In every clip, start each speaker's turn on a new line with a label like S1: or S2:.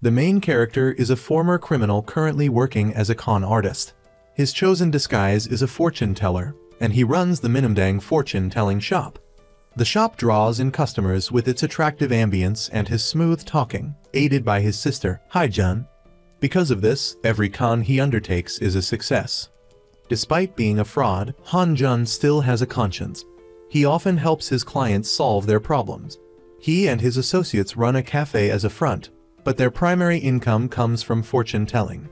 S1: The main character is a former criminal currently working as a con artist. His chosen disguise is a fortune teller, and he runs the Minamdang fortune-telling shop. The shop draws in customers with its attractive ambience and his smooth talking, aided by his sister, Haijun. Because of this, every con he undertakes is a success. Despite being a fraud, Hanjun still has a conscience. He often helps his clients solve their problems. He and his associates run a cafe as a front, but their primary income comes from fortune-telling.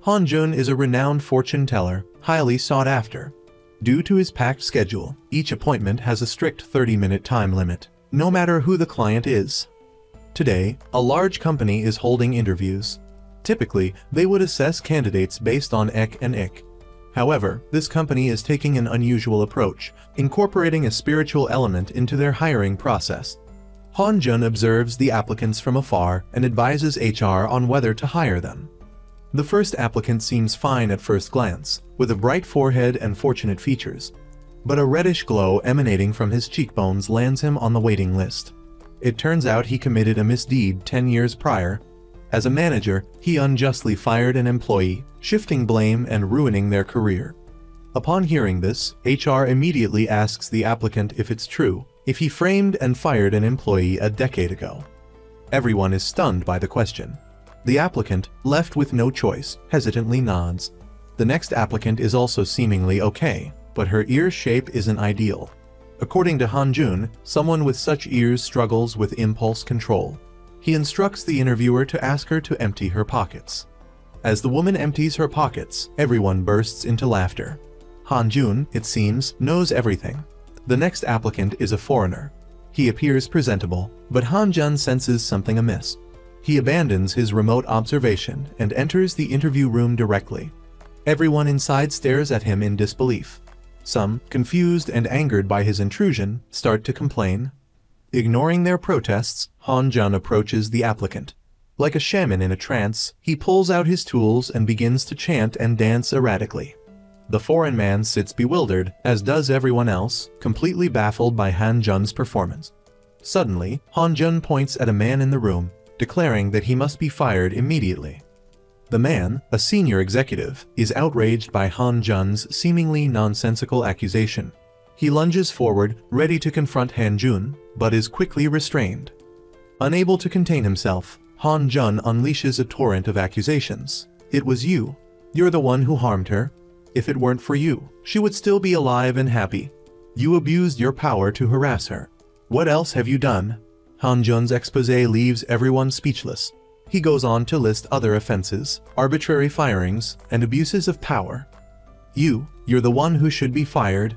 S1: Hanjun is a renowned fortune teller, highly sought after. Due to his packed schedule, each appointment has a strict 30-minute time limit, no matter who the client is. Today, a large company is holding interviews. Typically, they would assess candidates based on ek and ik. However, this company is taking an unusual approach, incorporating a spiritual element into their hiring process. Hanjun observes the applicants from afar and advises HR on whether to hire them. The first applicant seems fine at first glance, with a bright forehead and fortunate features. But a reddish glow emanating from his cheekbones lands him on the waiting list. It turns out he committed a misdeed 10 years prior. As a manager, he unjustly fired an employee, shifting blame and ruining their career. Upon hearing this, HR immediately asks the applicant if it's true, if he framed and fired an employee a decade ago. Everyone is stunned by the question. The applicant, left with no choice, hesitantly nods. The next applicant is also seemingly okay, but her ear shape isn't ideal. According to Hanjun, someone with such ears struggles with impulse control. He instructs the interviewer to ask her to empty her pockets. As the woman empties her pockets, everyone bursts into laughter. Hanjun, it seems, knows everything. The next applicant is a foreigner. He appears presentable, but Hanjun senses something amiss. He abandons his remote observation and enters the interview room directly. Everyone inside stares at him in disbelief. Some, confused and angered by his intrusion, start to complain. Ignoring their protests, Hanjun approaches the applicant. Like a shaman in a trance, he pulls out his tools and begins to chant and dance erratically. The foreign man sits bewildered, as does everyone else, completely baffled by Hanjun's performance. Suddenly, Hanjun points at a man in the room, declaring that he must be fired immediately. The man, a senior executive, is outraged by Hanjun's seemingly nonsensical accusation. He lunges forward, ready to confront Hanjun, but is quickly restrained. Unable to contain himself, Hanjun unleashes a torrent of accusations. "It was you. You're the one who harmed her. If it weren't for you, she would still be alive and happy. You abused your power to harass her. What else have you done?" Hanjun's exposé leaves everyone speechless. He goes on to list other offenses, arbitrary firings, and abuses of power. You're the one who should be fired."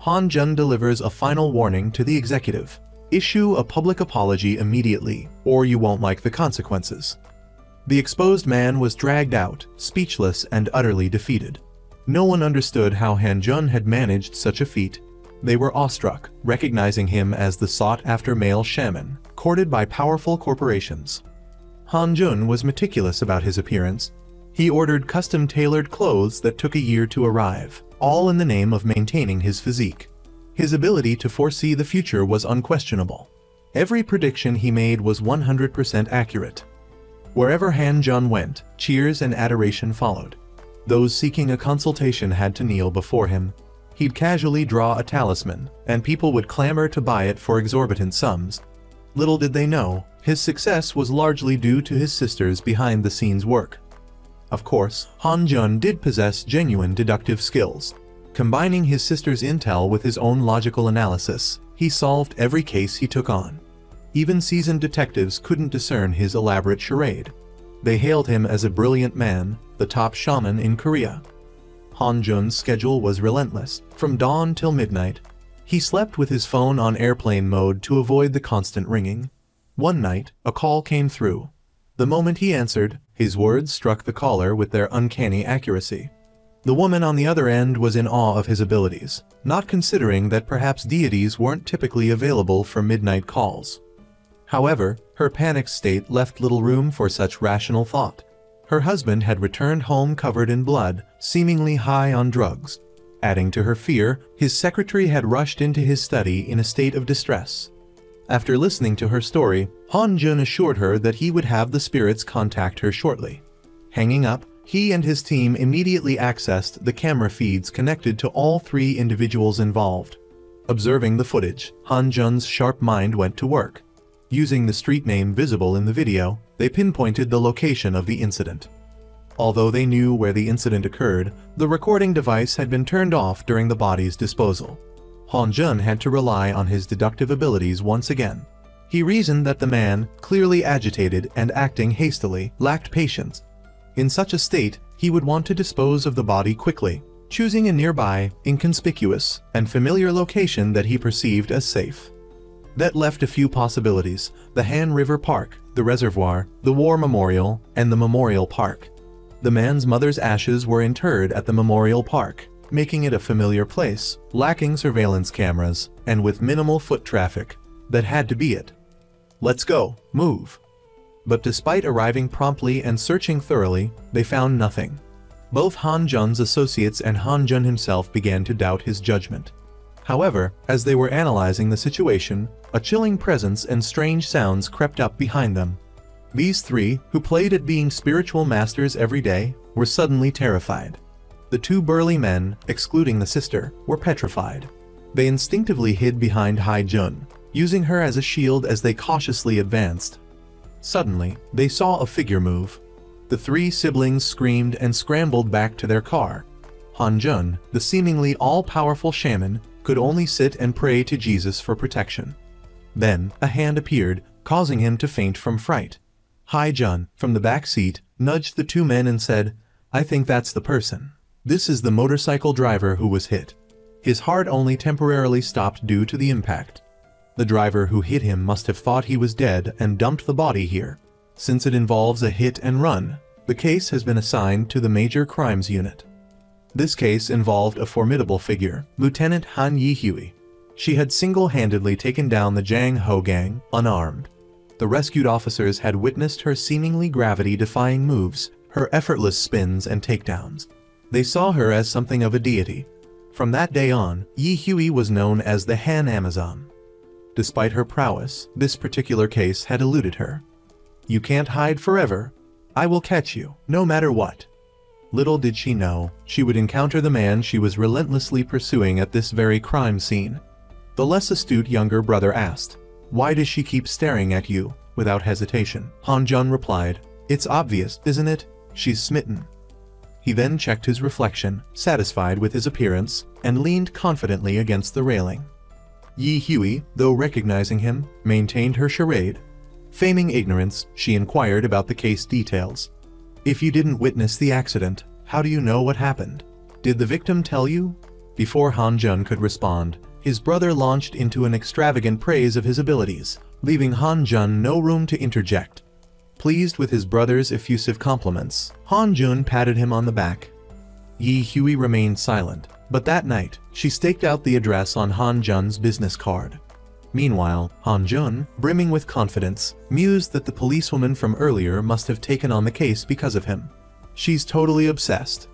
S1: Hanjun delivers a final warning to the executive. "Issue a public apology immediately, or you won't like the consequences." The exposed man was dragged out, speechless and utterly defeated. No one understood how Hanjun had managed such a feat. They were awestruck, recognizing him as the sought-after male shaman, courted by powerful corporations. Hanjun was meticulous about his appearance. He ordered custom-tailored clothes that took a year to arrive, all in the name of maintaining his physique. His ability to foresee the future was unquestionable. Every prediction he made was 100% accurate. Wherever Hanjun went, cheers and adoration followed. Those seeking a consultation had to kneel before him. He'd casually draw a talisman, and people would clamor to buy it for exorbitant sums. Little did they know, his success was largely due to his sister's behind-the-scenes work. Of course, Hanjun did possess genuine deductive skills. Combining his sister's intel with his own logical analysis, he solved every case he took on. Even seasoned detectives couldn't discern his elaborate charade. They hailed him as a brilliant man, the top shaman in Korea. Hanjun's schedule was relentless, from dawn till midnight. He slept with his phone on airplane mode to avoid the constant ringing. One night, a call came through. The moment he answered, his words struck the caller with their uncanny accuracy. The woman on the other end was in awe of his abilities, not considering that perhaps deities weren't typically available for midnight calls. However, her panicked state left little room for such rational thought. Her husband had returned home covered in blood, seemingly high on drugs. Adding to her fear, his secretary had rushed into his study in a state of distress. After listening to her story, Han Jun assured her that he would have the spirits contact her shortly. Hanging up, he and his team immediately accessed the camera feeds connected to all 3 individuals involved. Observing the footage, Han Jun's sharp mind went to work. Using the street name visible in the video, they pinpointed the location of the incident. Although they knew where the incident occurred, the recording device had been turned off during the body's disposal. Han Jun had to rely on his deductive abilities once again. He reasoned that the man, clearly agitated and acting hastily, lacked patience. In such a state, he would want to dispose of the body quickly, choosing a nearby, inconspicuous, and familiar location that he perceived as safe. That left a few possibilities: the Han River Park, the reservoir, the War Memorial, and the Memorial Park. The man's mother's ashes were interred at the Memorial Park, making it a familiar place, lacking surveillance cameras, and with minimal foot traffic. That had to be it. Let's go, move. But despite arriving promptly and searching thoroughly, they found nothing. Both Han Jun's associates and Han Jun himself began to doubt his judgment. However, as they were analyzing the situation, a chilling presence and strange sounds crept up behind them. These 3, who played at being spiritual masters every day, were suddenly terrified. The 2 burly men, excluding the sister, were petrified. They instinctively hid behind Hai Jun, using her as a shield as they cautiously advanced. Suddenly, they saw a figure move. The 3 siblings screamed and scrambled back to their car. Han Jun, the seemingly all-powerful shaman, could only sit and pray to Jesus for protection. Then, a hand appeared, causing him to faint from fright. Hai Jun, from the back seat, nudged the 2 men and said, "I think that's the person. This is the motorcycle driver who was hit." His heart only temporarily stopped due to the impact. The driver who hit him must have thought he was dead and dumped the body here. Since it involves a hit and run, the case has been assigned to the Major Crimes Unit. This case involved a formidable figure, Lieutenant Han Yi-Hui. She had single-handedly taken down the Jang Ho gang, unarmed. The rescued officers had witnessed her seemingly gravity-defying moves, her effortless spins and takedowns. They saw her as something of a deity. From that day on, Yi-Hui was known as the Han Amazon. Despite her prowess, this particular case had eluded her. "You can't hide forever. I will catch you, no matter what." Little did she know, she would encounter the man she was relentlessly pursuing at this very crime scene. The less astute younger brother asked, "Why does she keep staring at you?" Without hesitation, Han Jun replied, "It's obvious, isn't it? She's smitten." He then checked his reflection, satisfied with his appearance, and leaned confidently against the railing. Yi-Hui, though recognizing him, maintained her charade. Feigning ignorance, she inquired about the case details. "If you didn't witness the accident, how do you know what happened? Did the victim tell you?" Before Han Jun could respond, his brother launched into an extravagant praise of his abilities, leaving Han Jun no room to interject. Pleased with his brother's effusive compliments, Han Jun patted him on the back. Yi-Hui remained silent, but that night, she staked out the address on Han Jun's business card. Meanwhile, Han Jun, brimming with confidence, mused that the policewoman from earlier must have taken on the case because of him. She's totally obsessed.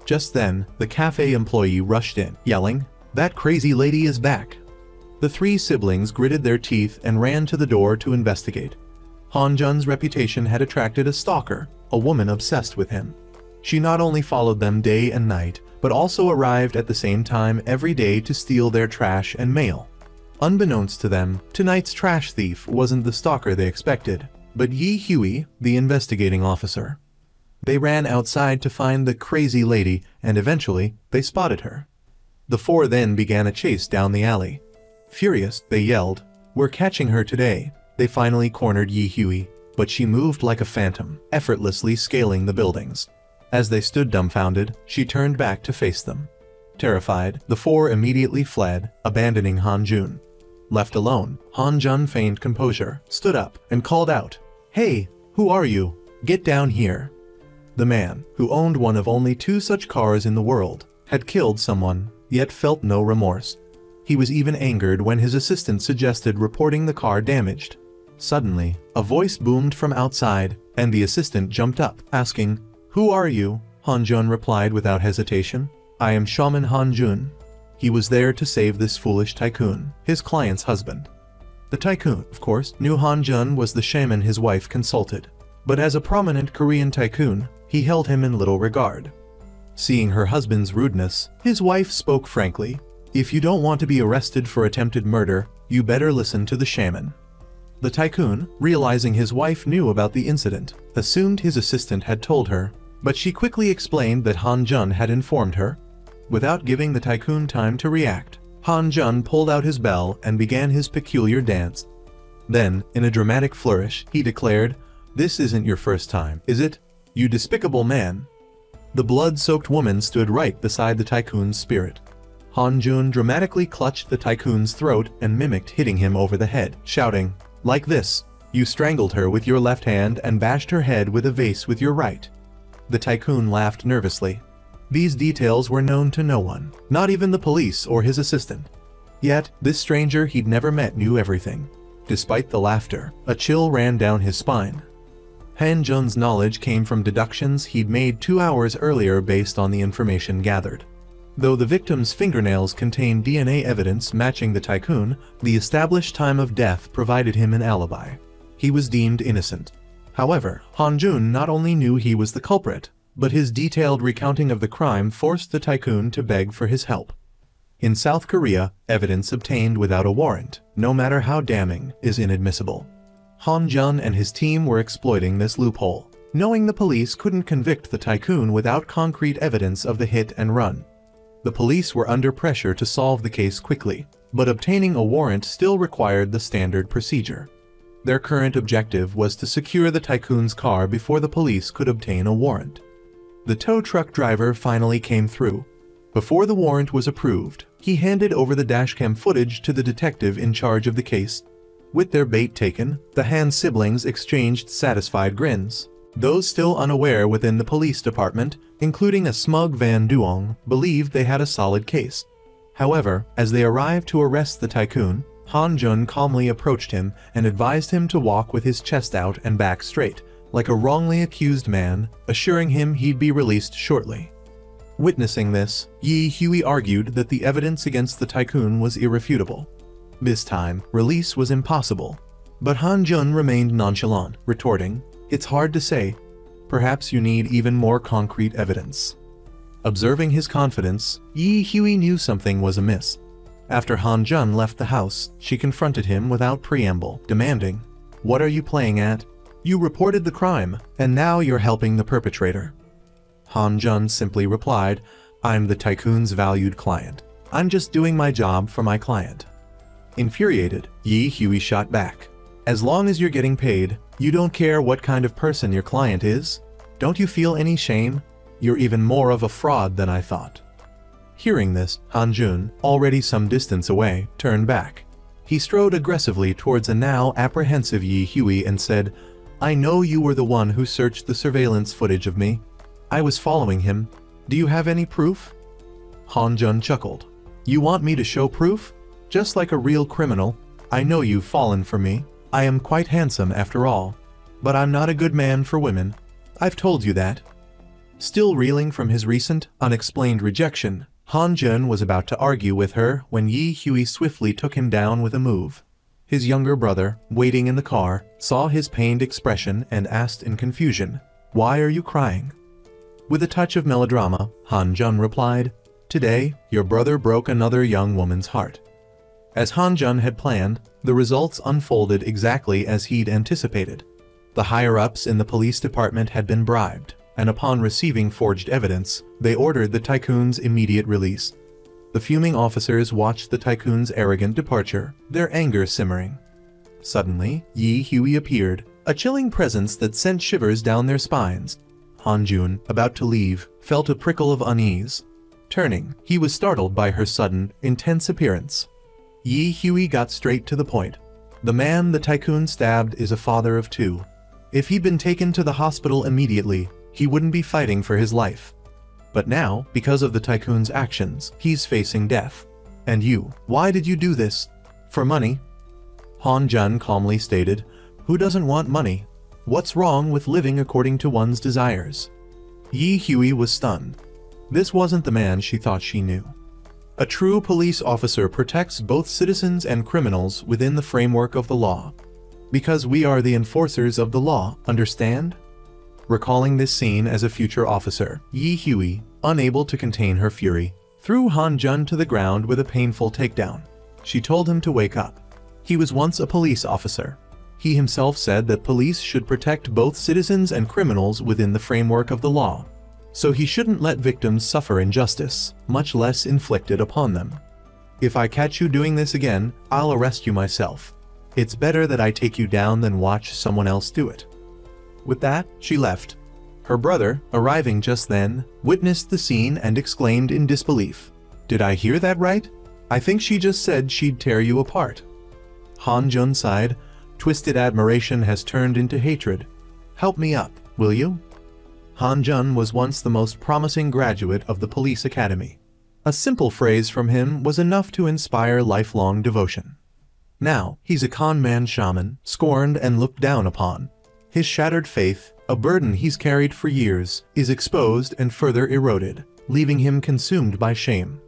S1: Just then, the cafe employee rushed in, yelling, "That crazy lady is back!" The 3 siblings gritted their teeth and ran to the door to investigate. Han Jun's reputation had attracted a stalker, a woman obsessed with him. She not only followed them day and night, but also arrived at the same time every day to steal their trash and mail. Unbeknownst to them, tonight's trash thief wasn't the stalker they expected, but Yi-Hui, the investigating officer. They ran outside to find the crazy lady, and eventually, they spotted her. The 4 then began a chase down the alley. Furious, they yelled, "We're catching her today." They finally cornered Yi-Hui, but she moved like a phantom, effortlessly scaling the buildings. As they stood dumbfounded, she turned back to face them. Terrified, the 4 immediately fled, abandoning Han Jun. Left alone, Han Jun feigned composure, stood up, and called out, "Hey, who are you? Get down here." The man, who owned one of only 2 such cars in the world, had killed someone, yet felt no remorse. He was even angered when his assistant suggested reporting the car damaged. Suddenly, a voice boomed from outside, and the assistant jumped up, asking, "Who are you?" Han Jun replied without hesitation, "I am Shaman Han Jun." He was there to save this foolish tycoon, his client's husband. The tycoon, of course, knew Han Jun was the shaman his wife consulted. But as a prominent Korean tycoon, he held him in little regard. Seeing her husband's rudeness, his wife spoke frankly, "If you don't want to be arrested for attempted murder, you better listen to the shaman." The tycoon, realizing his wife knew about the incident, assumed his assistant had told her, but she quickly explained that Han Jun had informed her. Without giving the tycoon time to react, Han Jun pulled out his bell and began his peculiar dance. Then, in a dramatic flourish, he declared, "This isn't your first time, is it? You despicable man." The blood-soaked woman stood right beside the tycoon's spirit. Han Jun dramatically clutched the tycoon's throat and mimicked hitting him over the head, shouting, "Like this, you strangled her with your left hand and bashed her head with a vase with your right." The tycoon laughed nervously. These details were known to no one, not even the police or his assistant. Yet, this stranger he'd never met knew everything. Despite the laughter, a chill ran down his spine. Han Jun's knowledge came from deductions he'd made 2 hours earlier based on the information gathered. Though the victim's fingernails contained DNA evidence matching the tycoon, the established time of death provided him an alibi. He was deemed innocent. However, Han Jun not only knew he was the culprit, but his detailed recounting of the crime forced the tycoon to beg for his help. In South Korea, evidence obtained without a warrant, no matter how damning, is inadmissible. Han Jun and his team were exploiting this loophole, knowing the police couldn't convict the tycoon without concrete evidence of the hit and run. The police were under pressure to solve the case quickly, but obtaining a warrant still required the standard procedure. Their current objective was to secure the tycoon's car before the police could obtain a warrant. The tow truck driver finally came through. Before the warrant was approved, he handed over the dashcam footage to the detective in charge of the case. With their bait taken, the Han siblings exchanged satisfied grins. Those still unaware within the police department, including a smug Van Duong, believed they had a solid case. However, as they arrived to arrest the tycoon, Han Jun calmly approached him and advised him to walk with his chest out and back straight, like a wrongly accused man, assuring him he'd be released shortly. Witnessing this, Yi Hui argued that the evidence against the tycoon was irrefutable. This time, release was impossible. But Han Jun remained nonchalant, retorting, "It's hard to say. Perhaps you need even more concrete evidence." Observing his confidence, Yi Hui knew something was amiss. After Han Jun left the house, she confronted him without preamble, demanding, "What are you playing at? You reported the crime, and now you're helping the perpetrator." Han Jun simply replied, "I'm the tycoon's valued client. I'm just doing my job for my client." Infuriated, Yi Hui shot back, "As long as you're getting paid, you don't care what kind of person your client is? Don't you feel any shame? You're even more of a fraud than I thought." Hearing this, Han Jun, already some distance away, turned back. He strode aggressively towards a now apprehensive Yi Hui and said, "I know you were the one who searched the surveillance footage of me. I was following him. Do you have any proof?" Han Jun chuckled. "You want me to show proof? Just like a real criminal, I know you've fallen for me. I am quite handsome after all. But I'm not a good man for women. I've told you that." Still reeling from his recent, unexplained rejection, Han Jun was about to argue with her when Yi Hui swiftly took him down with a move. His younger brother, waiting in the car, saw his pained expression and asked in confusion, "Why are you crying?" With a touch of melodrama, Han Jun replied, "Today, your brother broke another young woman's heart." As Han Jun had planned, the results unfolded exactly as he'd anticipated. The higher-ups in the police department had been bribed, and upon receiving forged evidence, they ordered the tycoon's immediate release. The fuming officers watched the tycoon's arrogant departure, their anger simmering. Suddenly, Yi Hui appeared, a chilling presence that sent shivers down their spines. Han Jun, about to leave, felt a prickle of unease. Turning, he was startled by her sudden, intense appearance. Yi Hui got straight to the point. The man the tycoon stabbed is a father of 2. If he'd been taken to the hospital immediately, he wouldn't be fighting for his life. But now, because of the tycoon's actions, he's facing death. And you, why did you do this? For money? Han Jun calmly stated, "Who doesn't want money? What's wrong with living according to one's desires?" Yi Hui was stunned. This wasn't the man she thought she knew. A true police officer protects both citizens and criminals within the framework of the law. Because we are the enforcers of the law, understand? Recalling this scene as a future officer, Yi Hui, unable to contain her fury, threw Han Jun to the ground with a painful takedown. She told him to wake up. He was once a police officer. He himself said that police should protect both citizens and criminals within the framework of the law. So he shouldn't let victims suffer injustice, much less inflict it upon them. If I catch you doing this again, I'll arrest you myself. It's better that I take you down than watch someone else do it. With that, she left. Her brother, arriving just then, witnessed the scene and exclaimed in disbelief, "Did I hear that right? I think she just said she'd tear you apart." Han Jun sighed. Twisted admiration has turned into hatred. "Help me up, will you?" Han Jun was once the most promising graduate of the police academy. A simple phrase from him was enough to inspire lifelong devotion. Now, he's a con man shaman, scorned and looked down upon. His shattered faith, a burden he's carried for years, is exposed and further eroded, leaving him consumed by shame.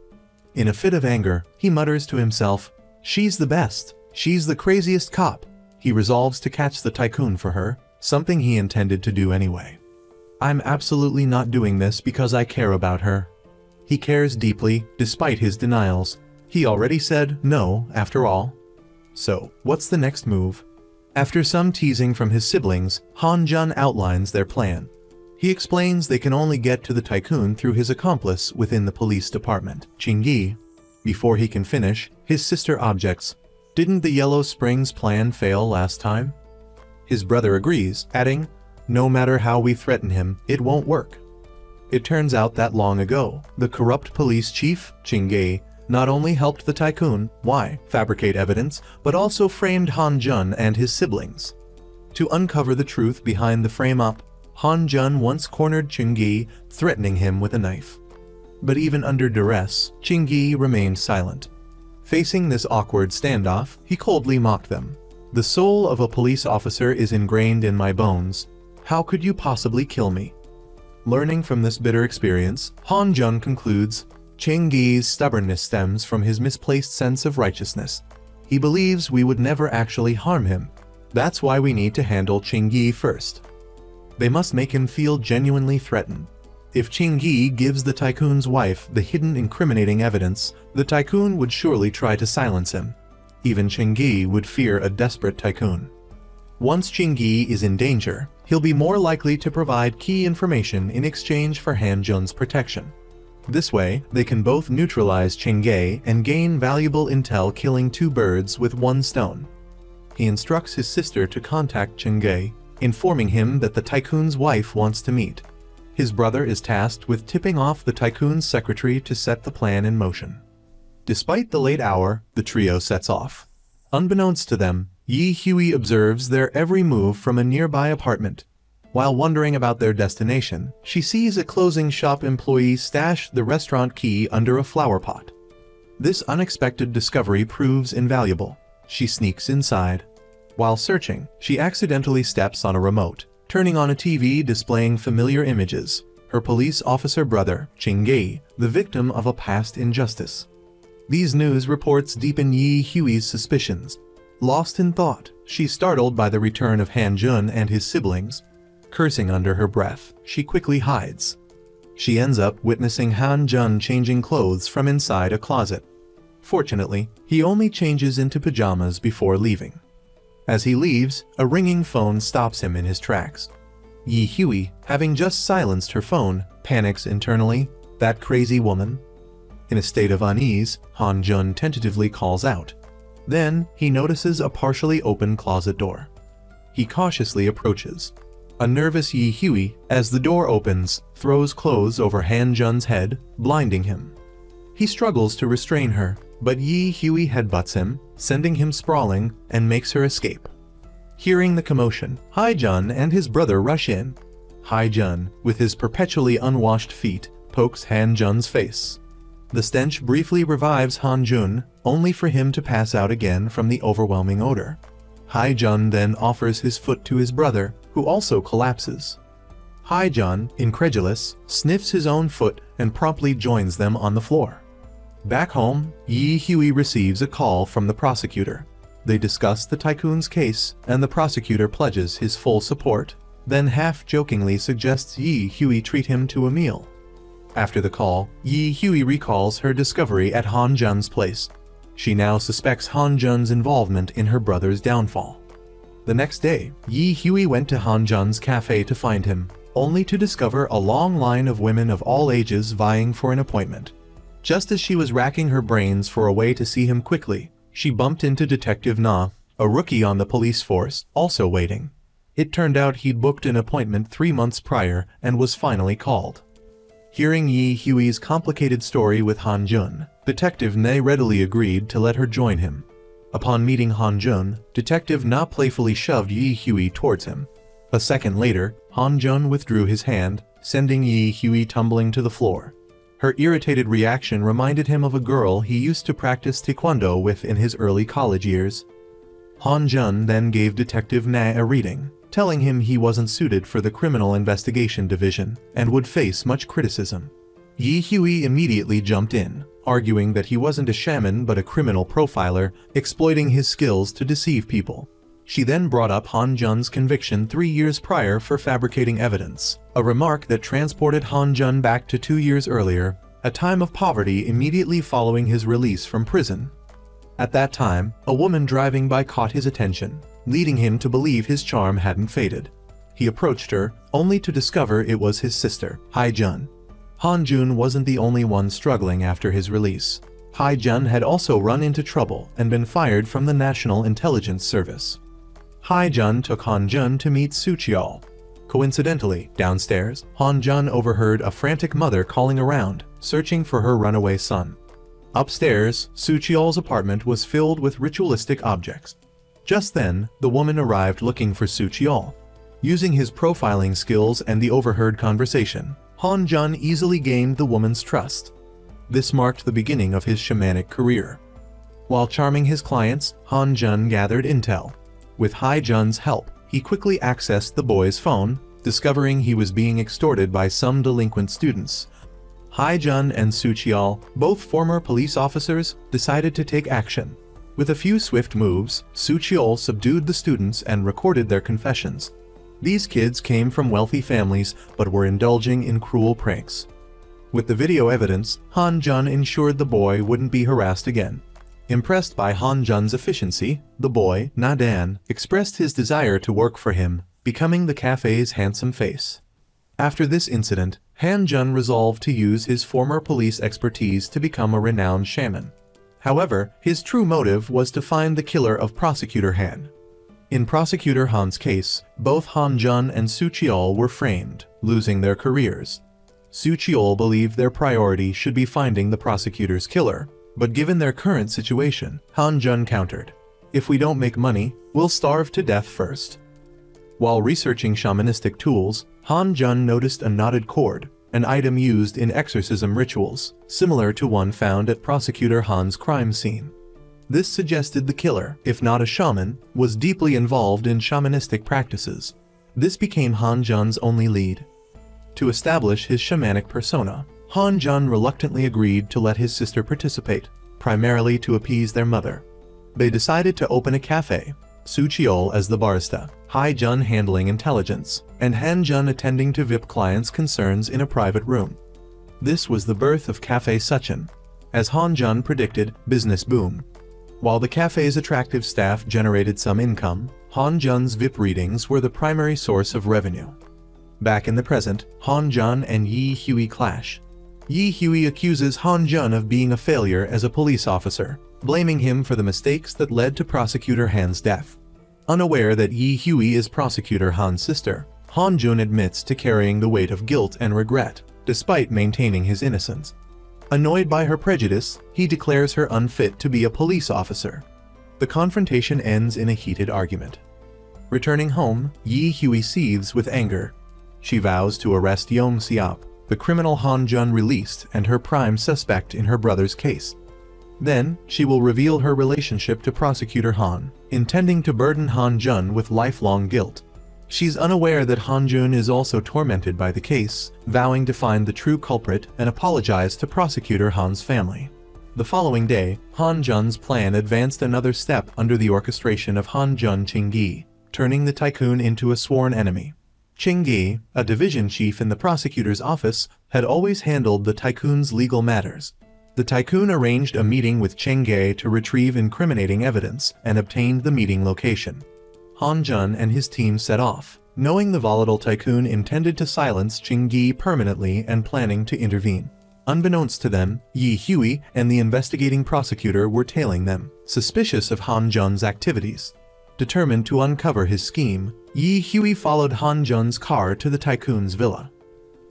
S1: In a fit of anger, he mutters to himself, "She's the best. She's the craziest cop." He resolves to catch the tycoon for her, something he intended to do anyway. "I'm absolutely not doing this because I care about her." He cares deeply, despite his denials. He already said no, after all. So, what's the next move? After some teasing from his siblings, Han Jun outlines their plan. He explains they can only get to the tycoon through his accomplice within the police department, Ching Yi. Before he can finish, his sister objects. "Didn't the Yellow Springs plan fail last time?" His brother agrees, adding, "No matter how we threaten him, it won't work." It turns out that long ago, the corrupt police chief, Ching Yi, not only helped the tycoon, fabricate evidence, but also framed Han Jun and his siblings. To uncover the truth behind the frame-up, Han Jun once cornered Ching Yi, threatening him with a knife. But even under duress, Ching Yi remained silent. Facing this awkward standoff, he coldly mocked them. "The soul of a police officer is ingrained in my bones. How could you possibly kill me?" Learning from this bitter experience, Han Jun concludes, Ching Yi's stubbornness stems from his misplaced sense of righteousness. He believes we would never actually harm him. That's why we need to handle Ching Yi first. They must make him feel genuinely threatened. If Ching Yi gives the tycoon's wife the hidden incriminating evidence, the tycoon would surely try to silence him. Even Ching Yi would fear a desperate tycoon. Once Ching Yi is in danger, he'll be more likely to provide key information in exchange for Han Jun's protection. This way, they can both neutralize Ching Yi and gain valuable intel, killing two birds with one stone. He instructs his sister to contact Ching Yi, informing him that the tycoon's wife wants to meet. His brother is tasked with tipping off the tycoon's secretary to set the plan in motion. Despite the late hour, the trio sets off. Unbeknownst to them, Yi Hui observes their every move from a nearby apartment. While wondering about their destination, she sees a closing shop employee stash the restaurant key under a flower pot. This unexpected discovery proves invaluable. She sneaks inside. While searching, she accidentally steps on a remote, turning on a TV displaying familiar images. Her police officer brother, Ching Yi, the victim of a past injustice. These news reports deepen Yi Hui's suspicions. Lost in thought, she's startled by the return of Han Jun and his siblings. Cursing under her breath, she quickly hides. She ends up witnessing Han Jun changing clothes from inside a closet. Fortunately, he only changes into pajamas before leaving. As he leaves, a ringing phone stops him in his tracks. Yi Hui, having just silenced her phone, panics internally. That crazy woman? In a state of unease, Han Jun tentatively calls out. Then, he notices a partially open closet door. He cautiously approaches. A nervous Yi Hui, as the door opens, throws clothes over Han Jun's head, blinding him. He struggles to restrain her, but Yi Hui headbutts him, sending him sprawling, and makes her escape. Hearing the commotion, Hai Jun and his brother rush in. Hai Jun, with his perpetually unwashed feet, pokes Han Jun's face. The stench briefly revives Han Jun, only for him to pass out again from the overwhelming odor. Hai Jun then offers his foot to his brother, who also collapses. Hai Jun, incredulous, sniffs his own foot and promptly joins them on the floor. Back home, Yi Hui receives a call from the prosecutor. They discuss the tycoon's case, and the prosecutor pledges his full support, then half-jokingly suggests Yi Hui treat him to a meal. After the call, Yi Hui recalls her discovery at Han Jun's place. She now suspects Han Jun's involvement in her brother's downfall. The next day, Yi Hui went to Han Jun's cafe to find him, only to discover a long line of women of all ages vying for an appointment. Just as she was racking her brains for a way to see him quickly, she bumped into Detective Na, a rookie on the police force, also waiting. It turned out he'd booked an appointment 3 months prior and was finally called. Hearing Yi Hui's complicated story with Han Jun, Detective Na readily agreed to let her join him. Upon meeting Han Jun, Detective Na playfully shoved Yi Hui towards him. A second later, Han Jun withdrew his hand, sending Yi Hui tumbling to the floor. Her irritated reaction reminded him of a girl he used to practice taekwondo with in his early college years. Han Jun then gave Detective Na a reading, telling him he wasn't suited for the Criminal Investigation Division and would face much criticism. Yi Hui immediately jumped in, arguing that he wasn't a shaman but a criminal profiler, exploiting his skills to deceive people. She then brought up Han Jun's conviction 3 years prior for fabricating evidence, a remark that transported Han Jun back to 2 years earlier, a time of poverty immediately following his release from prison. At that time, a woman driving by caught his attention, leading him to believe his charm hadn't faded. He approached her, only to discover it was his sister, Hai Jun. Han Jun wasn't the only one struggling after his release. Hai Jun had also run into trouble and been fired from the National Intelligence Service. Hai Jun took Han Jun to meet Su Qiao. Coincidentally, downstairs, Han Jun overheard a frantic mother calling around, searching for her runaway son. Upstairs, Su Qiao's apartment was filled with ritualistic objects. Just then, the woman arrived looking for Su Qiao. Using his profiling skills and the overheard conversation, Han Jun easily gained the woman's trust. This marked the beginning of his shamanic career. While charming his clients, Han Jun gathered intel. With Hai Jun's help, he quickly accessed the boy's phone, discovering he was being extorted by some delinquent students. Hai Jun and Su Qiao, both former police officers, decided to take action. With a few swift moves, Su Qiao subdued the students and recorded their confessions. These kids came from wealthy families but were indulging in cruel pranks. With the video evidence, Han Jun ensured the boy wouldn't be harassed again. Impressed by Han Jun's efficiency, the boy, Na Dan, expressed his desire to work for him, becoming the cafe's handsome face. After this incident, Han Jun resolved to use his former police expertise to become a renowned shaman. However, his true motive was to find the killer of Prosecutor Han. In Prosecutor Han's case, both Han Jun and Su Qiao were framed, losing their careers. Su Qiao believed their priority should be finding the prosecutor's killer, but given their current situation, Han Jun countered, "If we don't make money, we'll starve to death first." While researching shamanistic tools, Han Jun noticed a knotted cord, an item used in exorcism rituals, similar to one found at Prosecutor Han's crime scene. This suggested the killer, if not a shaman, was deeply involved in shamanistic practices. This became Han Jun's only lead. To establish his shamanic persona, Han Jun reluctantly agreed to let his sister participate, primarily to appease their mother. They decided to open a cafe, Su Qiao as the barista, Hai Jun handling intelligence, and Han Jun attending to VIP clients' concerns in a private room. This was the birth of Café Suchin. As Han Jun predicted, business boomed. While the cafe's attractive staff generated some income, Han Jun's VIP readings were the primary source of revenue. Back in the present, Han Jun and Yi Hui clash. Yi Hui accuses Han Jun of being a failure as a police officer, blaming him for the mistakes that led to Prosecutor Han's death. Unaware that Yi Hui is Prosecutor Han's sister, Han Jun admits to carrying the weight of guilt and regret, despite maintaining his innocence. Annoyed by her prejudice, he declares her unfit to be a police officer. The confrontation ends in a heated argument. Returning home, Yi Hui seethes with anger. She vows to arrest Yong Siap, the criminal Han Jun released and her prime suspect in her brother's case. Then, she will reveal her relationship to Prosecutor Han, intending to burden Han Jun with lifelong guilt. She's unaware that Han Jun is also tormented by the case, vowing to find the true culprit and apologize to Prosecutor Han's family. The following day, Han Jun's plan advanced another step under the orchestration of Han Jun Ching-gi, turning the tycoon into a sworn enemy. Ching-gi, a division chief in the prosecutor's office, had always handled the tycoon's legal matters. The tycoon arranged a meeting with Ching-gi to retrieve incriminating evidence and obtained the meeting location. Han Jun and his team set off, knowing the volatile tycoon intended to silence Ching-gi permanently and planning to intervene. Unbeknownst to them, Yi Hui and the investigating prosecutor were tailing them, suspicious of Han Jun's activities. Determined to uncover his scheme, Yi Hui followed Han Jun's car to the tycoon's villa.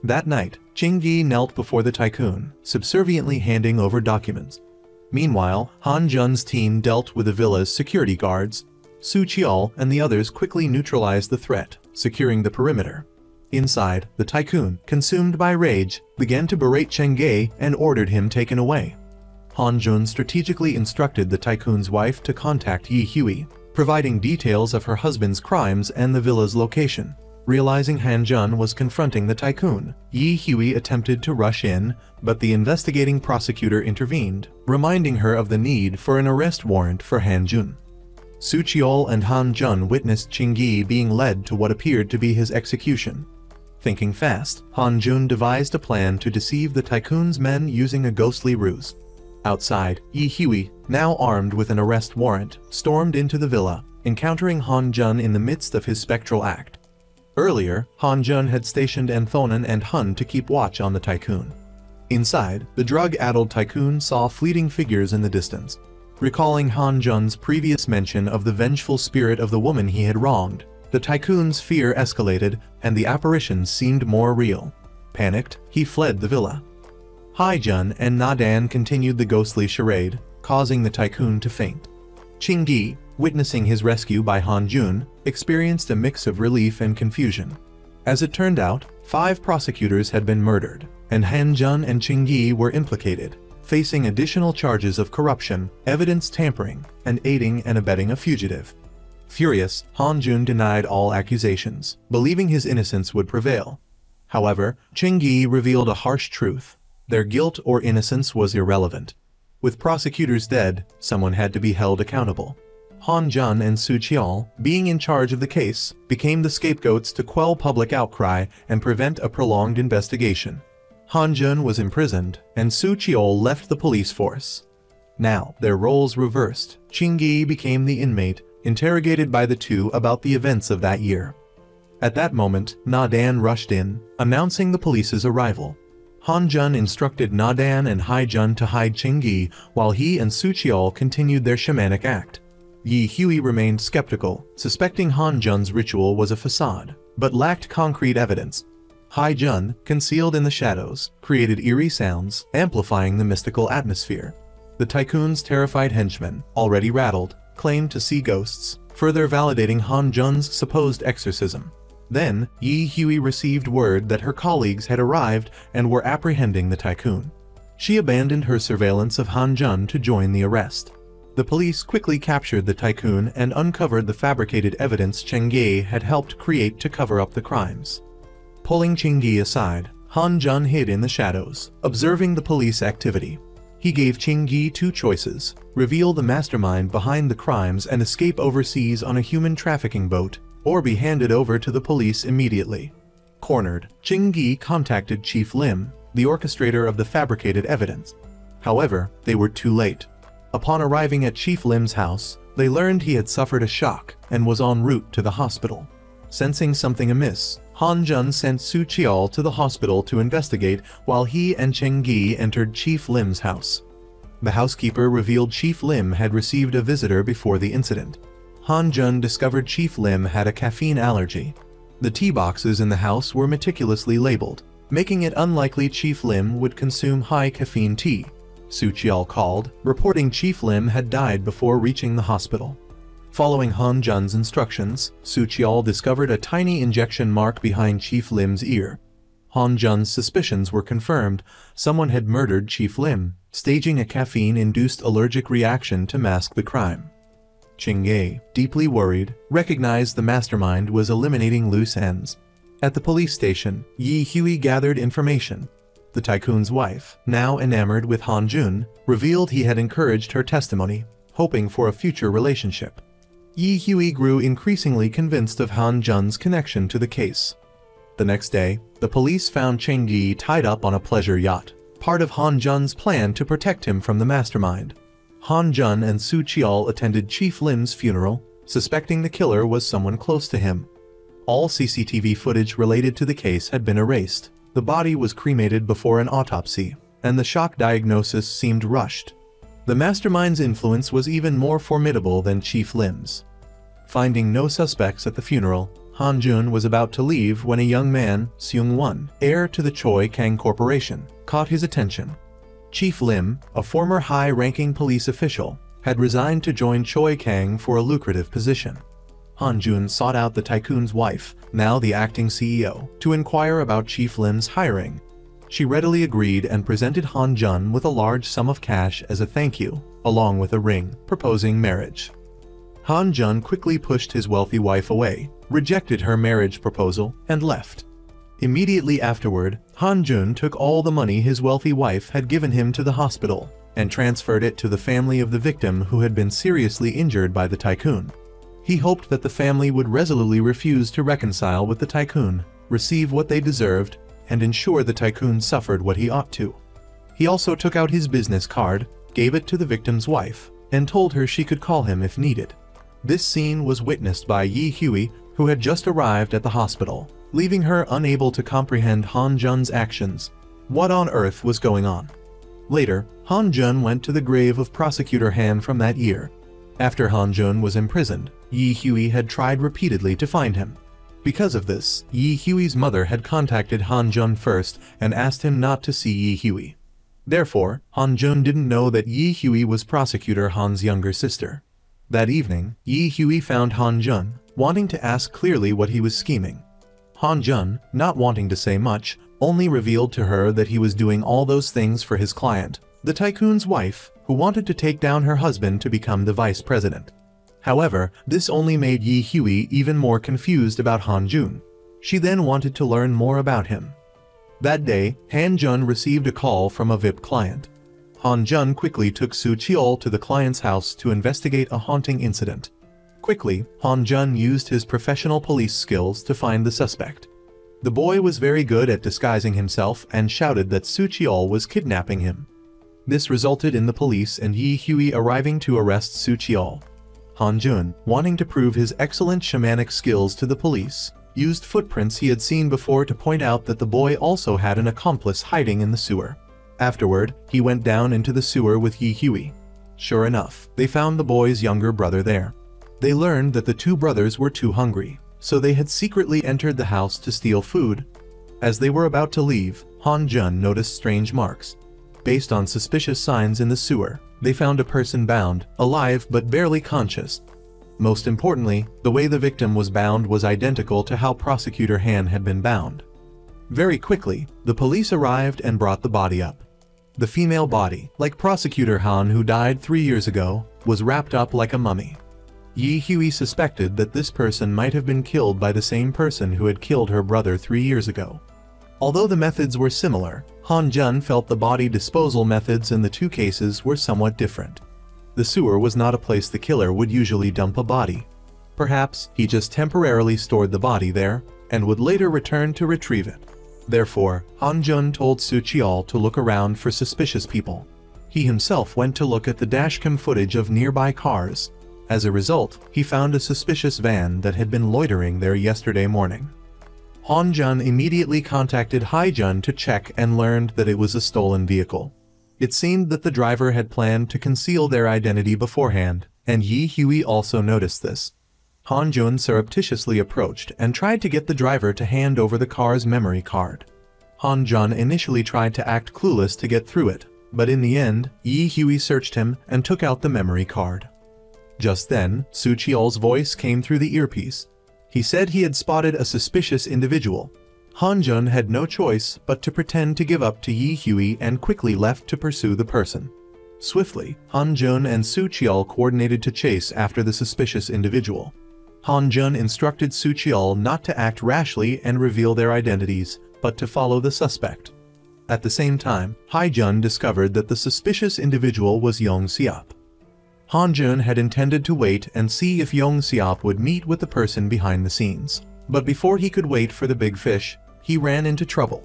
S1: That night, Ching-gi knelt before the tycoon, subserviently handing over documents. Meanwhile, Han Jun's team dealt with the villa's security guards. Su Qiao and the others quickly neutralized the threat, securing the perimeter. Inside, the tycoon, consumed by rage, began to berate Ching-gi and ordered him taken away. Han Jun strategically instructed the tycoon's wife to contact Yi Hui, providing details of her husband's crimes and the villa's location. Realizing Han Jun was confronting the tycoon, Yi Hui attempted to rush in, but the investigating prosecutor intervened, reminding her of the need for an arrest warrant for Han Jun. Su Qiao and Han Jun witnessed Ching-gi being led to what appeared to be his execution. Thinking fast, Han Jun devised a plan to deceive the tycoon's men using a ghostly ruse. Outside, Yi Hui, now armed with an arrest warrant, stormed into the villa, encountering Han Jun in the midst of his spectral act. Earlier, Han Jun had stationed Anthonan and Hun to keep watch on the tycoon. Inside, the drug-addled tycoon saw fleeting figures in the distance. Recalling Han Jun's previous mention of the vengeful spirit of the woman he had wronged, the tycoon's fear escalated and the apparitions seemed more real. Panicked, he fled the villa. Hai Jun and Na Dan continued the ghostly charade, causing the tycoon to faint. Ching-gi, witnessing his rescue by Han Jun, experienced a mix of relief and confusion. As it turned out, 5 prosecutors had been murdered, and Han Jun and Ching-gi were implicated, facing additional charges of corruption, evidence tampering, and aiding and abetting a fugitive. Furious, Han Jun denied all accusations, believing his innocence would prevail. However, Ching-gi revealed a harsh truth. Their guilt or innocence was irrelevant. With prosecutors dead, someone had to be held accountable. Han Jun and Su Qiao, being in charge of the case, became the scapegoats to quell public outcry and prevent a prolonged investigation. Han Jun was imprisoned, and Su Qiao left the police force. Now, their roles reversed. Ching-gi became the inmate, interrogated by the two about the events of that year. At that moment, Na Dan rushed in, announcing the police's arrival. Han Jun instructed Na Dan and Hai Jun to hide Ching-gi while he and Su Qiao continued their shamanic act. Yi Hui remained skeptical, suspecting Han Jun's ritual was a facade, but lacked concrete evidence. Hai Jun, concealed in the shadows, created eerie sounds, amplifying the mystical atmosphere. The tycoon's terrified henchmen, already rattled, claimed to see ghosts, further validating Han Jun's supposed exorcism. Then, Yi Hui received word that her colleagues had arrived and were apprehending the tycoon. She abandoned her surveillance of Han Jun to join the arrest. The police quickly captured the tycoon and uncovered the fabricated evidence Ching-gi had helped create to cover up the crimes. Pulling Ching-gi aside, Han Jun hid in the shadows, observing the police activity. He gave Ching-gi 2 choices: reveal the mastermind behind the crimes and escape overseas on a human trafficking boat, or be handed over to the police immediately. Cornered, Ching-gi contacted Chief Lim, the orchestrator of the fabricated evidence. However, they were too late. Upon arriving at Chief Lim's house, they learned he had suffered a shock and was en route to the hospital. Sensing something amiss, Han Jun sent Su Qiao to the hospital to investigate while he and Ching-gi entered Chief Lim's house. The housekeeper revealed Chief Lim had received a visitor before the incident. Han Jun discovered Chief Lim had a caffeine allergy. The tea boxes in the house were meticulously labeled, making it unlikely Chief Lim would consume high caffeine tea. Su Qiao called, reporting Chief Lim had died before reaching the hospital. Following Han Jun's instructions, Su Qiao discovered a tiny injection mark behind Chief Lim's ear. Han Jun's suspicions were confirmed. Someone had murdered Chief Lim, staging a caffeine-induced allergic reaction to mask the crime. Ching-gi, deeply worried, recognized the mastermind was eliminating loose ends. At the police station, Yi Hui gathered information. The tycoon's wife, now enamored with Han Jun, revealed he had encouraged her testimony, hoping for a future relationship. Yi Hui grew increasingly convinced of Han Jun's connection to the case. The next day, the police found Cheng Yi tied up on a pleasure yacht, part of Han Jun's plan to protect him from the mastermind. Han Jun and Su Qiao attended Chief Lim's funeral, suspecting the killer was someone close to him. All CCTV footage related to the case had been erased. The body was cremated before an autopsy, and the shock diagnosis seemed rushed. The mastermind's influence was even more formidable than Chief Lim's. Finding no suspects at the funeral, Han Jun was about to leave when a young man, Seung Won, heir to the Choi Kang Corporation, caught his attention. Chief Lim, a former high-ranking police official, had resigned to join Choi Kang for a lucrative position. Han Jun sought out the tycoon's wife, now the acting CEO, to inquire about Chief Lim's hiring. She readily agreed and presented Han Jun with a large sum of cash as a thank you, along with a ring, proposing marriage. Han Jun quickly pushed his wealthy wife away, rejected her marriage proposal, and left. Immediately afterward, Han Jun took all the money his wealthy wife had given him to the hospital, and transferred it to the family of the victim who had been seriously injured by the tycoon. He hoped that the family would resolutely refuse to reconcile with the tycoon, receive what they deserved, and ensure the tycoon suffered what he ought to. He also took out his business card, gave it to the victim's wife, and told her she could call him if needed. This scene was witnessed by Yi Hui, who had just arrived at the hospital, leaving her unable to comprehend Han Jun's actions. What on earth was going on? Later, Han Jun went to the grave of Prosecutor Han from that year. After Han Jun was imprisoned, Yi Hui had tried repeatedly to find him. Because of this, Yi Hui's mother had contacted Han Jun first and asked him not to see Yi Hui. Therefore, Han Jun didn't know that Yi Hui was Prosecutor Han's younger sister. That evening, Yi Hui found Han Jun, wanting to ask clearly what he was scheming. Han Jun, not wanting to say much, only revealed to her that he was doing all those things for his client, the tycoon's wife, who wanted to take down her husband to become the vice president. However, this only made Yi Hui even more confused about Han Jun. She then wanted to learn more about him. That day, Han Jun received a call from a VIP client. Han Jun quickly took Su Qiao to the client's house to investigate a haunting incident. Quickly, Han Jun used his professional police skills to find the suspect. The boy was very good at disguising himself and shouted that Su Qiao was kidnapping him. This resulted in the police and Yi Hui arriving to arrest Su Qiao. Han Jun, wanting to prove his excellent shamanic skills to the police, used footprints he had seen before to point out that the boy also had an accomplice hiding in the sewer. Afterward, he went down into the sewer with Yi Hui. Sure enough, they found the boy's younger brother there. They learned that the two brothers were too hungry, so they had secretly entered the house to steal food. As they were about to leave, Han Jun noticed strange marks. Based on suspicious signs in the sewer, they found a person bound, alive but barely conscious. Most importantly, the way the victim was bound was identical to how Prosecutor Han had been bound. Very quickly, the police arrived and brought the body up. The female body, like Prosecutor Han who died 3 years ago, was wrapped up like a mummy. Yi Hui suspected that this person might have been killed by the same person who had killed her brother 3 years ago. Although the methods were similar, Han Jun felt the body disposal methods in the two cases were somewhat different. The sewer was not a place the killer would usually dump a body. Perhaps he just temporarily stored the body there, and would later return to retrieve it. Therefore, Han Jun told Su Qiao to look around for suspicious people. He himself went to look at the dashcam footage of nearby cars. As a result, he found a suspicious van that had been loitering there yesterday morning. Han Jun immediately contacted Hai Jun to check and learned that it was a stolen vehicle. It seemed that the driver had planned to conceal their identity beforehand, and Yi Hui also noticed this. Han Jun surreptitiously approached and tried to get the driver to hand over the car's memory card. Han Jun initially tried to act clueless to get through it, but in the end, Yi Hui searched him and took out the memory card. Just then, Su Qiao's voice came through the earpiece. He said he had spotted a suspicious individual. Han Jun had no choice but to pretend to give up to Yi Hui and quickly left to pursue the person. Swiftly, Han Jun and Su Qiao coordinated to chase after the suspicious individual. Han Jun instructed Su Qiao not to act rashly and reveal their identities, but to follow the suspect. At the same time, Hae-jun discovered that the suspicious individual was Yong Seop. Han-jun had intended to wait and see if Yong Seop would meet with the person behind the scenes. But before he could wait for the big fish, he ran into trouble.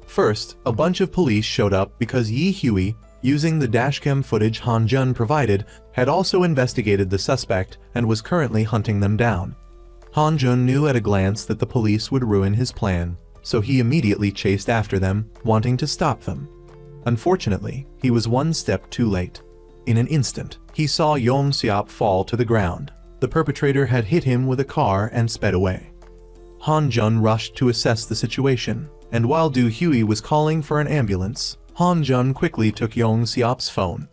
S1: First, a bunch of police showed up because Yi Hui, using the dashcam footage Han-jun provided, had also investigated the suspect and was currently hunting them down. Han-jun knew at a glance that the police would ruin his plan, so he immediately chased after them, wanting to stop them. Unfortunately, he was one step too late. In an instant, he saw Yong Seop fall to the ground. The perpetrator had hit him with a car and sped away. Han-jun rushed to assess the situation, and while Do Hui was calling for an ambulance, Han-jun quickly took Yong Seop's phone.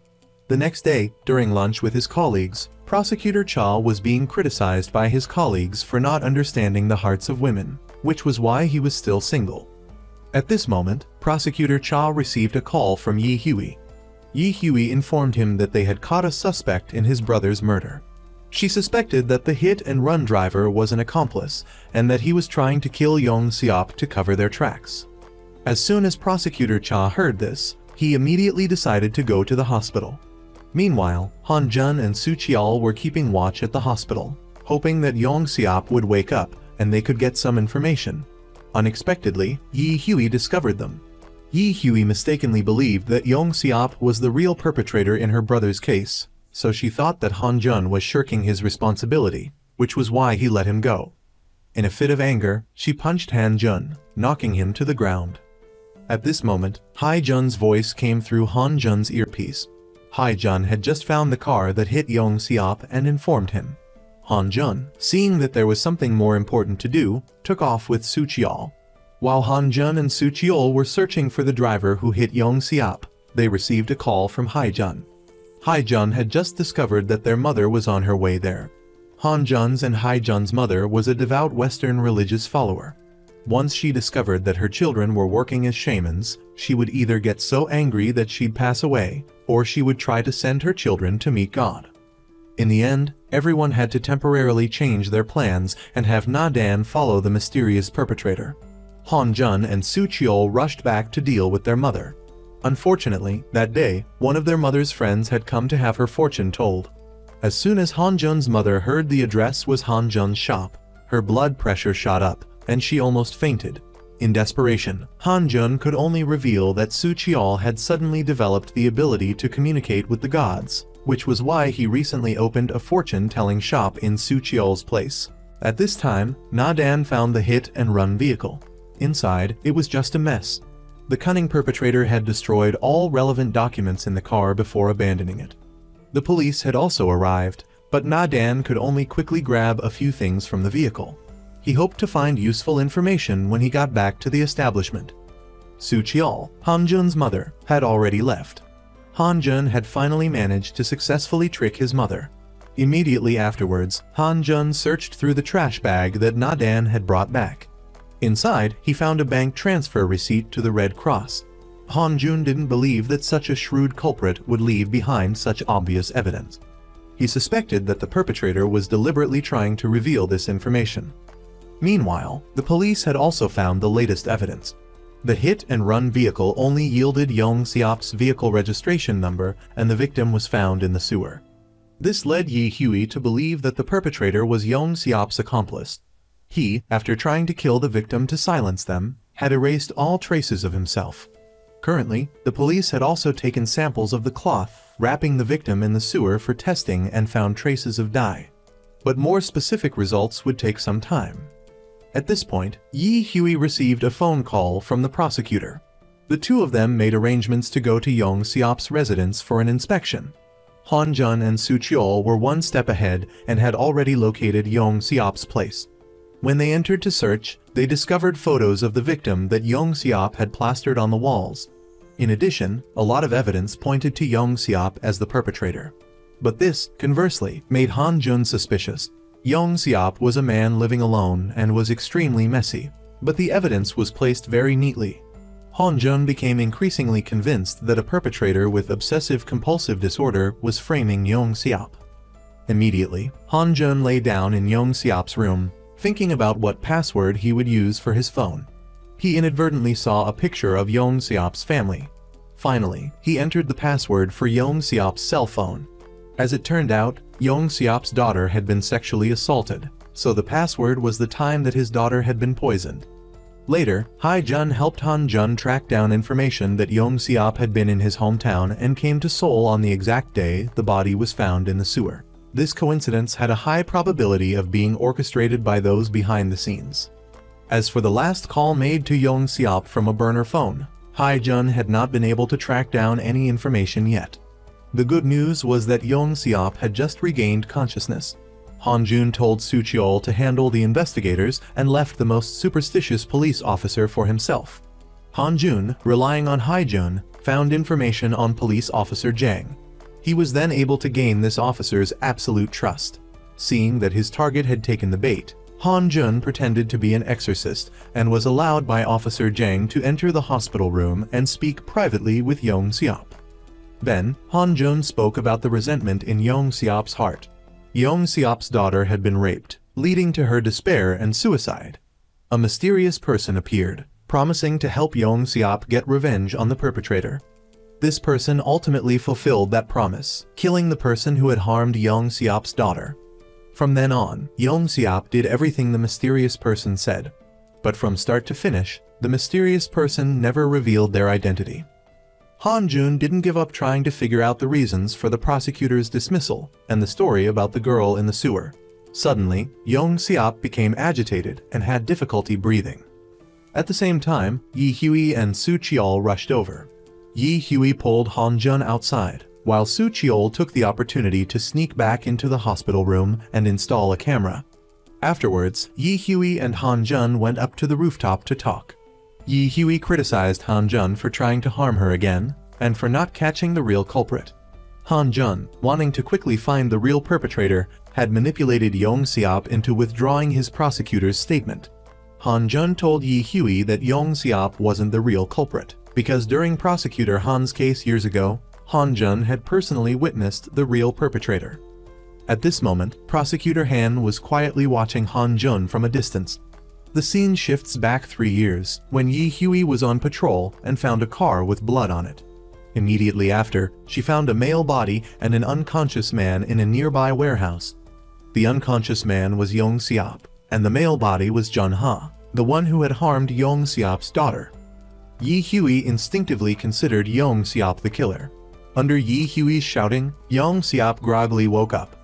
S1: The next day, during lunch with his colleagues, Prosecutor Cha was being criticized by his colleagues for not understanding the hearts of women, which was why he was still single. At this moment, Prosecutor Cha received a call from Yi Hui. Yi Hui informed him that they had caught a suspect in his brother's murder. She suspected that the hit-and-run driver was an accomplice and that he was trying to kill Yong Seop to cover their tracks. As soon as Prosecutor Cha heard this, he immediately decided to go to the hospital. Meanwhile, Han-jun and Su-cheol were keeping watch at the hospital, hoping that Yong Seop would wake up and they could get some information. Unexpectedly, Yi Hui discovered them. Yi Hui mistakenly believed that Yong Seop was the real perpetrator in her brother's case, so she thought that Han-jun was shirking his responsibility, which was why he let him go. In a fit of anger, she punched Han-jun, knocking him to the ground. At this moment, Hae-jun's voice came through Han-jun's earpiece. Hae-jun had just found the car that hit Yong Seop and informed him. Han-jun, seeing that there was something more important to do, took off with Su-cheol. While Han-jun and Su-cheol were searching for the driver who hit Yong Seop, they received a call from Hae-jun. Hae-jun had just discovered that their mother was on her way there. Han-jun's and Hae-jun's mother was a devout Western religious follower. Once she discovered that her children were working as shamans, she would either get so angry that she'd pass away, or she would try to send her children to meet God. In the end, everyone had to temporarily change their plans and have Na-dan follow the mysterious perpetrator. Han-jun and Su-cheol rushed back to deal with their mother. Unfortunately, that day, one of their mother's friends had come to have her fortune told. As soon as Han-jun's mother heard the address was Han-jun's shop, her blood pressure shot up, and she almost fainted. In desperation, Han-jun could only reveal that Su-cheol had suddenly developed the ability to communicate with the gods, which was why he recently opened a fortune-telling shop in Su-cheol's place. At this time, Na-dan found the hit-and-run vehicle. Inside, it was just a mess. The cunning perpetrator had destroyed all relevant documents in the car before abandoning it. The police had also arrived, but Na-dan could only quickly grab a few things from the vehicle. He hoped to find useful information when he got back to the establishment. Su-cheol, Han-jun's mother, had already left. Han-jun had finally managed to successfully trick his mother. Immediately afterwards, Han-jun searched through the trash bag that Na-dan had brought back. Inside, he found a bank transfer receipt to the Red Cross. Han-jun didn't believe that such a shrewd culprit would leave behind such obvious evidence. He suspected that the perpetrator was deliberately trying to reveal this information. Meanwhile, the police had also found the latest evidence. The hit-and-run vehicle only yielded Yong Seop's vehicle registration number, and the victim was found in the sewer. This led Yi Hui to believe that the perpetrator was Yong Seop's accomplice. He, after trying to kill the victim to silence them, had erased all traces of himself. Currently, the police had also taken samples of the cloth wrapping the victim in the sewer for testing and found traces of dye. But more specific results would take some time. At this point, Yi Hui received a phone call from the prosecutor. The two of them made arrangements to go to Yong Seop's residence for an inspection. Han-jun and Su-cheol were one step ahead and had already located Yong Seop's place. When they entered to search, they discovered photos of the victim that Yong Seop had plastered on the walls. In addition, a lot of evidence pointed to Yong Seop as the perpetrator. But this, conversely, made Han-jun suspicious. Yong Seop was a man living alone and was extremely messy, but the evidence was placed very neatly. Han-jun became increasingly convinced that a perpetrator with obsessive-compulsive disorder was framing Yong Seop. Immediately, Han-jun lay down in Yong Seop's room, thinking about what password he would use for his phone. he inadvertently saw a picture of Yong Seop's family. Finally, he entered the password for Yong Seop's cell phone. As it turned out, Yong Seop's daughter had been sexually assaulted, so the password was the time that his daughter had been poisoned. Later, Hae-jun helped Han-jun track down information that Yong Seop had been in his hometown and came to Seoul on the exact day the body was found in the sewer. This coincidence had a high probability of being orchestrated by those behind the scenes. As for the last call made to Yong Seop from a burner phone, Hae-jun had not been able to track down any information yet. The good news was that Yong Seop had just regained consciousness. Han-jun told Soo-cheol to handle the investigators and left the most superstitious police officer for himself. Han-jun, relying on Hae-jun, found information on police officer Jang. He was then able to gain this officer's absolute trust. Seeing that his target had taken the bait, Han-jun pretended to be an exorcist and was allowed by Officer Jang to enter the hospital room and speak privately with Yong Seop. Then, Han-jun spoke about the resentment in Yong Seop's heart. Yong Seop's daughter had been raped, leading to her despair and suicide. A mysterious person appeared, promising to help Yong Seop get revenge on the perpetrator. This person ultimately fulfilled that promise, killing the person who had harmed Yong Seop's daughter. From then on, Yong Seop did everything the mysterious person said. But from start to finish, the mysterious person never revealed their identity. Han-jun didn't give up trying to figure out the reasons for the prosecutor's dismissal and the story about the girl in the sewer. Suddenly, Yong Seop became agitated and had difficulty breathing. At the same time, Yi Hui and Soo-cheol rushed over. Yi Hui pulled Han-jun outside, while Soo-cheol took the opportunity to sneak back into the hospital room and install a camera. Afterwards, Yi Hui and Han-jun went up to the rooftop to talk. Yi Hui criticized Han-jun for trying to harm her again, and for not catching the real culprit. Han-jun, wanting to quickly find the real perpetrator, had manipulated Yong Seop into withdrawing his prosecutor's statement. Han-jun told Yi Hui that Yong Seop wasn't the real culprit, because during prosecutor Han's case years ago, Han-jun had personally witnessed the real perpetrator. At this moment, prosecutor Han was quietly watching Han-jun from a distance. The scene shifts back 3 years, when Yi Hui was on patrol and found a car with blood on it. Immediately after, she found a male body and an unconscious man in a nearby warehouse. The unconscious man was Yong Seop, and the male body was Jun-ha, the one who had harmed Yong Seop's daughter. Yi Hui instinctively considered Yong Seop the killer. Under Yi Hui's shouting, Yong Seop groggily woke up.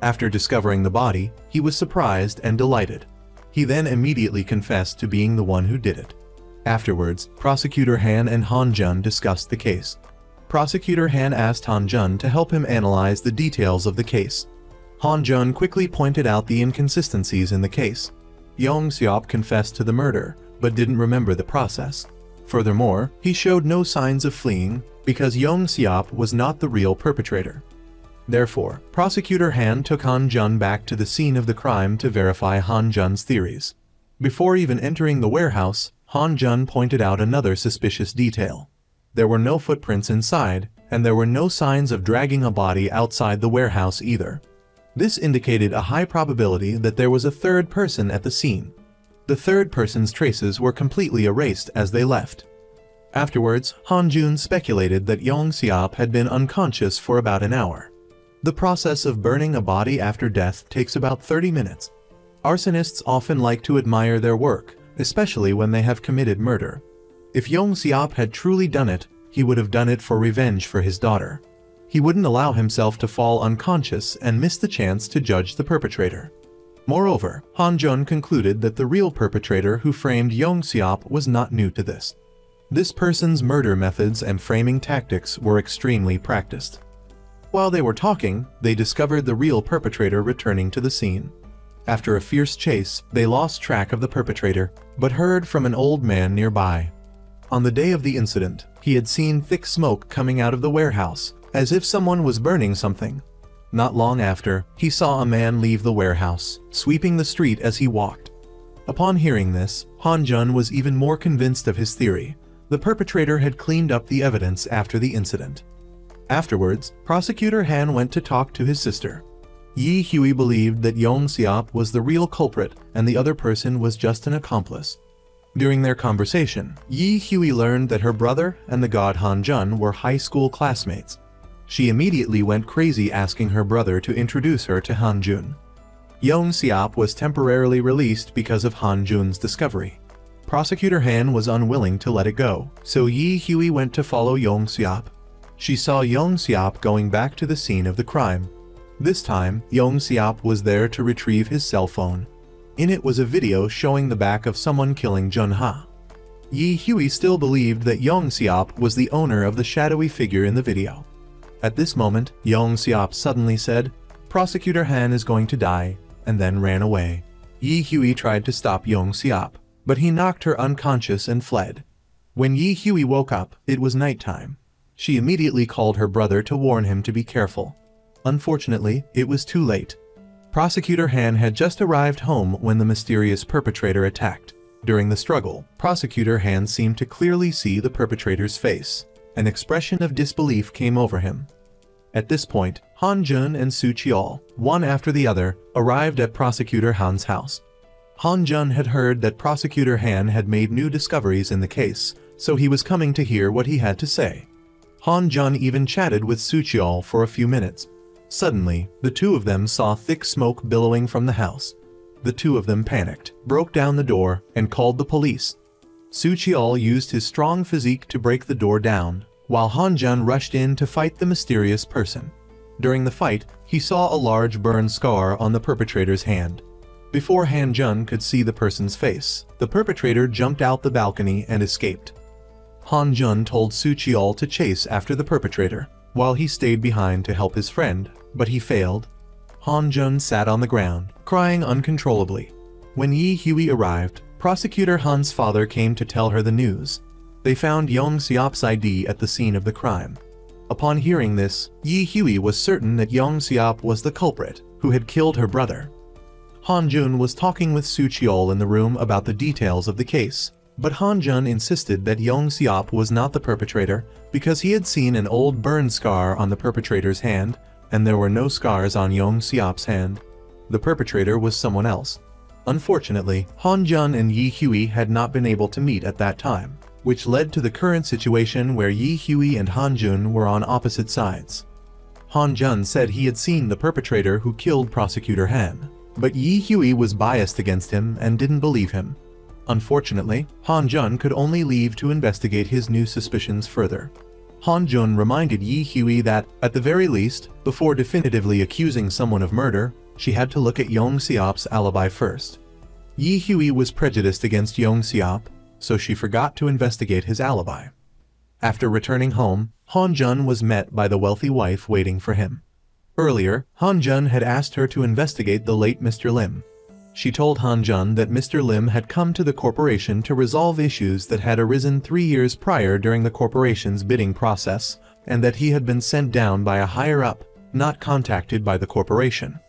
S1: After discovering the body, he was surprised and delighted. He then immediately confessed to being the one who did it. Afterwards, Prosecutor Han and Han-jun discussed the case. Prosecutor Han asked Han-jun to help him analyze the details of the case. Han-jun quickly pointed out the inconsistencies in the case. Yong Seop confessed to the murder, but didn't remember the process. Furthermore, he showed no signs of fleeing, because Yong Seop was not the real perpetrator. Therefore, Prosecutor Han took Han-jun back to the scene of the crime to verify Han-jun's theories. Before even entering the warehouse, Han-jun pointed out another suspicious detail. There were no footprints inside, and there were no signs of dragging a body outside the warehouse either. This indicated a high probability that there was a third person at the scene. The third person's traces were completely erased as they left. Afterwards, Han-jun speculated that Yong Seop had been unconscious for about an hour. The process of burning a body after death takes about 30 minutes. Arsonists often like to admire their work, especially when they have committed murder. If Yong Seop had truly done it, he would have done it for revenge for his daughter. He wouldn't allow himself to fall unconscious and miss the chance to judge the perpetrator. Moreover, Han-jun concluded that the real perpetrator who framed Yong Seop was not new to this. This person's murder methods and framing tactics were extremely practiced. While they were talking, they discovered the real perpetrator returning to the scene. After a fierce chase, they lost track of the perpetrator, but heard from an old man nearby. On the day of the incident, he had seen thick smoke coming out of the warehouse, as if someone was burning something. Not long after, he saw a man leave the warehouse, sweeping the street as he walked. Upon hearing this, Han-jun was even more convinced of his theory. The perpetrator had cleaned up the evidence after the incident. Afterwards, Prosecutor Han went to talk to his sister. Yi Hui believed that Yong Seop was the real culprit and the other person was just an accomplice. During their conversation, Yi Hui learned that her brother and the god Han Jun were high school classmates. She immediately went crazy asking her brother to introduce her to Han Jun. Yong Seop was temporarily released because of Han Jun's discovery. Prosecutor Han was unwilling to let it go, so Yi Hui went to follow Yong Seop. She saw Yong Seop going back to the scene of the crime. This time, Yong Seop was there to retrieve his cell phone. In it was a video showing the back of someone killing Jun Ha. Yi Hui still believed that Yong Seop was the owner of the shadowy figure in the video. At this moment, Yong Seop suddenly said, "Prosecutor Han is going to die," and then ran away. Yi Hui tried to stop Yong Seop, but he knocked her unconscious and fled. When Yi Hui woke up, it was nighttime. She immediately called her brother to warn him to be careful. Unfortunately, it was too late. Prosecutor Han had just arrived home when the mysterious perpetrator attacked. During the struggle, Prosecutor Han seemed to clearly see the perpetrator's face. An expression of disbelief came over him. At this point, Han Jun and Su Cheol, one after the other, arrived at Prosecutor Han's house. Han Jun had heard that Prosecutor Han had made new discoveries in the case, so he was coming to hear what he had to say. Han Jun even chatted with Su Cheol for a few minutes. Suddenly, the two of them saw thick smoke billowing from the house. The two of them panicked, broke down the door, and called the police. Su Cheol used his strong physique to break the door down, while Han Jun rushed in to fight the mysterious person. During the fight, he saw a large burn scar on the perpetrator's hand. Before Han Jun could see the person's face, the perpetrator jumped out the balcony and escaped. Han Jun told Su Cheol to chase after the perpetrator, while he stayed behind to help his friend, but he failed. Han Jun sat on the ground, crying uncontrollably. When Yi Hui arrived, Prosecutor Han's father came to tell her the news. They found Yong Seop's ID at the scene of the crime. Upon hearing this, Yi Hui was certain that Yong Seop was the culprit, who had killed her brother. Han Jun was talking with Su Cheol in the room about the details of the case, but Han Jun insisted that Yong Seop was not the perpetrator because he had seen an old burn scar on the perpetrator's hand, and there were no scars on Yong Seop's hand. The perpetrator was someone else. Unfortunately, Han Jun and Yi Hui had not been able to meet at that time, which led to the current situation where Yi Hui and Han Jun were on opposite sides. Han Jun said he had seen the perpetrator who killed Prosecutor Han, but Yi Hui was biased against him and didn't believe him. Unfortunately, Han Jun could only leave to investigate his new suspicions further. Han Jun reminded Yi Hui that, at the very least, before definitively accusing someone of murder, she had to look at Yong Seop's alibi first. Yi Hui was prejudiced against Yong Seop, so she forgot to investigate his alibi. After returning home, Han Jun was met by the wealthy wife waiting for him. Earlier, Han Jun had asked her to investigate the late Mr. Lim. She told Han Jun that Mr. Lim had come to the corporation to resolve issues that had arisen 3 years prior during the corporation's bidding process, and that he had been sent down by a higher-up, not contacted by the corporation.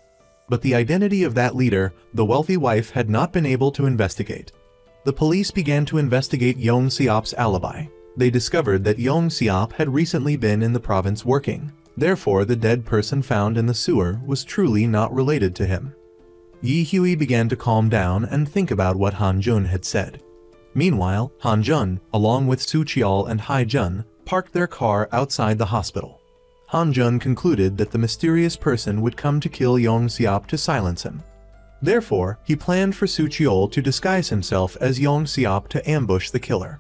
S1: But the identity of that leader, the wealthy wife had not been able to investigate. The police began to investigate Yong Seop's alibi. They discovered that Yong Seop had recently been in the province working. Therefore, the dead person found in the sewer was truly not related to him. Yi Hui began to calm down and think about what Han Jun had said. Meanwhile, Han Jun, along with Su Cheol and Hai Jun, parked their car outside the hospital. Han Jun concluded that the mysterious person would come to kill Yong Seop to silence him. Therefore, he planned for Su Cheol to disguise himself as Yong Seop to ambush the killer.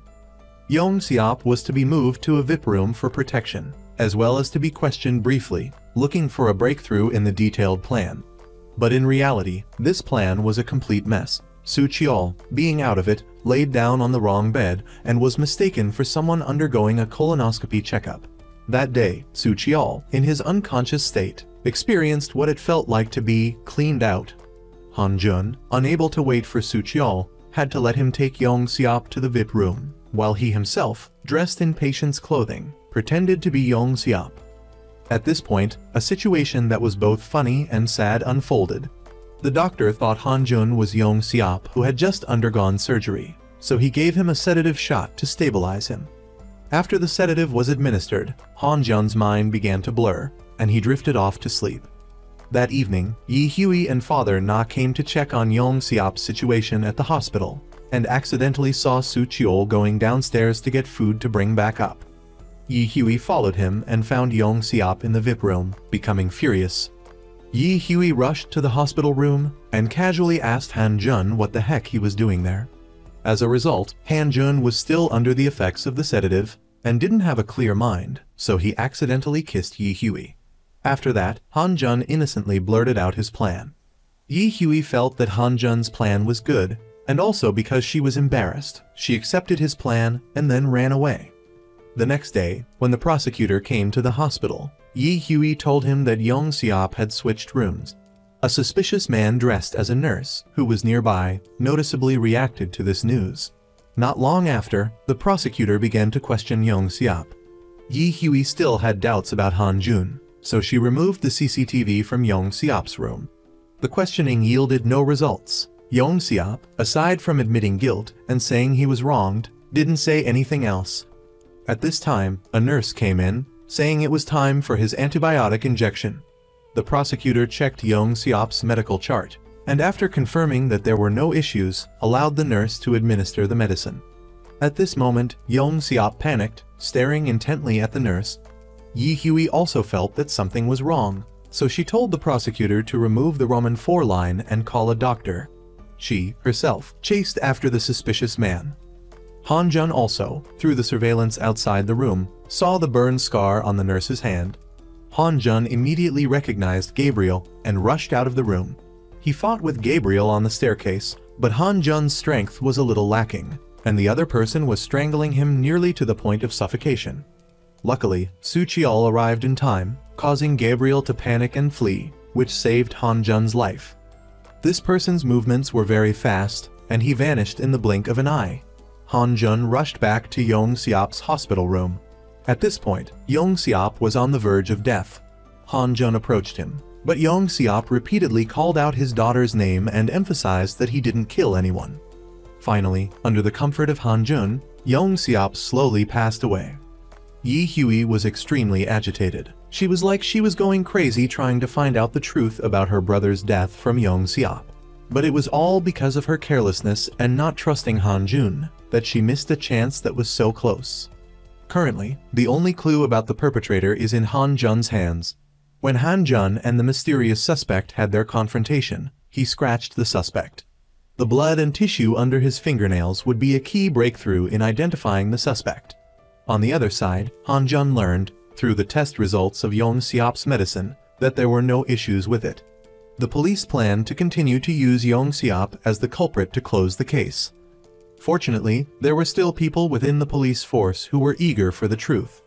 S1: Yong Seop was to be moved to a VIP room for protection, as well as to be questioned briefly, looking for a breakthrough in the detailed plan. But in reality, this plan was a complete mess. Su Cheol, being out of it, laid down on the wrong bed and was mistaken for someone undergoing a colonoscopy checkup. That day, Su Cheol, in his unconscious state, experienced what it felt like to be cleaned out. Han Jun, unable to wait for Su Cheol, had to let him take Yong Seop to the VIP room, while he himself, dressed in patient's clothing, pretended to be Yong Seop. At this point, a situation that was both funny and sad unfolded. The doctor thought Han Jun was Yong Seop who had just undergone surgery, so he gave him a sedative shot to stabilize him. After the sedative was administered, Han Jun's mind began to blur, and he drifted off to sleep. That evening, Yi Hui and Father Na came to check on Yong Seop's situation at the hospital. and accidentally saw Su Cheol going downstairs to get food to bring back up. Yi Hui followed him and found Yong Seop in the VIP room, becoming furious. Yi Hui rushed to the hospital room and casually asked Han Jun what the heck he was doing there. As a result, Han Jun was still under the effects of the sedative and didn't have a clear mind, so he accidentally kissed Yi Hui. After that, Han Jun innocently blurted out his plan. Yi Hui felt that Han Jun's plan was good, and also because she was embarrassed, she accepted his plan and then ran away. The next day, when the prosecutor came to the hospital, Yi Hui told him that Yong Seop had switched rooms. A suspicious man dressed as a nurse, who was nearby, noticeably reacted to this news. Not long after, the prosecutor began to question Yong Seop. Yi Hui still had doubts about Han Jun, so she removed the CCTV from Yong Seop's room. The questioning yielded no results. Yong Seop, aside from admitting guilt and saying he was wronged, didn't say anything else. At this time, a nurse came in, saying it was time for his antibiotic injection. The prosecutor checked Yong Seop's medical chart, and after confirming that there were no issues, allowed the nurse to administer the medicine. At this moment, Yong Seop panicked, staring intently at the nurse. Yi Hui also felt that something was wrong, so she told the prosecutor to remove the Roman 4 line and call a doctor. She, herself, chased after the suspicious man. Han Jun also, through the surveillance outside the room, saw the burn scar on the nurse's hand. Han Jun immediately recognized Gabriel and rushed out of the room. He fought with Gabriel on the staircase, but Han Jun's strength was a little lacking, and the other person was strangling him nearly to the point of suffocation. Luckily, Su Cheol arrived in time, causing Gabriel to panic and flee, which saved Han Jun's life. This person's movements were very fast, and he vanished in the blink of an eye. Han Jun rushed back to Yong Seop's hospital room. At this point, Yong Seop was on the verge of death. Han Jun approached him, but Yong Seop repeatedly called out his daughter's name and emphasized that he didn't kill anyone. Finally, under the comfort of Han Jun, Yong Seop slowly passed away. Yi Hui was extremely agitated. She was like she was going crazy trying to find out the truth about her brother's death from Yong Seop. But it was all because of her carelessness and not trusting Han Jun that she missed a chance that was so close. Currently, the only clue about the perpetrator is in Han Jun's hands. When Han Jun and the mysterious suspect had their confrontation, he scratched the suspect. The blood and tissue under his fingernails would be a key breakthrough in identifying the suspect. On the other side, Han Jun learned, through the test results of Yong Seop's medicine, that there were no issues with it. The police planned to continue to use Yong Seop as the culprit to close the case. Fortunately, there were still people within the police force who were eager for the truth.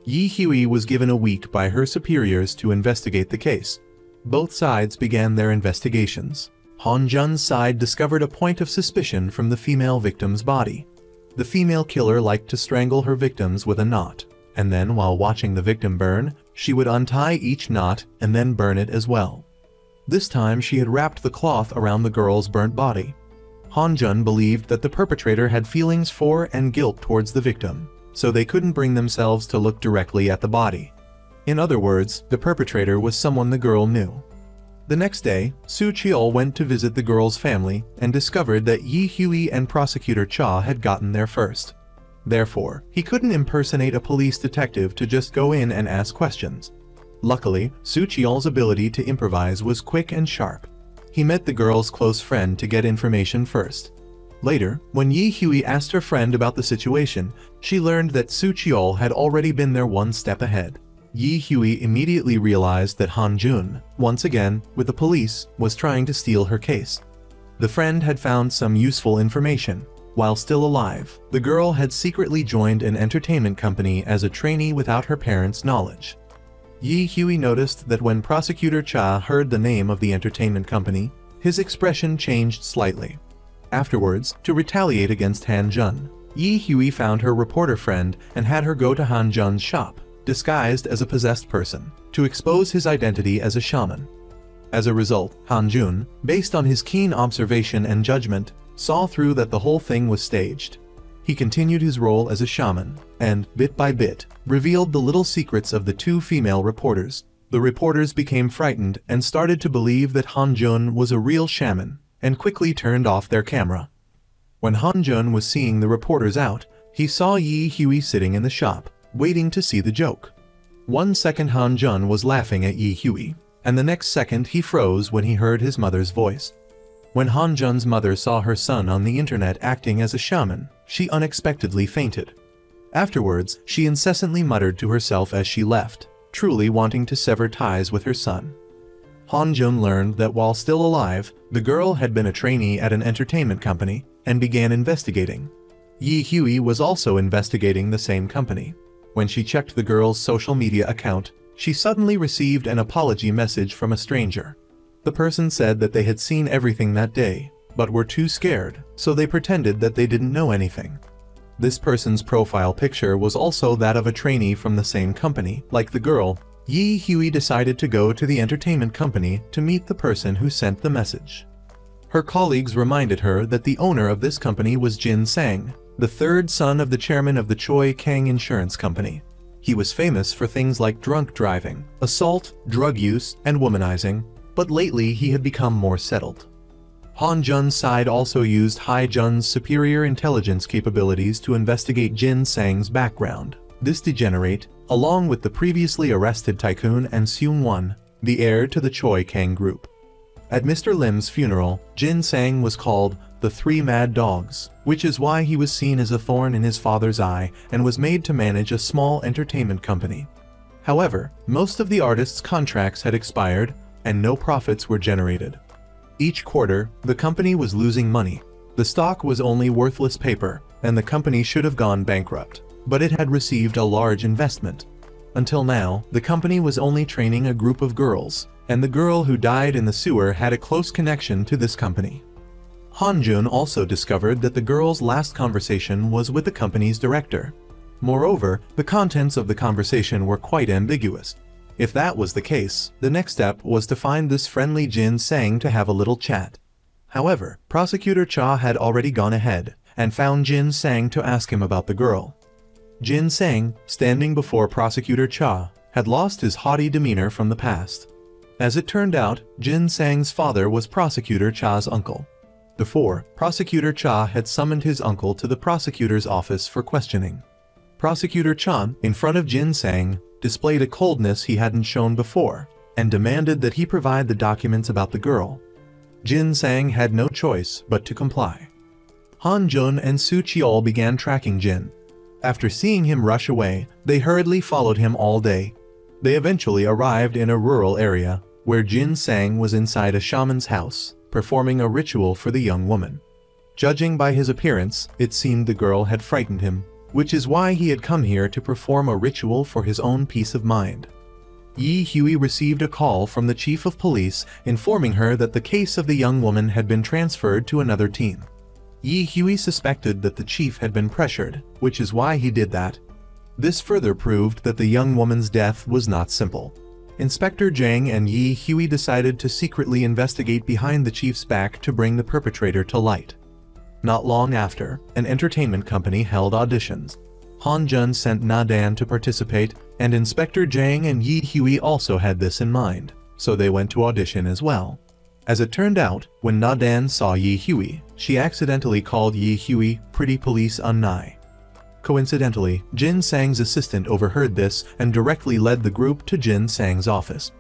S1: Yi Hui was given a week by her superiors to investigate the case. Both sides began their investigations. Han Jun's side discovered a point of suspicion from the female victim's body. The female killer liked to strangle her victims with a knot, and then while watching the victim burn, she would untie each knot and then burn it as well. This time she had wrapped the cloth around the girl's burnt body. Han Jun believed that the perpetrator had feelings for and guilt towards the victim, so they couldn't bring themselves to look directly at the body. In other words, the perpetrator was someone the girl knew. The next day, Su Cheol went to visit the girl's family and discovered that Yi Hui and Prosecutor Cha had gotten there first. Therefore, he couldn't impersonate a police detective to just go in and ask questions. Luckily, Su Cheol's ability to improvise was quick and sharp. He met the girl's close friend to get information first. Later, when Yi Hui asked her friend about the situation, she learned that Su Cheol had already been there one step ahead. Yi Hui immediately realized that Han Jun, once again, with the police, was trying to steal her case. The friend had found some useful information. While still alive, the girl had secretly joined an entertainment company as a trainee without her parents' knowledge. Yi Hui noticed that when Prosecutor Cha heard the name of the entertainment company, his expression changed slightly. Afterwards, to retaliate against Han Jun, Yi Hui found her reporter friend and had her go to Han Jun's shop, disguised as a possessed person, to expose his identity as a shaman. As a result, Han Jun, based on his keen observation and judgment, saw through that the whole thing was staged. He continued his role as a shaman, and, bit by bit, revealed the little secrets of the two female reporters. The reporters became frightened and started to believe that Han Jun was a real shaman, and quickly turned off their camera. When Han Jun was seeing the reporters out, he saw Yi Hui sitting in the shop, waiting to see the joke. 1 second Han Jun was laughing at Yi Hui, and the next second he froze when he heard his mother's voice. When Han Jun's mother saw her son on the internet acting as a shaman, she unexpectedly fainted. Afterwards, she incessantly muttered to herself as she left, truly wanting to sever ties with her son. Han Jun learned that while still alive, the girl had been a trainee at an entertainment company and began investigating. Yi Hui was also investigating the same company. When she checked the girl's social media account, she suddenly received an apology message from a stranger. The person said that they had seen everything that day, but were too scared, so they pretended that they didn't know anything. This person's profile picture was also that of a trainee from the same company. Like the girl, Yi Hui decided to go to the entertainment company to meet the person who sent the message. Her colleagues reminded her that the owner of this company was Jin Sang, the third son of the chairman of the Choi Kang Insurance Company. He was famous for things like drunk driving, assault, drug use, and womanizing, but lately he had become more settled. Han Jun's side also used Hai Jun's superior intelligence capabilities to investigate Jin Sang's background. This degenerate, along with the previously arrested tycoon and Seung-won, the heir to the Choi Kang group. At Mr. Lim's funeral, Jin Sang was called the Three Mad Dogs, which is why he was seen as a thorn in his father's eye and was made to manage a small entertainment company. However, most of the artists' contracts had expired and no profits were generated. Each quarter, the company was losing money. The stock was only worthless paper, and the company should have gone bankrupt, but it had received a large investment. Until now, the company was only training a group of girls, and the girl who died in the sewer had a close connection to this company. Han Jun also discovered that the girl's last conversation was with the company's director. Moreover, the contents of the conversation were quite ambiguous. If that was the case, the next step was to find this friendly Jin Sang to have a little chat. However, Prosecutor Cha had already gone ahead and found Jin Sang to ask him about the girl. Jin Sang, standing before Prosecutor Cha, had lost his haughty demeanor from the past. As it turned out, Jin Sang's father was Prosecutor Cha's uncle. Before, Prosecutor Cha had summoned his uncle to the prosecutor's office for questioning. Prosecutor Cha, in front of Jin Sang, displayed a coldness he hadn't shown before, and demanded that he provide the documents about the girl. Jin Sang had no choice but to comply. Han Jun and Su Cheol began tracking Jin. After seeing him rush away, they hurriedly followed him all day. They eventually arrived in a rural area, where Jin Sang was inside a shaman's house, performing a ritual for the young woman. Judging by his appearance, it seemed the girl had frightened him, which is why he had come here to perform a ritual for his own peace of mind. Yi Hui received a call from the chief of police informing her that the case of the young woman had been transferred to another team. Yi Hui suspected that the chief had been pressured, which is why he did that. This further proved that the young woman's death was not simple. Inspector Zhang and Yi Hui decided to secretly investigate behind the chief's back to bring the perpetrator to light. Not long after, an entertainment company held auditions. Han Jun sent Na Dan to participate, and Inspector Zhang and Yi Hui also had this in mind, so they went to audition as well. As it turned out, when Na Dan saw Yi Hui, she accidentally called Yi Hui Pretty Police Unnai. Coincidentally, Jin Sang's assistant overheard this and directly led the group to Jin Sang's office.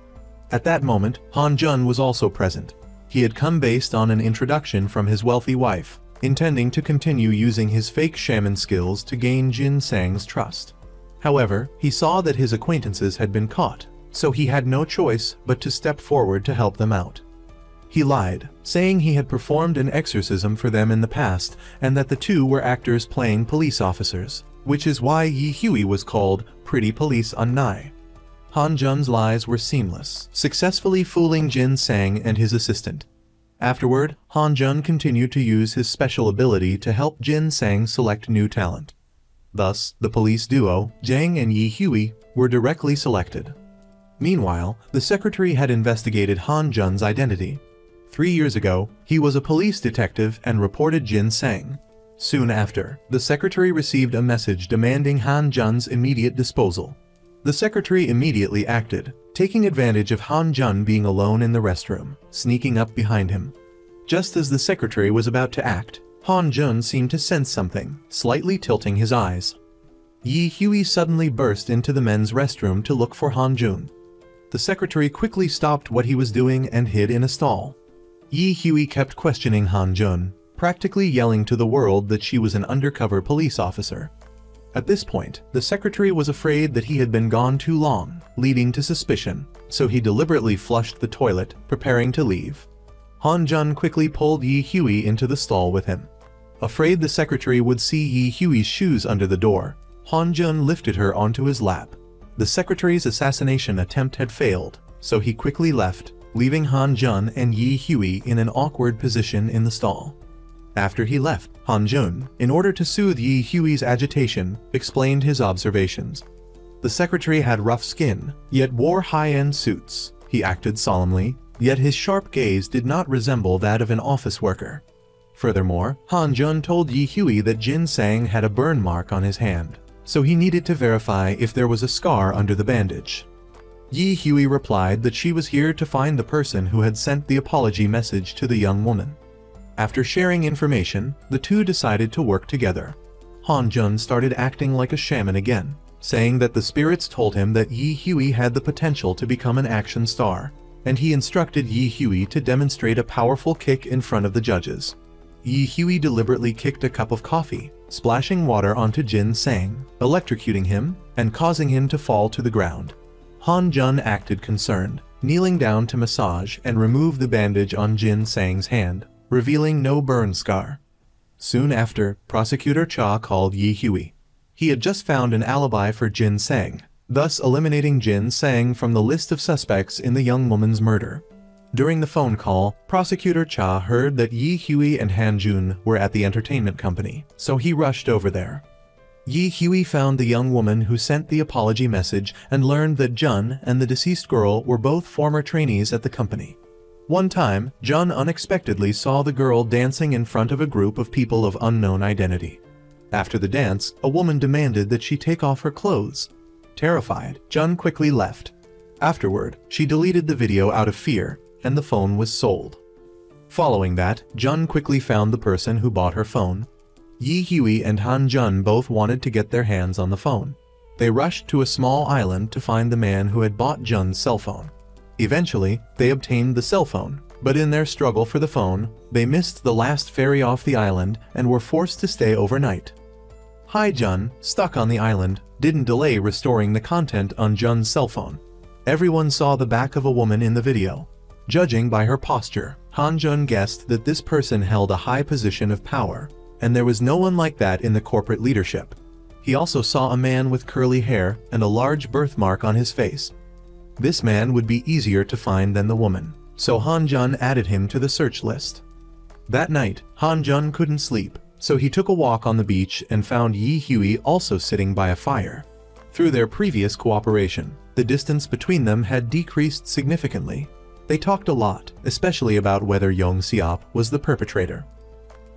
S1: At that moment, Han Jun was also present. He had come based on an introduction from his wealthy wife, intending to continue using his fake shaman skills to gain Jin Sang's trust. However, he saw that his acquaintances had been caught, so he had no choice but to step forward to help them out. He lied, saying he had performed an exorcism for them in the past and that the two were actors playing police officers, which is why Yi Hui was called Pretty Police Unnai. Han Jun's lies were seamless, successfully fooling Jin Sang and his assistant. Afterward, Han Jun continued to use his special ability to help Jin Sang select new talent. Thus, the police duo, Zhang and Yi Hui, were directly selected. Meanwhile, the secretary had investigated Han Jun's identity. 3 years ago, he was a police detective and reported Jin Sang. Soon after, the secretary received a message demanding Han Jun's immediate disposal. The secretary immediately acted, taking advantage of Han Jun being alone in the restroom, sneaking up behind him. Just as the secretary was about to act, Han Jun seemed to sense something, slightly tilting his eyes. Yi Hui suddenly burst into the men's restroom to look for Han Jun. The secretary quickly stopped what he was doing and hid in a stall. Yi Hui kept questioning Han Jun, practically yelling to the world that she was an undercover police officer. At this point, the secretary was afraid that he had been gone too long, leading to suspicion, so he deliberately flushed the toilet, preparing to leave. Han Jun quickly pulled Yi Hui into the stall with him. Afraid the secretary would see Yi Hui's shoes under the door, Han Jun lifted her onto his lap. The secretary's assassination attempt had failed, so he quickly left, leaving Han Jun and Yi Hui in an awkward position in the stall. After he left, Han Jun, in order to soothe Yi Hui's agitation, explained his observations. The secretary had rough skin, yet wore high-end suits. He acted solemnly, yet his sharp gaze did not resemble that of an office worker. Furthermore, Han Jun told Yi Hui that Jin Sang had a burn mark on his hand, so he needed to verify if there was a scar under the bandage. Yi Hui replied that she was here to find the person who had sent the apology message to the young woman. After sharing information, the two decided to work together. Han Jun started acting like a shaman again, saying that the spirits told him that Yi Hui had the potential to become an action star, and he instructed Yi Hui to demonstrate a powerful kick in front of the judges. Yi Hui deliberately kicked a cup of coffee, splashing water onto Jin Sang, electrocuting him, and causing him to fall to the ground. Han Jun acted concerned, kneeling down to massage and remove the bandage on Jin Sang's hand, revealing no burn scar. Soon after, Prosecutor Cha called Yi Hui. He had just found an alibi for Jin Sang, thus eliminating Jin Sang from the list of suspects in the young woman's murder. During the phone call, Prosecutor Cha heard that Yi Hui and Han Jun were at the entertainment company, so he rushed over there. Yi Hui found the young woman who sent the apology message and learned that Jun and the deceased girl were both former trainees at the company. One time, Jun unexpectedly saw the girl dancing in front of a group of people of unknown identity. After the dance, a woman demanded that she take off her clothes. Terrified, Jun quickly left. Afterward, she deleted the video out of fear, and the phone was sold. Following that, Jun quickly found the person who bought her phone. Yi Hui and Han Jun both wanted to get their hands on the phone. They rushed to a small island to find the man who had bought Jun's cell phone. Eventually, they obtained the cell phone, but in their struggle for the phone, they missed the last ferry off the island and were forced to stay overnight. Hai Jun, stuck on the island, didn't delay restoring the content on Jun's cell phone. Everyone saw the back of a woman in the video. Judging by her posture, Han Jun guessed that this person held a high position of power, and there was no one like that in the corporate leadership. He also saw a man with curly hair and a large birthmark on his face. This man would be easier to find than the woman, so Han Jun added him to the search list. That night, Han Jun couldn't sleep, so he took a walk on the beach and found Yi Hui also sitting by a fire. Through their previous cooperation, the distance between them had decreased significantly. They talked a lot, especially about whether Yong Seop was the perpetrator.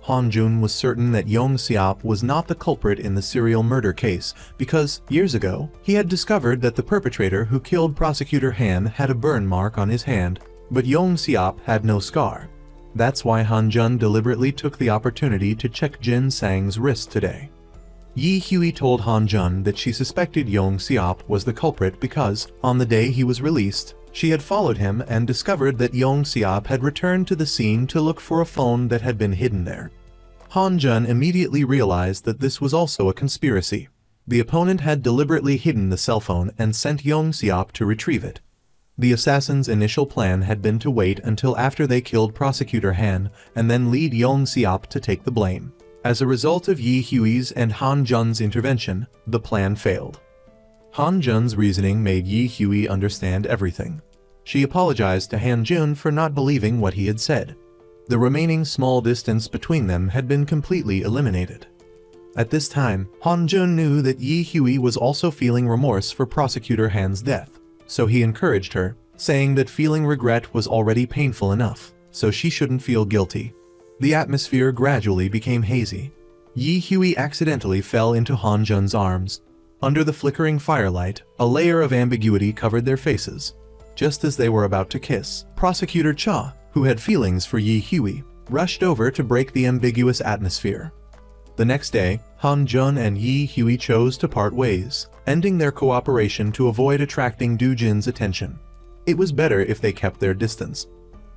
S1: Han Jun was certain that Yong Seop was not the culprit in the serial murder case because, years ago, he had discovered that the perpetrator who killed Prosecutor Han had a burn mark on his hand, but Yong Seop had no scar. That's why Han Jun deliberately took the opportunity to check Jin Sang's wrist today. Yi Hui told Han Jun that she suspected Yong Seop was the culprit because, on the day he was released, she had followed him and discovered that Yong Seop had returned to the scene to look for a phone that had been hidden there. Han Jun immediately realized that this was also a conspiracy. The opponent had deliberately hidden the cell phone and sent Yong Seop to retrieve it. The assassin's initial plan had been to wait until after they killed Prosecutor Han and then lead Yong Seop to take the blame. As a result of Yi Hui's and Han Jun's intervention, the plan failed. Han Jun's reasoning made Yi Hui understand everything. She apologized to Han Jun for not believing what he had said. The remaining small distance between them had been completely eliminated. At this time, Han Jun knew that Yi Hui was also feeling remorse for Prosecutor Han's death, so he encouraged her, saying that feeling regret was already painful enough, so she shouldn't feel guilty. The atmosphere gradually became hazy. Yi Hui accidentally fell into Han Jun's arms. Under the flickering firelight, a layer of ambiguity covered their faces. Just as they were about to kiss, Prosecutor Cha, who had feelings for Yi Hui, rushed over to break the ambiguous atmosphere. The next day, Han Jun and Yi Hui chose to part ways, ending their cooperation to avoid attracting Du Jin's attention. It was better if they kept their distance.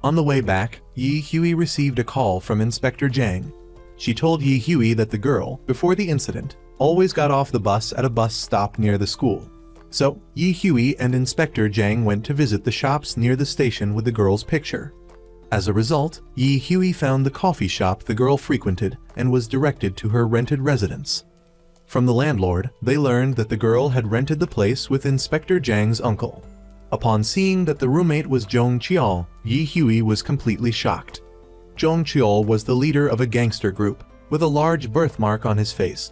S1: On the way back, Yi Hui received a call from Inspector Jang. She told Yi Hui that the girl, before the incident, always got off the bus at a bus stop near the school. So, Yi Hui and Inspector Jang went to visit the shops near the station with the girl's picture. As a result, Yi Hui found the coffee shop the girl frequented and was directed to her rented residence. From the landlord, they learned that the girl had rented the place with Inspector Jang's uncle. Upon seeing that the roommate was Zhong Qiao, Yi Hui was completely shocked. Zhong Qiao was the leader of a gangster group, with a large birthmark on his face.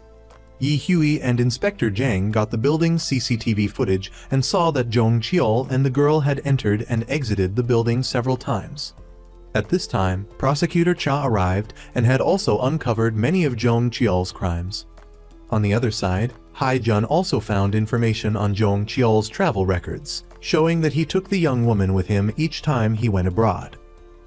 S1: Yi Hui and Inspector Jang got the building's CCTV footage and saw that Zhong Qiao and the girl had entered and exited the building several times. At this time, Prosecutor Cha arrived and had also uncovered many of Zhong Qiao's crimes. On the other side, Hai Jun also found information on Zhong Qiao's travel records, showing that he took the young woman with him each time he went abroad.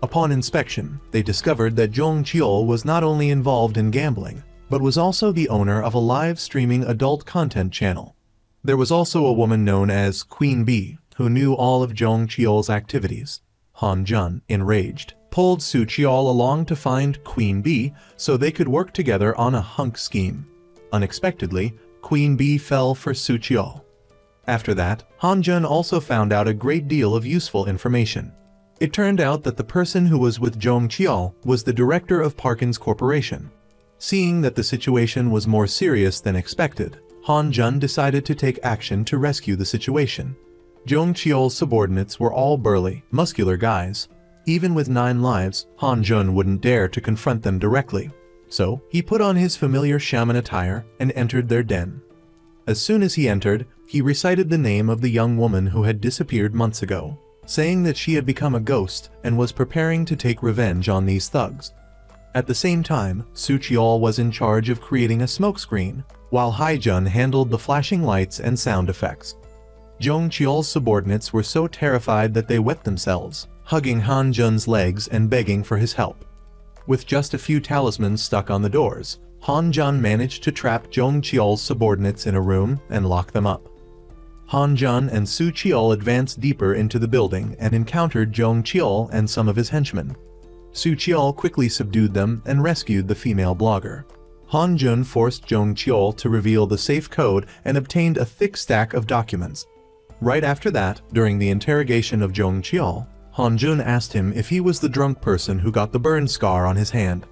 S1: Upon inspection, they discovered that Zhong Qiao was not only involved in gambling, but was also the owner of a live-streaming adult content channel. There was also a woman known as Queen Bee, who knew all of Zhong Qiao's activities. Han Jun, enraged, pulled Su Qiao along to find Queen Bee so they could work together on a hunk scheme. Unexpectedly, Queen Bee fell for Su Qiao. After that, Han Jun also found out a great deal of useful information. It turned out that the person who was with Zhong Qiao was the director of Parkin's Corporation. Seeing that the situation was more serious than expected, Han Jun decided to take action to rescue the situation. Zhong Qiao's subordinates were all burly, muscular guys. Even with 9 lives, Han Jun wouldn't dare to confront them directly. So, he put on his familiar shaman attire and entered their den. As soon as he entered, he recited the name of the young woman who had disappeared months ago, saying that she had become a ghost and was preparing to take revenge on these thugs. At the same time, Su Qiao was in charge of creating a smokescreen, while Hai Jun handled the flashing lights and sound effects. Zhong Qiao's subordinates were so terrified that they wet themselves, hugging Han Jun's legs and begging for his help. With just a few talismans stuck on the doors, Han Jun managed to trap Zhong Qiao's subordinates in a room and lock them up. Han Jun and Su Qiao advanced deeper into the building and encountered Zhong Qiao and some of his henchmen. Su Qiao quickly subdued them and rescued the female blogger. Han Jun forced Zhong Qiao to reveal the safe code and obtained a thick stack of documents. Right after that, during the interrogation of Zhong Qiao, Han Jun asked him if he was the drunk person who got the burn scar on his hand.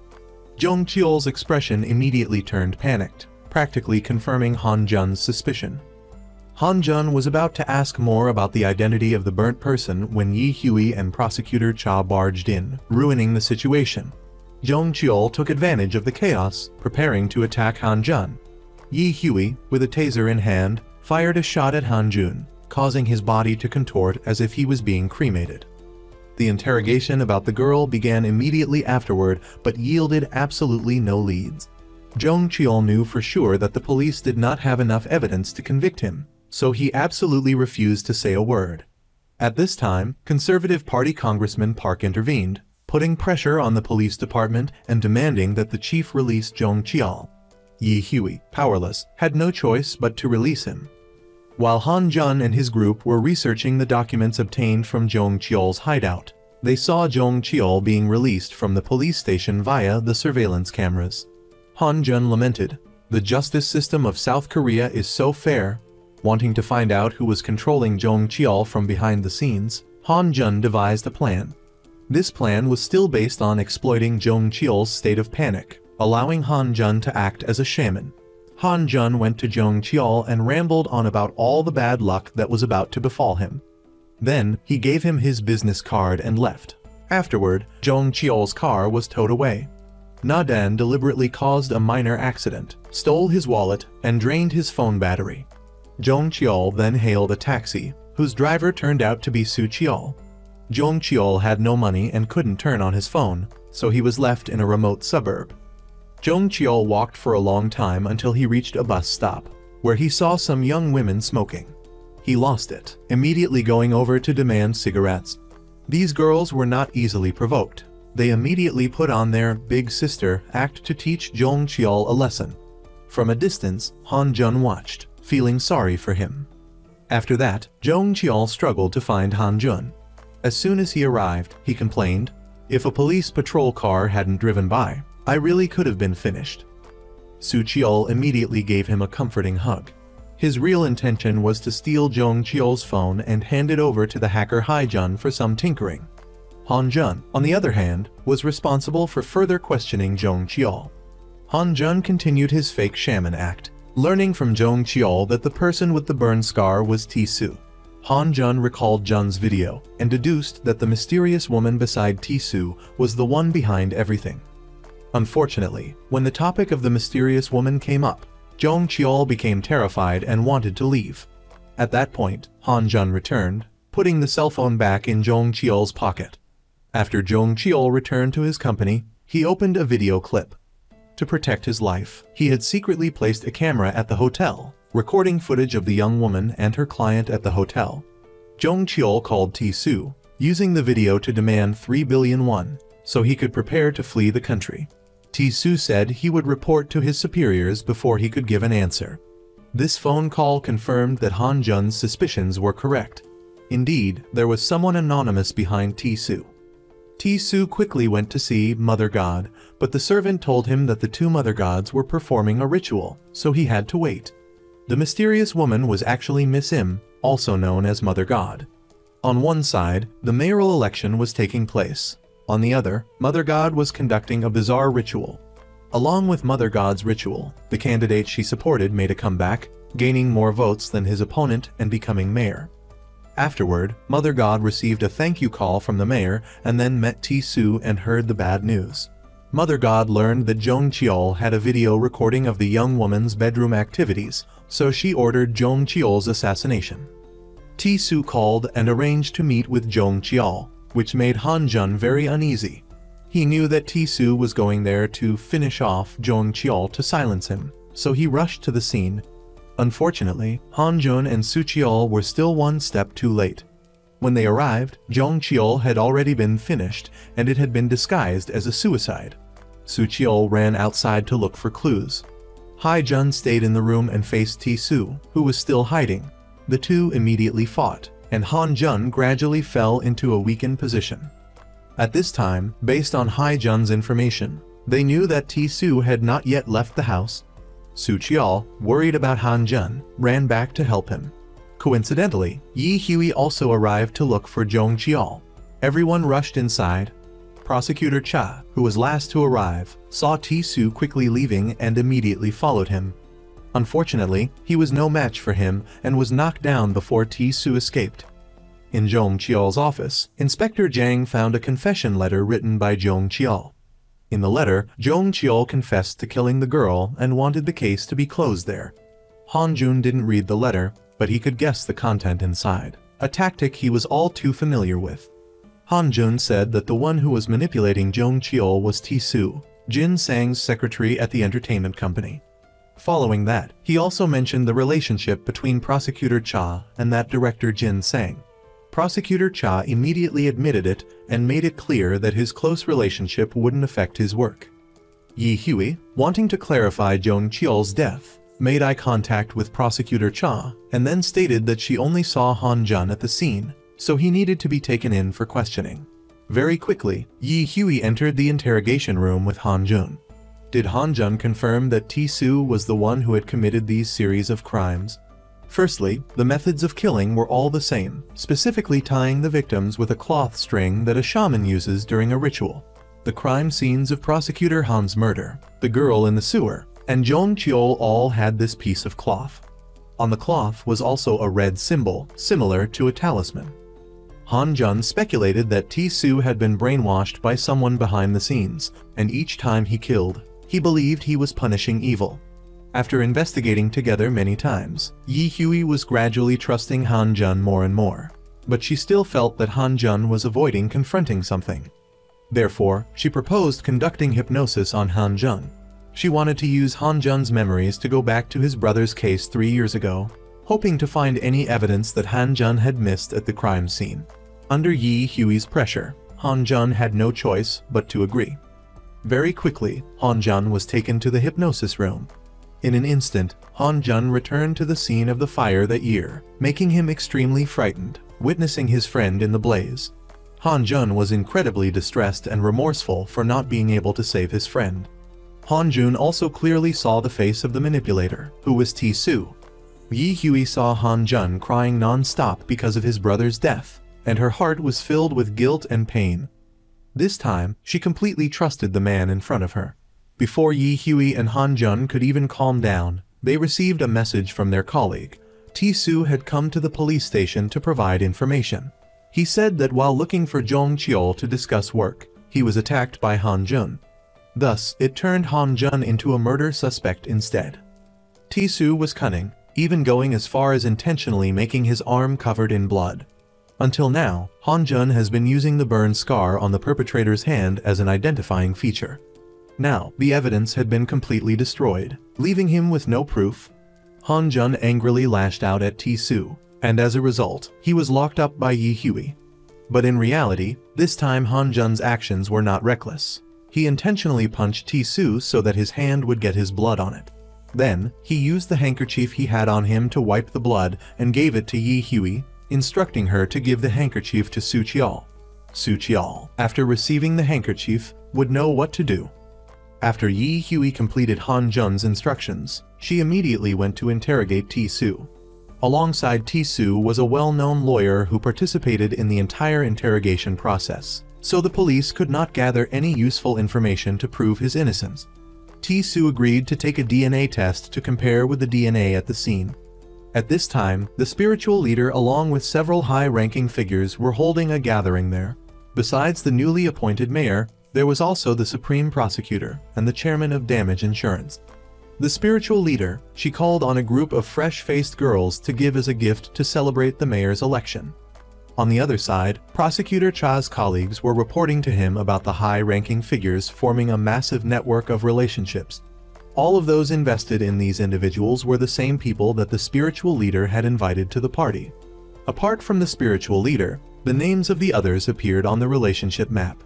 S1: Zhong Qiao's expression immediately turned panicked, practically confirming Han Jun's suspicion. Han Jun was about to ask more about the identity of the burnt person when Yi Hui and Prosecutor Cha barged in, ruining the situation. Zhong Qiao took advantage of the chaos, preparing to attack Han Jun. Yi Hui, with a taser in hand, fired a shot at Han Jun, causing his body to contort as if he was being cremated. The interrogation about the girl began immediately afterward but yielded absolutely no leads. Zhong Qiao knew for sure that the police did not have enough evidence to convict him, so he absolutely refused to say a word. At this time, Conservative Party Congressman Park intervened, putting pressure on the police department and demanding that the chief release Zhong Qiao. Yi Hui, powerless, had no choice but to release him. While Han Jun and his group were researching the documents obtained from Zhong Qiao's hideout, they saw Zhong Qiao being released from the police station via the surveillance cameras. Han Jun lamented, "The justice system of South Korea is so fair." Wanting to find out who was controlling Zhong Qiao from behind the scenes, Han Jun devised a plan. This plan was still based on exploiting Zhong Qiao's state of panic, allowing Han Jun to act as a shaman. Han Jun went to Zhong Qiao and rambled on about all the bad luck that was about to befall him. Then, he gave him his business card and left. Afterward, Zhong Qiao's car was towed away. Nadan deliberately caused a minor accident, stole his wallet, and drained his phone battery. Zhong Qiao then hailed a taxi, whose driver turned out to be Su Qiao. Zhong Qiao had no money and couldn't turn on his phone, so he was left in a remote suburb. Zhong Qiao walked for a long time until he reached a bus stop, where he saw some young women smoking. He lost it, immediately going over to demand cigarettes. These girls were not easily provoked. They immediately put on their big sister act to teach Jong Cheol a lesson. From a distance, Han Jun watched, feeling sorry for him. After that, Jong Cheol struggled to find Han Jun. As soon as he arrived, he complained, "If a police patrol car hadn't driven by, I really could have been finished." Su Cheol immediately gave him a comforting hug. His real intention was to steal Jong Cheol's phone and hand it over to the hacker Hai Jun for some tinkering. Han Jun, on the other hand, was responsible for further questioning Jong Cheol. Han Jun continued his fake shaman act, learning from Jong Cheol that the person with the burn scar was Tisu. Han Jun recalled Jun's video and deduced that the mysterious woman beside Tisu was the one behind everything. Unfortunately, when the topic of the mysterious woman came up, Jong Cheol became terrified and wanted to leave. At that point, Han Jun returned, putting the cell phone back in Jong Cheol's pocket. After Jong Cheol returned to his company, he opened a video clip. To protect his life, he had secretly placed a camera at the hotel, recording footage of the young woman and her client at the hotel. Jong Cheol called Tisu, using the video to demand 3 billion won, so he could prepare to flee the country. Tisu said he would report to his superiors before he could give an answer. This phone call confirmed that Han Jun's suspicions were correct. Indeed, there was someone anonymous behind Tisu. Tisu quickly went to see Mother God, but the servant told him that the two Mother Gods were performing a ritual, so he had to wait. The mysterious woman was actually Miss Im, also known as Mother God. On one side, the mayoral election was taking place. On the other, Mother God was conducting a bizarre ritual. Along with Mother God's ritual, the candidate she supported made a comeback, gaining more votes than his opponent and becoming mayor. Afterward, Mother God received a thank you call from the mayor and then met Tisu and heard the bad news. Mother God learned that Jong Cheol had a video recording of the young woman's bedroom activities, so she ordered Jong Cheol's assassination. Tisu called and arranged to meet with Jong Cheol, which made Han Jun very uneasy. He knew that Tisu was going there to finish off Jong Cheol to silence him, so he rushed to the scene. Unfortunately, Han Jun and Su Cheol were still one step too late. When they arrived, Jong Cheol had already been finished and it had been disguised as a suicide. Su Cheol ran outside to look for clues. Hai Jun stayed in the room and faced Tisu, who was still hiding. The two immediately fought, and Han Jun gradually fell into a weakened position. At this time, based on Hai Jun's information, they knew that Tisu had not yet left the house. Su Cheol, worried about Han Jun, ran back to help him. Coincidentally, Yi Hui also arrived to look for Jong Cheol. Everyone rushed inside. Prosecutor Cha, who was last to arrive, saw Tisu quickly leaving and immediately followed him. Unfortunately, he was no match for him and was knocked down before Tisu escaped. In Jong Cheol's office, Inspector Jang found a confession letter written by Jong Cheol. In the letter, Jong Cheol confessed to killing the girl and wanted the case to be closed there. Han Jun didn't read the letter, but he could guess the content inside, a tactic he was all too familiar with. Han Jun said that the one who was manipulating Jong Cheol was Tisu, Jin Sang's secretary at the entertainment company. Following that, he also mentioned the relationship between Prosecutor Cha and that director Jin Sang. Prosecutor Cha immediately admitted it and made it clear that his close relationship wouldn't affect his work. Yi Hui, wanting to clarify Jong Cheol's death, made eye contact with Prosecutor Cha and then stated that she only saw Han Jun at the scene, so he needed to be taken in for questioning. Very quickly, Yi Hui entered the interrogation room with Han Jun. Did Han Jun confirm that Tisu was the one who had committed these series of crimes? Firstly, the methods of killing were all the same, specifically tying the victims with a cloth string that a shaman uses during a ritual. The crime scenes of Prosecutor Han's murder, the girl in the sewer, and Jong Cheol all had this piece of cloth. On the cloth was also a red symbol, similar to a talisman. Han Jun speculated that Tisu had been brainwashed by someone behind the scenes, and each time he killed, he believed he was punishing evil. After investigating together many times, Yi Hui was gradually trusting Han Jun more and more, but she still felt that Han Jun was avoiding confronting something. Therefore, she proposed conducting hypnosis on Han Jun. She wanted to use Han Jun's memories to go back to his brother's case 3 years ago, hoping to find any evidence that Han Jun had missed at the crime scene. Under Yi Hui's pressure, Han Jun had no choice but to agree. Very quickly, Han Jun was taken to the hypnosis room. In an instant, Han Jun returned to the scene of the fire that year, making him extremely frightened, witnessing his friend in the blaze. Han Jun was incredibly distressed and remorseful for not being able to save his friend. Han Jun also clearly saw the face of the manipulator, who was T-Su. Yi Hui saw Han Jun crying non-stop because of his brother's death, and her heart was filled with guilt and pain. This time, she completely trusted the man in front of her. Before Yi Hui and Han Jun could even calm down, they received a message from their colleague. T-Su had come to the police station to provide information. He said that while looking for Jong Cheol to discuss work, he was attacked by Han Jun. Thus, it turned Han Jun into a murder suspect instead. T-Su was cunning, even going as far as intentionally making his arm covered in blood. Until now, Han Jun has been using the burn scar on the perpetrator's hand as an identifying feature. Now, the evidence had been completely destroyed, leaving him with no proof. Han Jun angrily lashed out at T-Su, and as a result, he was locked up by Yi Hui. But in reality, this time Han Jun's actions were not reckless. He intentionally punched T-Su so that his hand would get his blood on it. Then, he used the handkerchief he had on him to wipe the blood and gave it to Yi Hui, instructing her to give the handkerchief to Su Cheol. Su Cheol, after receiving the handkerchief, would know what to do. After Yi Hui completed Han Jun's instructions, she immediately went to interrogate T-Su. Alongside T-Su was a well-known lawyer who participated in the entire interrogation process, so the police could not gather any useful information to prove his innocence. T-Su agreed to take a DNA test to compare with the DNA at the scene. At this time, the spiritual leader along with several high-ranking figures were holding a gathering there. Besides the newly appointed mayor, there was also the supreme prosecutor and the chairman of damage insurance. The spiritual leader, she called on a group of fresh-faced girls to give as a gift to celebrate the mayor's election. On the other side, Prosecutor Cha's colleagues were reporting to him about the high-ranking figures forming a massive network of relationships. All of those invested in these individuals were the same people that the spiritual leader had invited to the party. Apart from the spiritual leader, the names of the others appeared on the relationship map.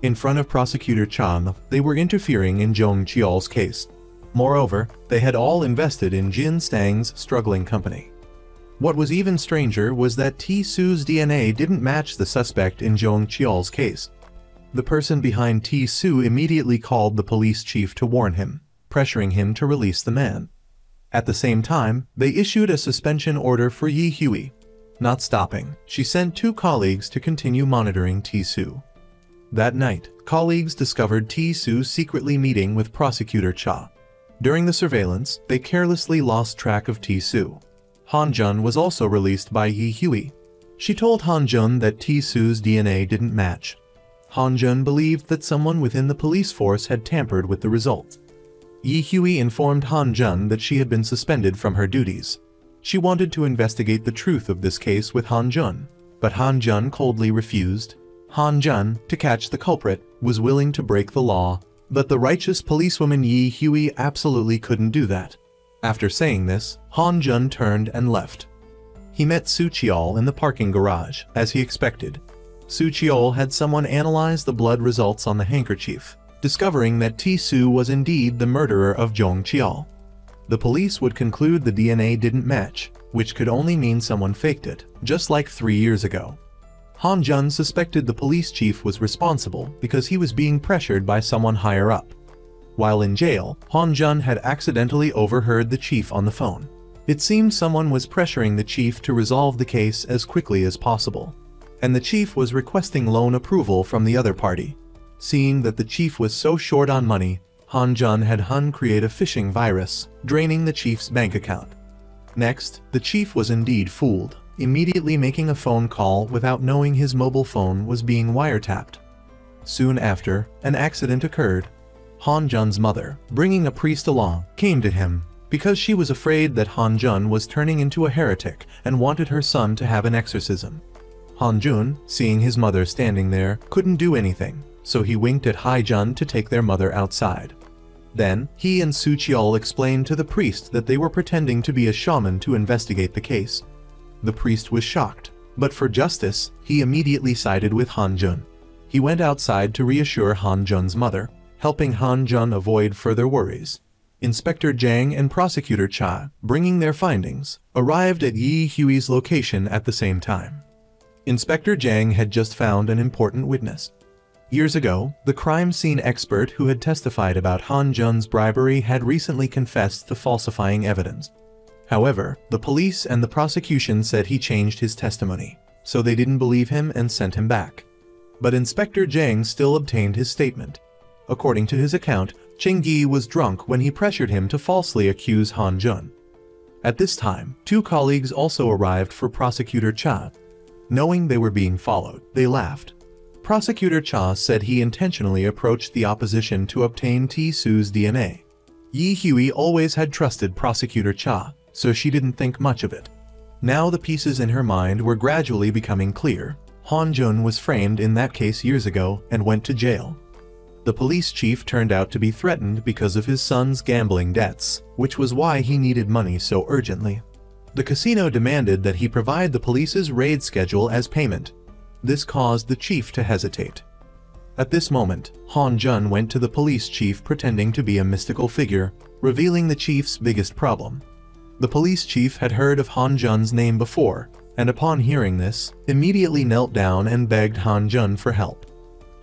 S1: In front of Prosecutor Chan, they were interfering in Jong Cheol's case. Moreover, they had all invested in Jin Stang's struggling company. What was even stranger was that T-Su's DNA didn't match the suspect in Jong Cheol's case. The person behind T-Su immediately called the police chief to warn him, pressuring him to release the man. At the same time, they issued a suspension order for Yi Hui. Not stopping, she sent 2 colleagues to continue monitoring T-Su. That night, colleagues discovered T-Su secretly meeting with Prosecutor Cha. During the surveillance, they carelessly lost track of T-Su. Han Jun was also released by Yi Hui. She told Han Jun that T-Su's DNA didn't match. Han Jun believed that someone within the police force had tampered with the results. Yi Hui informed Han Jun that she had been suspended from her duties. She wanted to investigate the truth of this case with Han Jun, but Han Jun coldly refused. Han Jun, to catch the culprit, was willing to break the law, but the righteous policewoman Yi Hui absolutely couldn't do that. After saying this, Han Jun turned and left. He met Su Cheol in the parking garage, as he expected. Su Cheol had someone analyze the blood results on the handkerchief, discovering that T-Su was indeed the murderer of Jong Cheol. The police would conclude the DNA didn't match, which could only mean someone faked it, just like 3 years ago. Han Jun suspected the police chief was responsible because he was being pressured by someone higher up. While in jail, Han Jun had accidentally overheard the chief on the phone. It seemed someone was pressuring the chief to resolve the case as quickly as possible, and the chief was requesting loan approval from the other party. Seeing that the chief was so short on money, Han Jun had Hun create a phishing virus, draining the chief's bank account. Next, the chief was indeed fooled, immediately making a phone call without knowing his mobile phone was being wiretapped. Soon after, an accident occurred. Han Jun's mother, bringing a priest along, came to him because she was afraid that Han Jun was turning into a heretic and wanted her son to have an exorcism. Han Jun, seeing his mother standing there, couldn't do anything, so he winked at Hai Jun to take their mother outside. Then, he and Su Cheol explained to the priest that they were pretending to be a shaman to investigate the case. The priest was shocked, but for justice, he immediately sided with Han Jun. He went outside to reassure Han Jun's mother, helping Han Jun avoid further worries. Inspector Jang and Prosecutor Cha, bringing their findings, arrived at Yi Hui's location at the same time. Inspector Jang had just found an important witness. Years ago, the crime scene expert who had testified about Han Jun's bribery had recently confessed to falsifying evidence. However, the police and the prosecution said he changed his testimony, so they didn't believe him and sent him back. But Inspector Jang still obtained his statement. According to his account, Ching-gi was drunk when he pressured him to falsely accuse Han Jun. At this time, two colleagues also arrived for Prosecutor Cha. Knowing they were being followed, they laughed. Prosecutor Cha said he intentionally approached the opposition to obtain T-Su's DNA. Yi Hui always had trusted Prosecutor Cha, so she didn't think much of it. Now the pieces in her mind were gradually becoming clear. Han Jun was framed in that case years ago and went to jail. The police chief turned out to be threatened because of his son's gambling debts, which was why he needed money so urgently. The casino demanded that he provide the police's raid schedule as payment. This caused the chief to hesitate. At this moment, Han Jun went to the police chief pretending to be a mystical figure, revealing the chief's biggest problem. The police chief had heard of Han Jun's name before, and upon hearing this, immediately knelt down and begged Han Jun for help.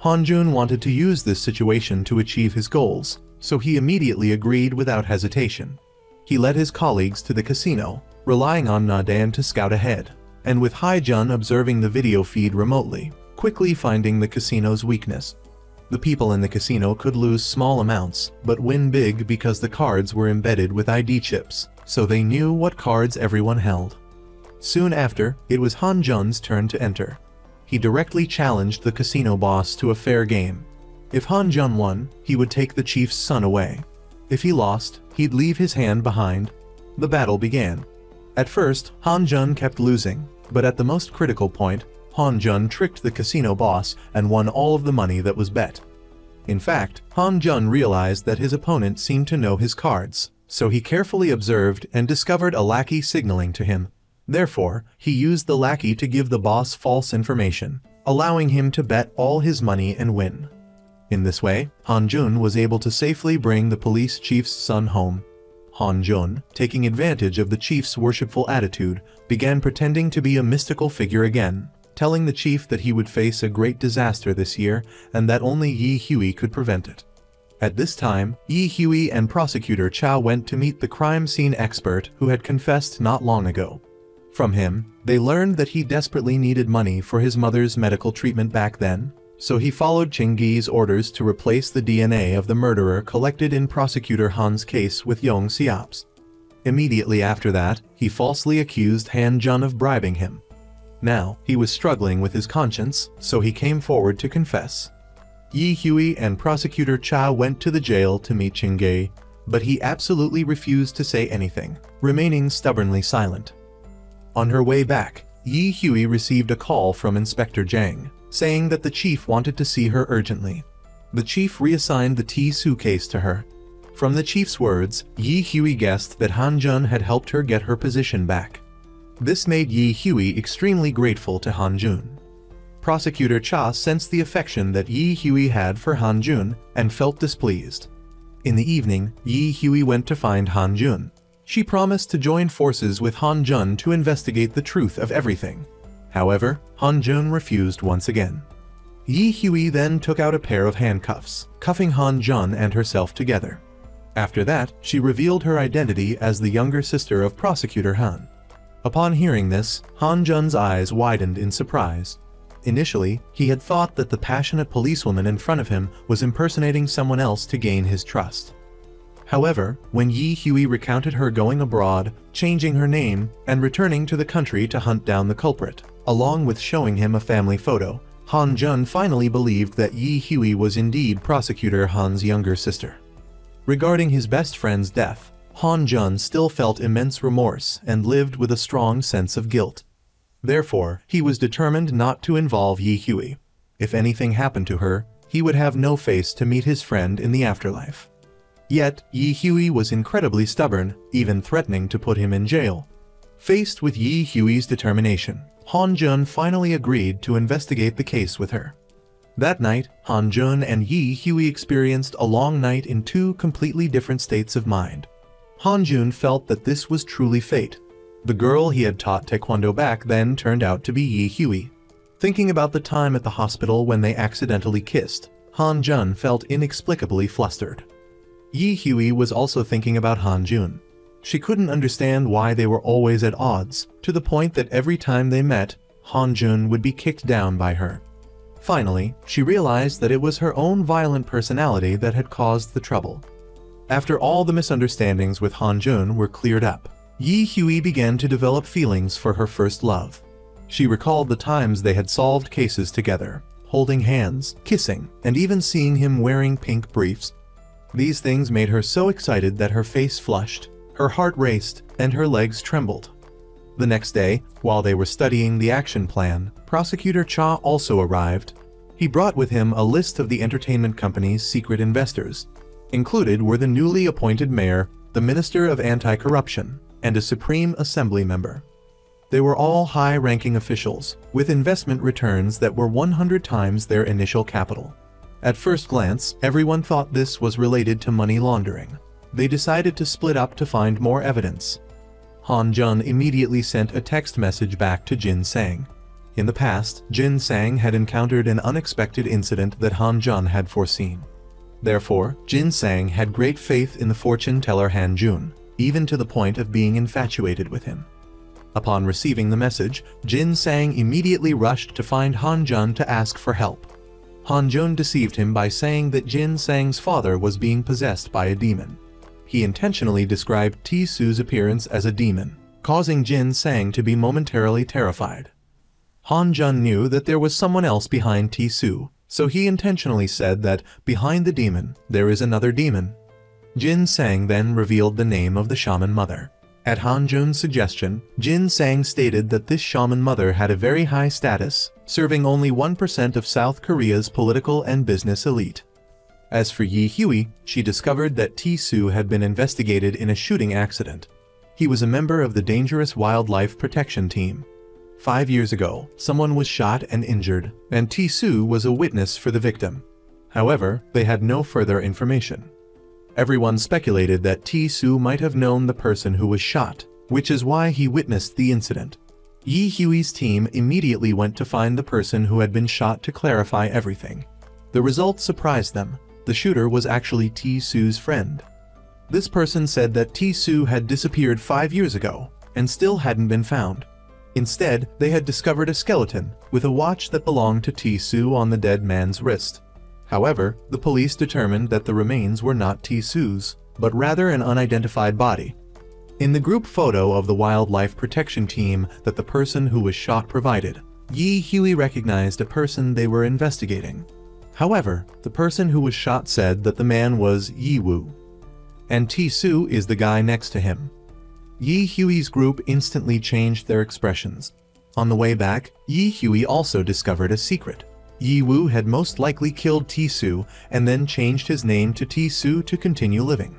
S1: Han Jun wanted to use this situation to achieve his goals, so he immediately agreed without hesitation. He led his colleagues to the casino, relying on Nadan to scout ahead, and with Hai Jun observing the video feed remotely, quickly finding the casino's weakness. The people in the casino could lose small amounts, but win big because the cards were embedded with ID chips, so they knew what cards everyone held. Soon after, it was Han Jun's turn to enter. He directly challenged the casino boss to a fair game. If Han Jun won, he would take the chief's son away. If he lost, he'd leave his hand behind. The battle began. At first, Han Jun kept losing, but at the most critical point, Han Jun tricked the casino boss and won all of the money that was bet. In fact, Han Jun realized that his opponent seemed to know his cards, so he carefully observed and discovered a lackey signaling to him. Therefore, he used the lackey to give the boss false information, allowing him to bet all his money and win. In this way, Han Jun was able to safely bring the police chief's son home. Han Jun, taking advantage of the chief's worshipful attitude, began pretending to be a mystical figure again, telling the chief that he would face a great disaster this year and that only Yi Hui could prevent it. At this time, Yi Hui and Prosecutor Cha went to meet the crime scene expert who had confessed not long ago. From him, they learned that he desperately needed money for his mother's medical treatment back then, so he followed Ching-gi's orders to replace the DNA of the murderer collected in Prosecutor Han's case with Yong Xiaop's. Immediately after that, he falsely accused Han Jun of bribing him. Now, he was struggling with his conscience, so he came forward to confess. Yi Hui and Prosecutor Cha went to the jail to meet Ching-gi, but he absolutely refused to say anything, remaining stubbornly silent. On her way back, Yi Hui received a call from Inspector Jang, saying that the chief wanted to see her urgently. The chief reassigned the T-Su case to her. From the chief's words, Yi Hui guessed that Han Jun had helped her get her position back. This made Yi Hui extremely grateful to Han Jun. Prosecutor Cha sensed the affection that Yi Hui had for Han Jun and felt displeased. In the evening, Yi Hui went to find Han Jun. She promised to join forces with Han Jun to investigate the truth of everything. However, Han Jun refused once again. Yi Hui then took out a pair of handcuffs, cuffing Han Jun and herself together. After that, she revealed her identity as the younger sister of Prosecutor Han. Upon hearing this, Han Jun's eyes widened in surprise. Initially, he had thought that the passionate policewoman in front of him was impersonating someone else to gain his trust. However, when Yi Hui recounted her going abroad, changing her name, and returning to the country to hunt down the culprit, along with showing him a family photo, Han Jun finally believed that Yi Hui was indeed Prosecutor Han's younger sister. Regarding his best friend's death, Han Jun still felt immense remorse and lived with a strong sense of guilt. Therefore, he was determined not to involve Yi Hui. If anything happened to her, he would have no face to meet his friend in the afterlife. Yet, Yi Hui was incredibly stubborn, even threatening to put him in jail. Faced with Yi Hui's determination, Han Jun finally agreed to investigate the case with her. That night, Han Jun and Yi Hui experienced a long night in two completely different states of mind. Han Jun felt that this was truly fate. The girl he had taught taekwondo back then turned out to be Yi Hui. Thinking about the time at the hospital when they accidentally kissed, Han Jun felt inexplicably flustered. Yi Hui was also thinking about Han Jun. She couldn't understand why they were always at odds, to the point that every time they met, Han Jun would be kicked down by her. Finally, she realized that it was her own violent personality that had caused the trouble. After all the misunderstandings with Han Jun were cleared up, Yi Hui began to develop feelings for her first love. She recalled the times they had solved cases together, holding hands, kissing, and even seeing him wearing pink briefs. These things made her so excited that her face flushed, her heart raced, and her legs trembled. The next day, while they were studying the action plan, Prosecutor Cha also arrived. He brought with him a list of the entertainment company's secret investors. Included were the newly appointed mayor, the Minister of Anti-Corruption, and a Supreme Assembly member. They were all high-ranking officials, with investment returns that were 100 times their initial capital. At first glance, everyone thought this was related to money laundering. They decided to split up to find more evidence. Han Jun immediately sent a text message back to Jin Sang. In the past, Jin Sang had encountered an unexpected incident that Han Jun had foreseen. Therefore, Jin Sang had great faith in the fortune teller Han Jun, even to the point of being infatuated with him. Upon receiving the message, Jin Sang immediately rushed to find Han Jun to ask for help. Han Jun deceived him by saying that Jin Sang's father was being possessed by a demon. He intentionally described Ti-Su's appearance as a demon, causing Jin Sang to be momentarily terrified. Han Jun knew that there was someone else behind Ti-Su, so he intentionally said that behind the demon, there is another demon. Jin Sang then revealed the name of the shaman mother. At Han Jun's suggestion, Jin Sang stated that this shaman mother had a very high status, serving only 1% of South Korea's political and business elite. As for Yi Hui, she discovered that Ti-Su had been investigated in a shooting accident. He was a member of the dangerous wildlife protection team. 5 years ago, someone was shot and injured, and Ti-Su was a witness for the victim. However, they had no further information. Everyone speculated that Ti-Su might have known the person who was shot, which is why he witnessed the incident. Yi Hui's team immediately went to find the person who had been shot to clarify everything. The results surprised them. The shooter was actually Ti-Su's friend. This person said that Ti-Su had disappeared 5 years ago, and still hadn't been found. Instead, they had discovered a skeleton, with a watch that belonged to Ti-Su on the dead man's wrist. However, the police determined that the remains were not Ti-Su's, but rather an unidentified body. In the group photo of the wildlife protection team that the person who was shot provided, Yi Hui recognized a person they were investigating. However, the person who was shot said that the man was Yi Woo, and Ti-Su is the guy next to him. Yi Hui's group instantly changed their expressions. On the way back, Yi Hui also discovered a secret. Yi Woo had most likely killed Ti-Su and then changed his name to Ti-Su to continue living.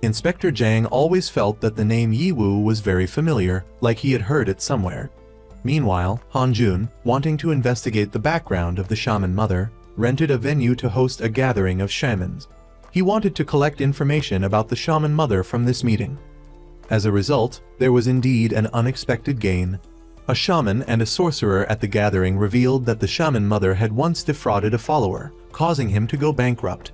S1: Inspector Jang always felt that the name Yi Woo was very familiar, like he had heard it somewhere. Meanwhile, Han Jun, wanting to investigate the background of the shaman mother, rented a venue to host a gathering of shamans. He wanted to collect information about the shaman mother from this meeting. As a result, there was indeed an unexpected gain. A shaman and a sorcerer at the gathering revealed that the shaman mother had once defrauded a follower, causing him to go bankrupt.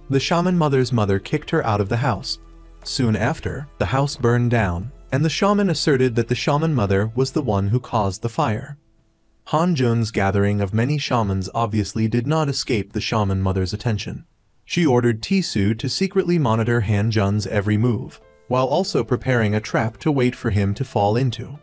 S1: The shaman mother's mother kicked her out of the house. Soon after, the house burned down, and the shaman asserted that the shaman mother was the one who caused the fire. Han Jun's gathering of many shamans obviously did not escape the shaman mother's attention. She ordered Ti-Su to secretly monitor Han Jun's every move, while also preparing a trap to wait for him to fall into.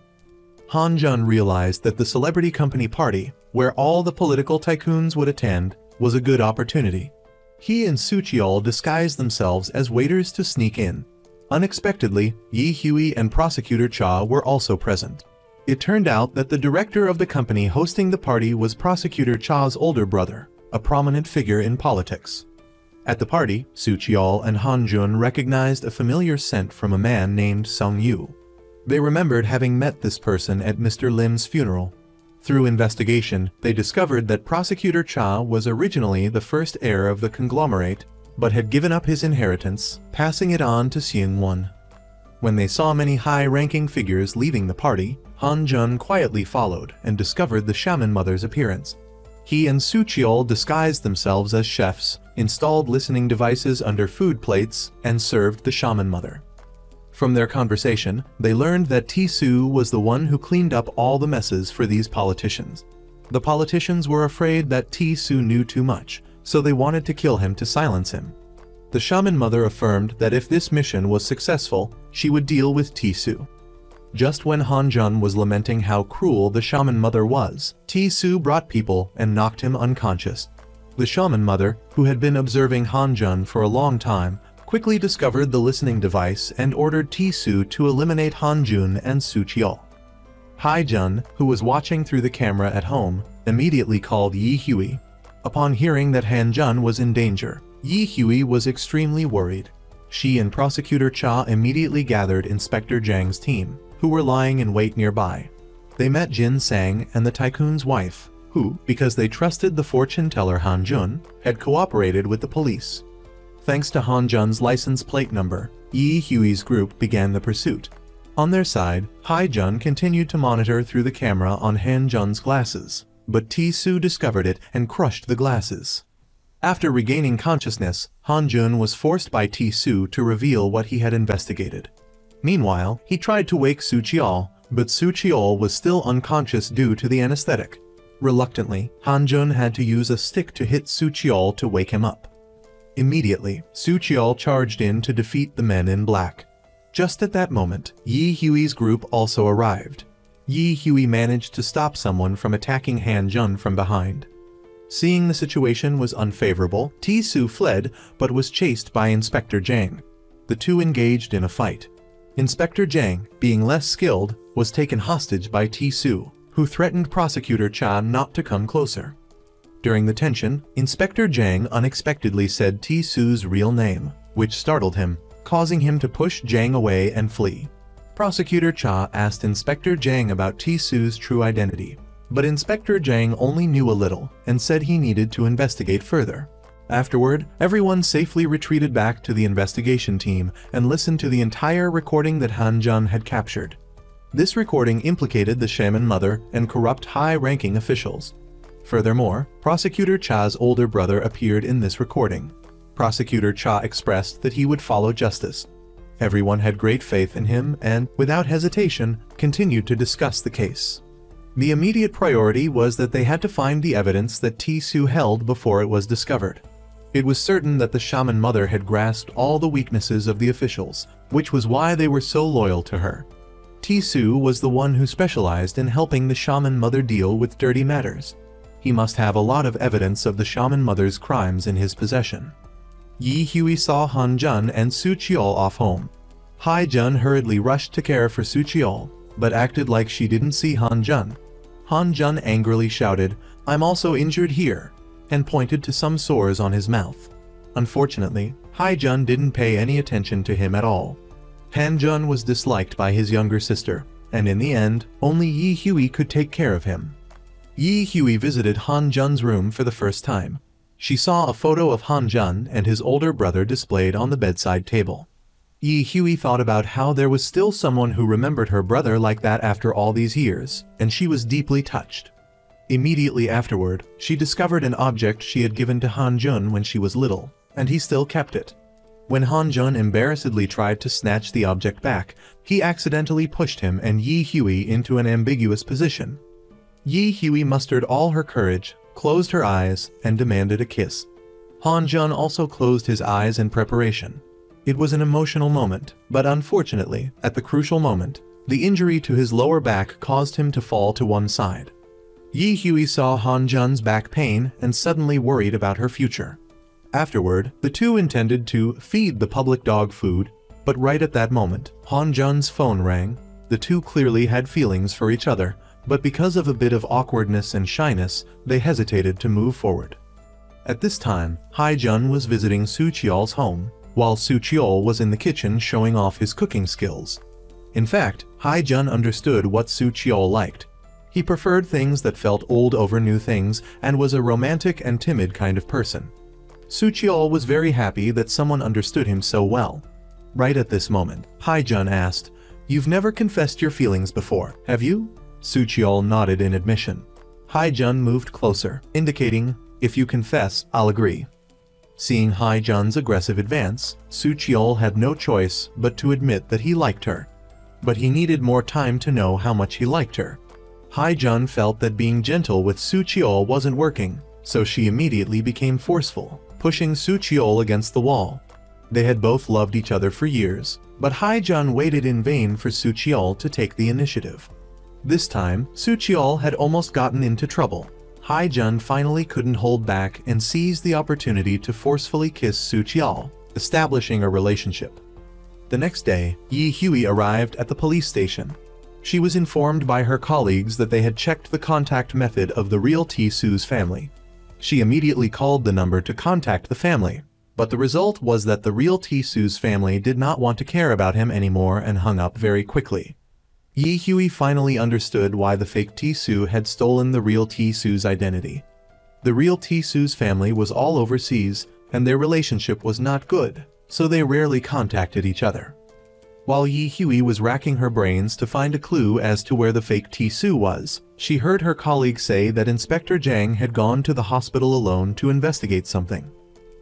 S1: Han Jun realized that the celebrity company party, where all the political tycoons would attend, was a good opportunity. He and Suchiol disguised themselves as waiters to sneak in. Unexpectedly, Yi Hui and Prosecutor Cha were also present. It turned out that the director of the company hosting the party was Prosecutor Cha's older brother, a prominent figure in politics. At the party, Suchiol and Han Jun recognized a familiar scent from a man named Sung Yu. They remembered having met this person at Mr. Lim's funeral. Through investigation, they discovered that Prosecutor Cha was originally the first heir of the conglomerate, but had given up his inheritance, passing it on to Seung-won. When they saw many high-ranking figures leaving the party, Han Jun quietly followed and discovered the shaman mother's appearance. He and Soo Cheol disguised themselves as chefs, installed listening devices under food plates, and served the shaman mother. From their conversation, they learned that T-Soo was the one who cleaned up all the messes for these politicians. The politicians were afraid that T-Soo knew too much, so they wanted to kill him to silence him. The shaman mother affirmed that if this mission was successful, she would deal with T-Soo. Just when Han Jun was lamenting how cruel the shaman mother was, T-Soo brought people and knocked him unconscious. The shaman mother, who had been observing Han Jun for a long time, quickly discovered the listening device and ordered T-Soo to eliminate Han Jun and Soo Cheol. Hai Jun, who was watching through the camera at home, immediately called Yi Hui. Upon hearing that Han Jun was in danger, Yi Hui was extremely worried. She and Prosecutor Cha immediately gathered Inspector Jang's team, who were lying in wait nearby. They met Jin Sang and the tycoon's wife, who, because they trusted the fortune teller Han Jun, had cooperated with the police. Thanks to Han Jun's license plate number, Yi Hui's group began the pursuit. On their side, Hai Jun continued to monitor through the camera on Han Jun's glasses, but T-Soo discovered it and crushed the glasses. After regaining consciousness, Han Jun was forced by T-Soo to reveal what he had investigated. Meanwhile, he tried to wake Soo Cheol, but Soo Cheol was still unconscious due to the anesthetic. Reluctantly, Han Jun had to use a stick to hit Soo Cheol to wake him up. Immediately, Soo Cheol charged in to defeat the men in black. Just at that moment, Yi Hui's group also arrived. Yi Hui managed to stop someone from attacking Han Jun from behind. Seeing the situation was unfavorable, T-Soo fled but was chased by Inspector Jang. The two engaged in a fight. Inspector Jang, being less skilled, was taken hostage by T-Soo, who threatened Prosecutor Cha not to come closer. During the tension, Inspector Jang unexpectedly said T-Soo's real name, which startled him, causing him to push Jang away and flee. Prosecutor Cha asked Inspector Jang about T-Soo's true identity, but Inspector Jang only knew a little and said he needed to investigate further. Afterward, everyone safely retreated back to the investigation team and listened to the entire recording that Han Jun had captured. This recording implicated the shaman mother and corrupt high-ranking officials. Furthermore, Prosecutor Cha's older brother appeared in this recording. Prosecutor Cha expressed that he would follow justice. Everyone had great faith in him and, without hesitation, continued to discuss the case. The immediate priority was that they had to find the evidence that T-Soo held before it was discovered. It was certain that the shaman mother had grasped all the weaknesses of the officials, which was why they were so loyal to her. T-Soo was the one who specialized in helping the shaman mother deal with dirty matters. He must have a lot of evidence of the shaman mother's crimes in his possession. Yi Hui saw Han Jun and Soo Cheol off home. Hai Jun hurriedly rushed to care for Soo Cheol, but acted like she didn't see Han Jun. Han Jun angrily shouted, "I'm also injured here," and pointed to some sores on his mouth. Unfortunately, Hai Jun didn't pay any attention to him at all. Han Jun was disliked by his younger sister, and in the end, only Yi Hui could take care of him. Yi Hui visited Han Jun's room for the first time. She saw a photo of Han Jun and his older brother displayed on the bedside table. Yi Hui thought about how there was still someone who remembered her brother like that after all these years, and she was deeply touched. Immediately afterward, she discovered an object she had given to Han Jun when she was little, and he still kept it. When Han Jun embarrassedly tried to snatch the object back, he accidentally pushed him and Yi Hui into an ambiguous position. Yi Hui mustered all her courage, closed her eyes, and demanded a kiss. Han Jun also closed his eyes in preparation. It was an emotional moment, but unfortunately, at the crucial moment, the injury to his lower back caused him to fall to one side. Yi Hui saw Han Jun's back pain and suddenly worried about her future. Afterward, the two intended to feed the public dog food, but right at that moment, Han Jun's phone rang. The two clearly had feelings for each other, but because of a bit of awkwardness and shyness, they hesitated to move forward. At this time, Hai Jun was visiting Soo Cheol's home, while Soo Cheol was in the kitchen showing off his cooking skills. In fact, Hai Jun understood what Soo Cheol liked. He preferred things that felt old over new things and was a romantic and timid kind of person. Suchiol was very happy that someone understood him so well. Right at this moment, Haijun asked, "You've never confessed your feelings before, have you?" Suchiol nodded in admission. Haijun moved closer, indicating, "If you confess, I'll agree." Seeing Haijun's aggressive advance, Suchiol had no choice but to admit that he liked her. But he needed more time to know how much he liked her. Haijun felt that being gentle with Suchiol wasn't working, so she immediately became forceful, pushing Suchiol against the wall. They had both loved each other for years, but Haijun waited in vain for Suchiol to take the initiative. This time, Suchiol had almost gotten into trouble. Haijun finally couldn't hold back and seized the opportunity to forcefully kiss Suchiol, establishing a relationship. The next day, Yi Hui arrived at the police station. She was informed by her colleagues that they had checked the contact method of the real Tsu's family. She immediately called the number to contact the family, but the result was that the real Tsu's family did not want to care about him anymore and hung up very quickly. Yi Hui finally understood why the fake Tsu had stolen the real Tsu's identity. The real Tsu's family was all overseas, and their relationship was not good, so they rarely contacted each other. While Yi Hui was racking her brains to find a clue as to where the fake Tsu was, she heard her colleague say that Inspector Zhang had gone to the hospital alone to investigate something.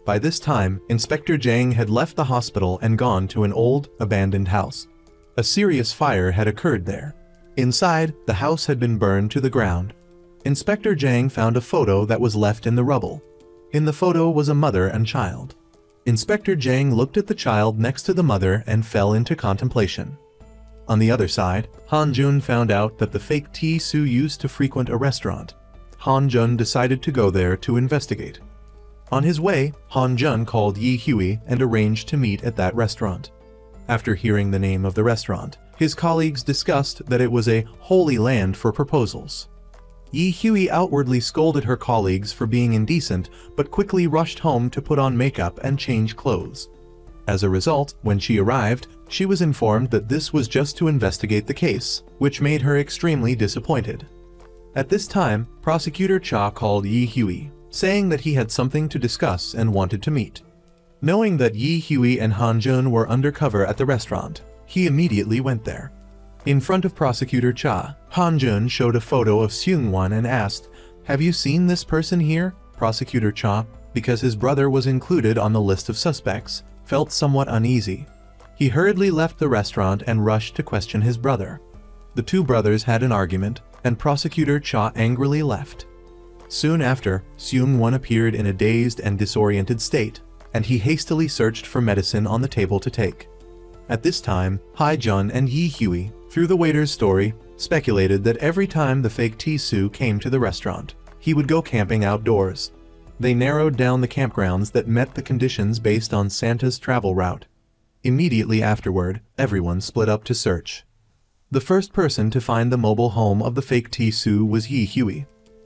S1: By this time, Inspector Zhang had left the hospital and gone to an old, abandoned house. A serious fire had occurred there. Inside, the house had been burned to the ground. Inspector Zhang found a photo that was left in the rubble. In the photo was a mother and child. Inspector Zhang looked at the child next to the mother and fell into contemplation. On the other side, Han Jun found out that the fake Tsu used to frequent a restaurant. Han Jun decided to go there to investigate. On his way, Han Jun called Yi Hui and arranged to meet at that restaurant. After hearing the name of the restaurant, his colleagues discussed that it was a holy land for proposals. Yi Hui outwardly scolded her colleagues for being indecent, but quickly rushed home to put on makeup and change clothes. As a result, when she arrived, she was informed that this was just to investigate the case, which made her extremely disappointed. At this time, Prosecutor Cha called Yi Hui, saying that he had something to discuss and wanted to meet. Knowing that Yi Hui and Han Jun were undercover at the restaurant, he immediately went there. In front of Prosecutor Cha, Han Jun showed a photo of Seung-won and asked, "Have you seen this person here?" Prosecutor Cha, because his brother was included on the list of suspects, felt somewhat uneasy. He hurriedly left the restaurant and rushed to question his brother. The two brothers had an argument, and Prosecutor Cha angrily left. Soon after, Seung-won appeared in a dazed and disoriented state, and he hastily searched for medicine on the table to take. At this time, Haijun and Yi Hui, through the waiter's story, speculated that every time the fake Tsu came to the restaurant, he would go camping outdoors. They narrowed down the campgrounds that met the conditions based on Santa's travel route. Immediately afterward, everyone split up to search. The first person to find the mobile home of the fake Tsu was Yi Hui.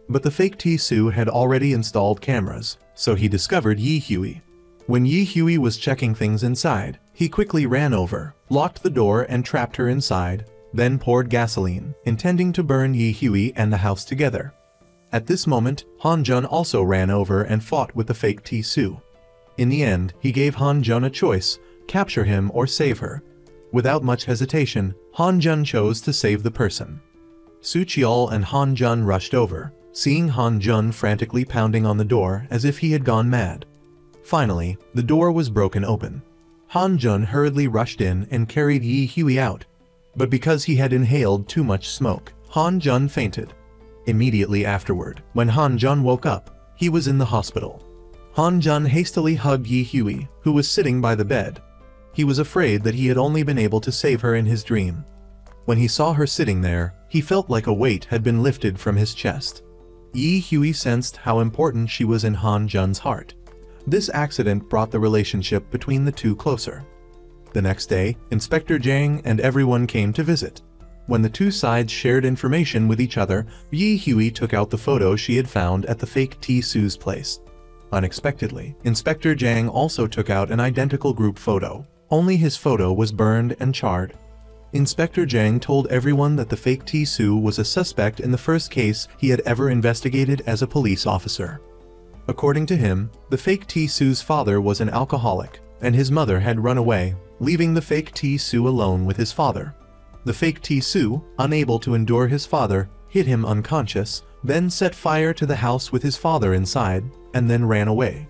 S1: But the fake Tsu had already installed cameras, so he discovered Yi Hui. When Yi Hui was checking things inside, he quickly ran over, locked the door and trapped her inside, then poured gasoline, intending to burn Yi Hui and the house together. At this moment, Han Jun also ran over and fought with the fake Tsu. In the end, he gave Han Jun a choice, capture him or save her. Without much hesitation, Han Jun chose to save the person. Suchiol and Han Jun rushed over, seeing Han Jun frantically pounding on the door as if he had gone mad. Finally, the door was broken open. Han Jun hurriedly rushed in and carried Yi Hui out. But because he had inhaled too much smoke, Han Jun fainted. Immediately afterward, when Han Jun woke up, he was in the hospital. Han Jun hastily hugged Yi Hui, who was sitting by the bed. He was afraid that he had only been able to save her in his dream. When he saw her sitting there, he felt like a weight had been lifted from his chest. Yi Hui sensed how important she was in Han Jun's heart. This accident brought the relationship between the two closer. The next day, Inspector Zhang and everyone came to visit. When the two sides shared information with each other, Yi Hui took out the photo she had found at the fake Tsu's place. Unexpectedly, Inspector Zhang also took out an identical group photo, only his photo was burned and charred. Inspector Zhang told everyone that the fake Tisu was a suspect in the first case he had ever investigated as a police officer. According to him, the fake Tisu's father was an alcoholic, and his mother had run away, leaving the fake Tisu alone with his father. The fake Tisu, unable to endure his father, hit him unconscious, then set fire to the house with his father inside, and then ran away.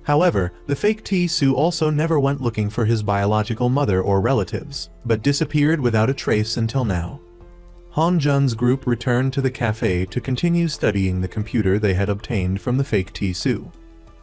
S1: However, the fake Tisu also never went looking for his biological mother or relatives, but disappeared without a trace until now. Han Jun's group returned to the cafe to continue studying the computer they had obtained from the fake Tisu.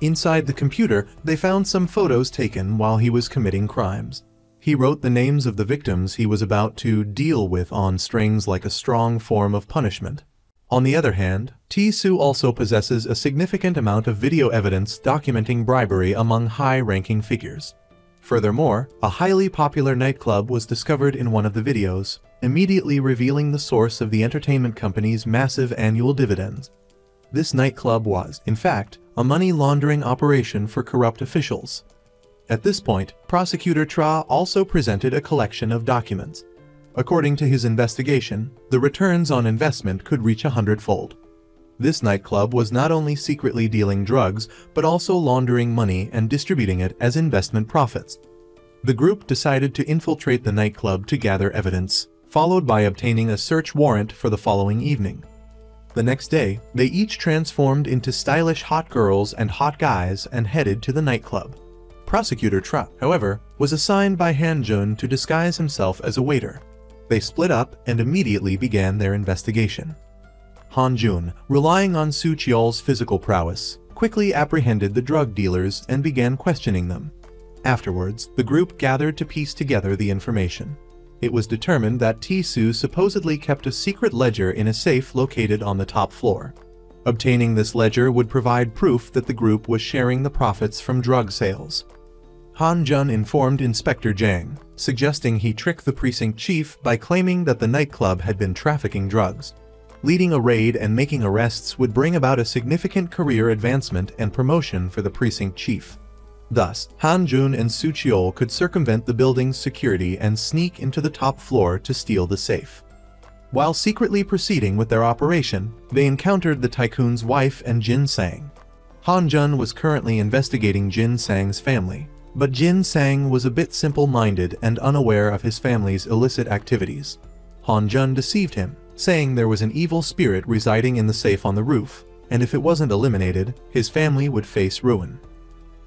S1: Inside the computer, they found some photos taken while he was committing crimes. He wrote the names of the victims he was about to deal with on strings like a strong form of punishment. On the other hand, Tisu also possesses a significant amount of video evidence documenting bribery among high-ranking figures. Furthermore, a highly popular nightclub was discovered in one of the videos, immediately revealing the source of the entertainment company's massive annual dividends. This nightclub was, in fact, a money laundering operation for corrupt officials. At this point, Prosecutor Tra also presented a collection of documents. According to his investigation, the returns on investment could reach 100-fold. This nightclub was not only secretly dealing drugs, but also laundering money and distributing it as investment profits. The group decided to infiltrate the nightclub to gather evidence, followed by obtaining a search warrant for the following evening. The next day, they each transformed into stylish hot girls and hot guys and headed to the nightclub. Prosecutor Tra, however, was assigned by Han Jun to disguise himself as a waiter. They split up and immediately began their investigation. Han Jun, relying on Su Qiol's physical prowess, quickly apprehended the drug dealers and began questioning them. Afterwards, the group gathered to piece together the information. It was determined that Tisu supposedly kept a secret ledger in a safe located on the top floor. Obtaining this ledger would provide proof that the group was sharing the profits from drug sales. Han Jun informed Inspector Zhang, suggesting he trick the precinct chief by claiming that the nightclub had been trafficking drugs. Leading a raid and making arrests would bring about a significant career advancement and promotion for the precinct chief. Thus, Han Jun and Su Qiol could circumvent the building's security and sneak into the top floor to steal the safe. While secretly proceeding with their operation, they encountered the tycoon's wife and Jin Sang. Han Jun was currently investigating Jin Sang's family, but Jin Sang was a bit simple-minded and unaware of his family's illicit activities. Han Jun deceived him, saying there was an evil spirit residing in the safe on the roof, and if it wasn't eliminated, his family would face ruin.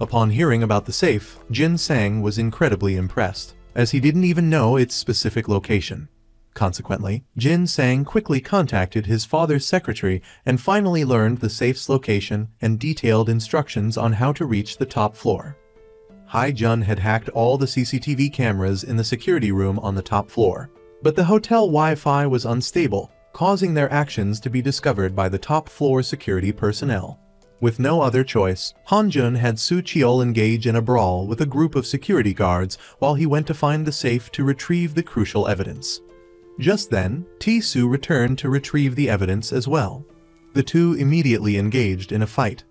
S1: Upon hearing about the safe, Jin Sang was incredibly impressed, as he didn't even know its specific location. Consequently, Jin Sang quickly contacted his father's secretary and finally learned the safe's location and detailed instructions on how to reach the top floor. Hai Jun had hacked all the CCTV cameras in the security room on the top floor, but the hotel Wi-Fi was unstable, causing their actions to be discovered by the top floor security personnel. With no other choice, Han Jun had Su Qiol engage in a brawl with a group of security guards while he went to find the safe to retrieve the crucial evidence. Just then, Tisu returned to retrieve the evidence as well. The two immediately engaged in a fight.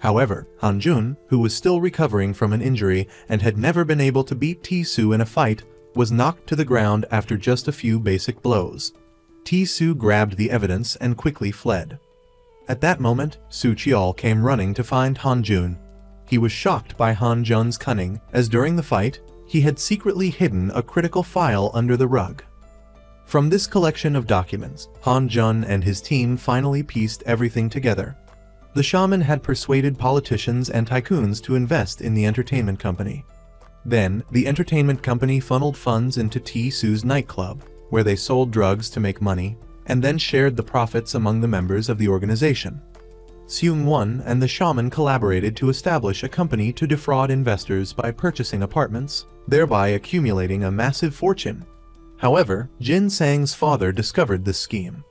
S1: However, Han Jun, who was still recovering from an injury and had never been able to beat Tisu in a fight, was knocked to the ground after just a few basic blows. Tisu grabbed the evidence and quickly fled. At that moment, Su Qiol came running to find Han Jun. He was shocked by Han Jun's cunning, as during the fight, he had secretly hidden a critical file under the rug. From this collection of documents, Han Jun and his team finally pieced everything together. The shaman had persuaded politicians and tycoons to invest in the entertainment company. Then, the entertainment company funneled funds into Tisu's nightclub, where they sold drugs to make money, and then shared the profits among the members of the organization. Seung-won and the shaman collaborated to establish a company to defraud investors by purchasing apartments, thereby accumulating a massive fortune. However, Jin Sang's father discovered this scheme.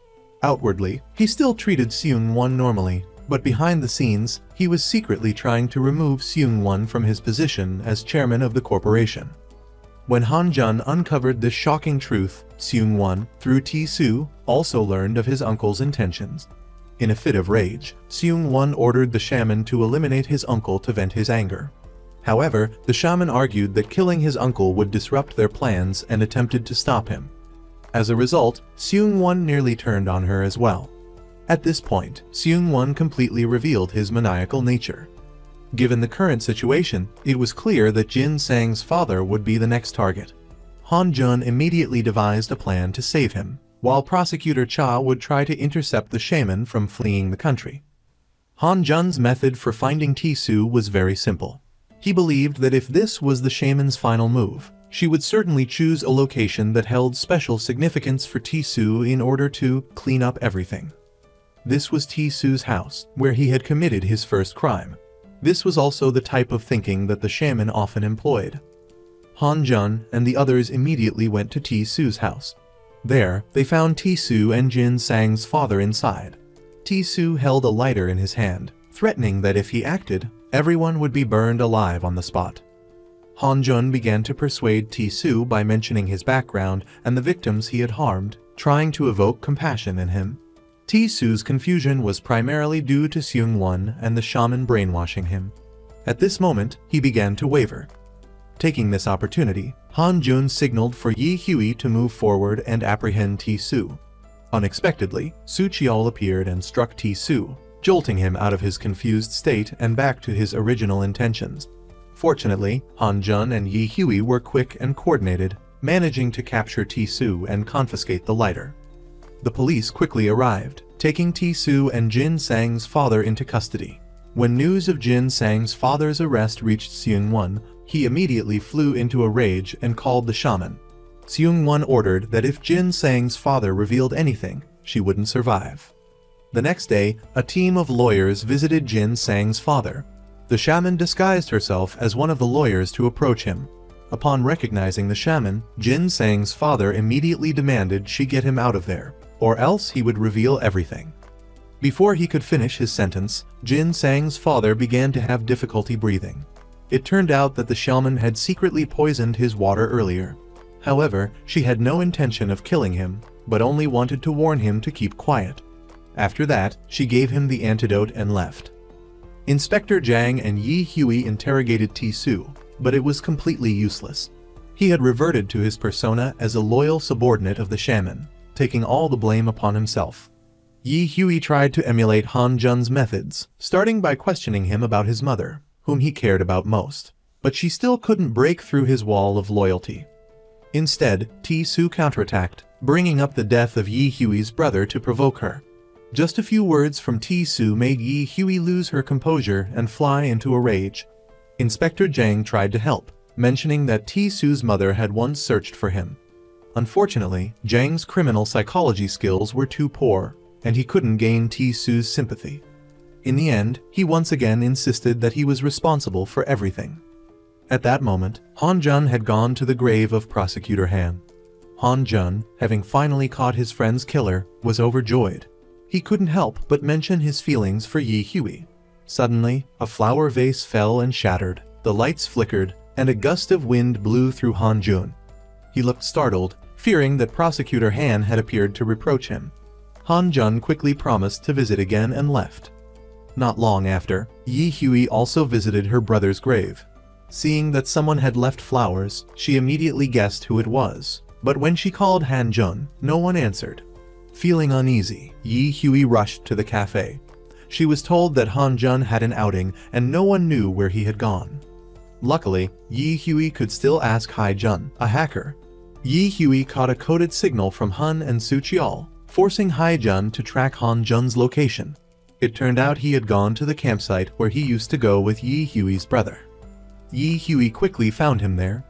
S1: Outwardly, he still treated Seung-won normally, but behind the scenes, he was secretly trying to remove Seung-won from his position as chairman of the corporation. When Han Jun uncovered this shocking truth, Seung-won, through Tisu, also learned of his uncle's intentions. In a fit of rage, Seung-won ordered the shaman to eliminate his uncle to vent his anger. However, the shaman argued that killing his uncle would disrupt their plans and attempted to stop him. As a result, Seung-won nearly turned on her as well. At this point, Seung-won completely revealed his maniacal nature. Given the current situation, it was clear that Jin Sang's father would be the next target. Han Jun immediately devised a plan to save him, while Prosecutor Cha would try to intercept the shaman from fleeing the country. Han Jun's method for finding Tisoo was very simple. He believed that if this was the shaman's final move, she would certainly choose a location that held special significance for Tisoo in order to clean up everything. This was Tisoo's house, where he had committed his first crime. This was also the type of thinking that the shaman often employed. Han Jun and the others immediately went to Tisoo's house. There, they found Tisoo and Jin Sang's father inside. Tisoo held a lighter in his hand, threatening that if he acted, everyone would be burned alive on the spot. Han Jun began to persuade Tisoo by mentioning his background and the victims he had harmed, trying to evoke compassion in him. Tisoo's confusion was primarily due to Seung-won and the shaman brainwashing him. At this moment, he began to waver. Taking this opportunity, Han Jun signaled for Yi Hui to move forward and apprehend Tisoo. Unexpectedly, Su Cheol appeared and struck Tisoo, jolting him out of his confused state and back to his original intentions. Fortunately, Han Jun and Yi Hui were quick and coordinated, managing to capture Tisoo and confiscate the lighter. The police quickly arrived, taking Tisoo and Jin Sang's father into custody. When news of Jin Sang's father's arrest reached Seung-won, he immediately flew into a rage and called the shaman. Seung-won ordered that if Jin Sang's father revealed anything, she wouldn't survive. The next day, a team of lawyers visited Jin Sang's father. The shaman disguised herself as one of the lawyers to approach him. Upon recognizing the shaman, Jin Sang's father immediately demanded she get him out of there, or else he would reveal everything. Before he could finish his sentence, Jin Sang's father began to have difficulty breathing. It turned out that the shaman had secretly poisoned his water earlier. However, she had no intention of killing him, but only wanted to warn him to keep quiet. After that, she gave him the antidote and left. Inspector Jang and Yi Hui interrogated Tisoo, but it was completely useless. He had reverted to his persona as a loyal subordinate of the shaman, taking all the blame upon himself. Yi Hui tried to emulate Han Jun's methods, starting by questioning him about his mother, whom he cared about most, but she still couldn't break through his wall of loyalty. Instead, Tisoo counterattacked, bringing up the death of Yi Hui's brother to provoke her. Just a few words from Tisoo made Yi Hui lose her composure and fly into a rage. Inspector Jang tried to help, mentioning that Tisoo's mother had once searched for him. Unfortunately, Jang's criminal psychology skills were too poor, and he couldn't gain Tisoo's sympathy. In the end, he once again insisted that he was responsible for everything. At that moment, Han Jun had gone to the grave of Prosecutor Han. Han Jun, having finally caught his friend's killer, was overjoyed. He couldn't help but mention his feelings for Yi Hui. Suddenly, a flower vase fell and shattered, the lights flickered, and a gust of wind blew through Han Jun. He looked startled, fearing that Prosecutor Han had appeared to reproach him. Han Jun quickly promised to visit again and left. Not long after, Yi Hui also visited her brother's grave. Seeing that someone had left flowers, she immediately guessed who it was, but when she called Han Jun, no one answered. Feeling uneasy, Yi Hui rushed to the cafe. She was told that Han Jun had an outing and no one knew where he had gone. Luckily, Yi Hui could still ask Hai Jun, a hacker. Yi Hui caught a coded signal from Han and Su Cheol, forcing Hai Jun to track Han Jun's location. It turned out he had gone to the campsite where he used to go with Yi Hui's brother. Yi Hui quickly found him there.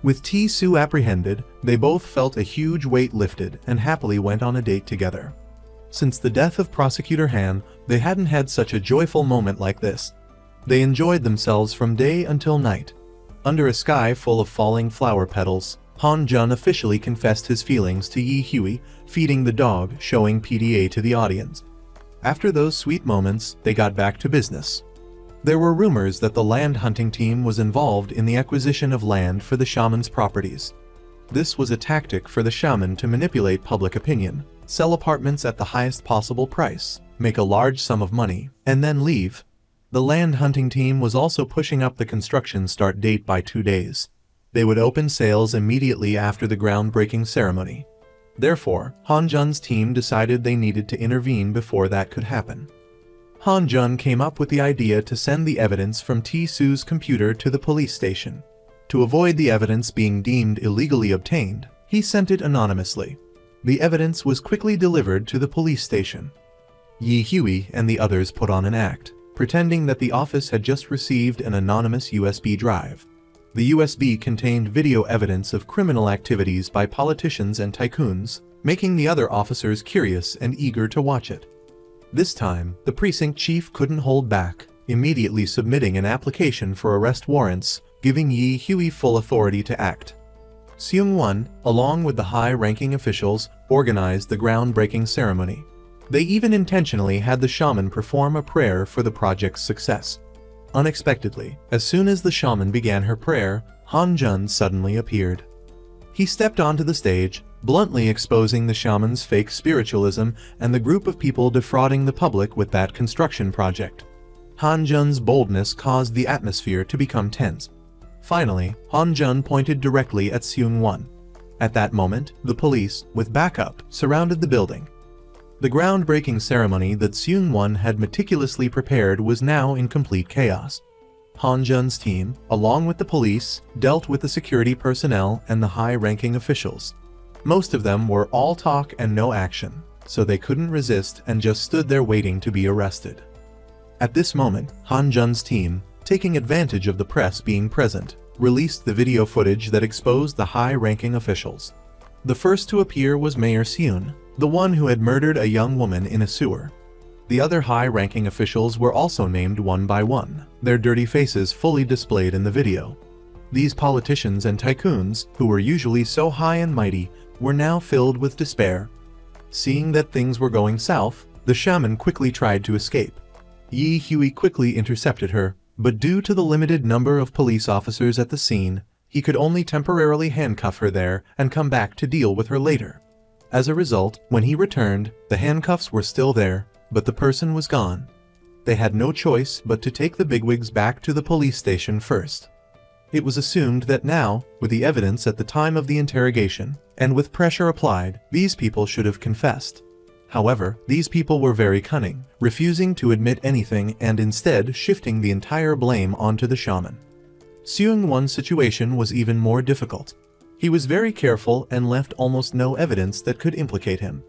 S1: With Tisoo apprehended, they both felt a huge weight lifted and happily went on a date together. Since the death of Prosecutor Han, they hadn't had such a joyful moment like this. They enjoyed themselves from day until night. Under a sky full of falling flower petals, Han Jun officially confessed his feelings to Yi Hui, feeding the dog, showing PDA to the audience. After those sweet moments, they got back to business. There were rumors that the land hunting team was involved in the acquisition of land for the shaman's properties. This was a tactic for the shaman to manipulate public opinion, sell apartments at the highest possible price, make a large sum of money, and then leave. The land hunting team was also pushing up the construction start date by 2 days. They would open sales immediately after the groundbreaking ceremony. Therefore, Han Jun's team decided they needed to intervene before that could happen. Han Jun came up with the idea to send the evidence from T-Su's computer to the police station. To avoid the evidence being deemed illegally obtained, he sent it anonymously. The evidence was quickly delivered to the police station. Yi Hui and the others put on an act, pretending that the office had just received an anonymous USB drive. The USB contained video evidence of criminal activities by politicians and tycoons, making the other officers curious and eager to watch it. This time, the precinct chief couldn't hold back, immediately submitting an application for arrest warrants, giving Yi Hui full authority to act. Seung-won, along with the high-ranking officials, organized the groundbreaking ceremony. They even intentionally had the shaman perform a prayer for the project's success. Unexpectedly, as soon as the shaman began her prayer, Han Jun suddenly appeared. He stepped onto the stage, bluntly exposing the shaman's fake spiritualism and the group of people defrauding the public with that construction project. Han Jun's boldness caused the atmosphere to become tense. Finally, Han Jun pointed directly at Seung-won. At that moment, the police, with backup, surrounded the building. The groundbreaking ceremony that Seung-won had meticulously prepared was now in complete chaos. Han Jun's team, along with the police, dealt with the security personnel and the high-ranking officials. Most of them were all talk and no action, so they couldn't resist and just stood there waiting to be arrested. At this moment, Han Jun's team, taking advantage of the press being present, released the video footage that exposed the high-ranking officials. The first to appear was Mayor Seun, the one who had murdered a young woman in a sewer. The other high-ranking officials were also named one by one, their dirty faces fully displayed in the video. These politicians and tycoons, who were usually so high and mighty, were now filled with despair. Seeing that things were going south, the shaman quickly tried to escape. Yi Hui quickly intercepted her, but due to the limited number of police officers at the scene, he could only temporarily handcuff her there and come back to deal with her later. As a result, when he returned, the handcuffs were still there, but the person was gone. They had no choice but to take the bigwigs back to the police station first. It was assumed that now, with the evidence at the time of the interrogation, and with pressure applied, these people should have confessed. However, these people were very cunning, refusing to admit anything and instead shifting the entire blame onto the shaman. Seung-won's situation was even more difficult. He was very careful and left almost no evidence that could implicate him.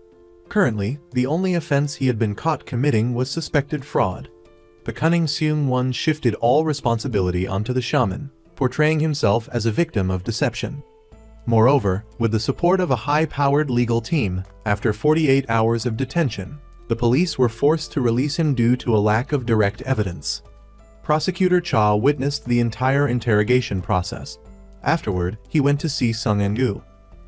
S1: Currently, the only offense he had been caught committing was suspected fraud. The cunning Seung-won shifted all responsibility onto the shaman, portraying himself as a victim of deception. Moreover, with the support of a high-powered legal team, after 48 hours of detention, the police were forced to release him due to a lack of direct evidence. Prosecutor Cha witnessed the entire interrogation process. Afterward, he went to see Sung En-gu.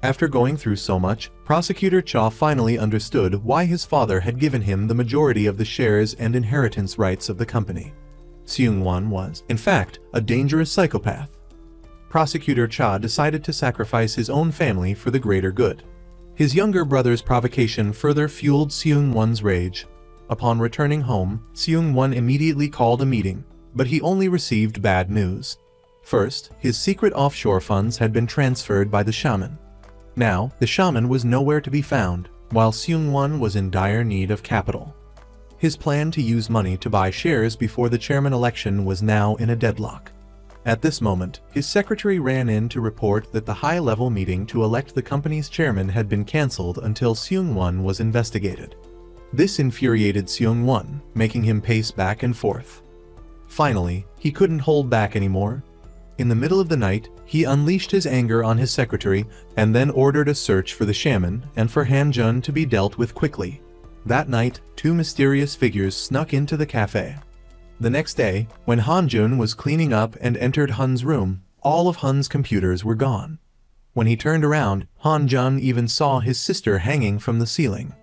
S1: After going through so much, Prosecutor Cha finally understood why his father had given him the majority of the shares and inheritance rights of the company. Seung-won was, in fact, a dangerous psychopath. Prosecutor Cha decided to sacrifice his own family for the greater good. His younger brother's provocation further fueled Seung-won's rage. Upon returning home, Seung-won immediately called a meeting, but he only received bad news. First, his secret offshore funds had been transferred by the shaman. Now, the shaman was nowhere to be found, while Seung-won was in dire need of capital. His plan to use money to buy shares before the chairman election was now in a deadlock. At this moment, his secretary ran in to report that the high-level meeting to elect the company's chairman had been cancelled until Seung-won was investigated. This infuriated Seung-won, making him pace back and forth. Finally, he couldn't hold back anymore. In the middle of the night, he unleashed his anger on his secretary and then ordered a search for the shaman and for Han Jun to be dealt with quickly. That night, two mysterious figures snuck into the cafe. The next day, when Han Jun was cleaning up and entered Hun's room, all of Hun's computers were gone. When he turned around, Han Jun even saw his sister hanging from the ceiling.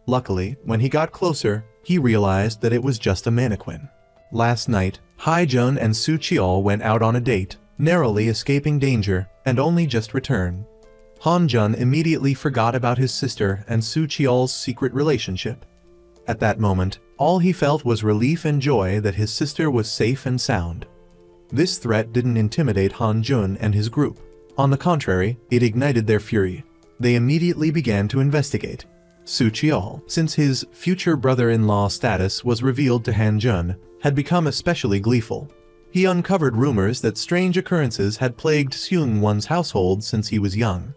S1: Luckily, when he got closer, he realized that it was just a mannequin. Last night, Hai Jun and Su Cheol went out on a date, narrowly escaping danger, and only just returned. Han Jun immediately forgot about his sister and Su Cheol's secret relationship. At that moment, all he felt was relief and joy that his sister was safe and sound. This threat didn't intimidate Han Jun and his group. On the contrary, it ignited their fury. They immediately began to investigate. Su Cheol, since his future brother-in-law status was revealed to Han Jun, had become especially gleeful. He uncovered rumors that strange occurrences had plagued Seung-won's household since he was young.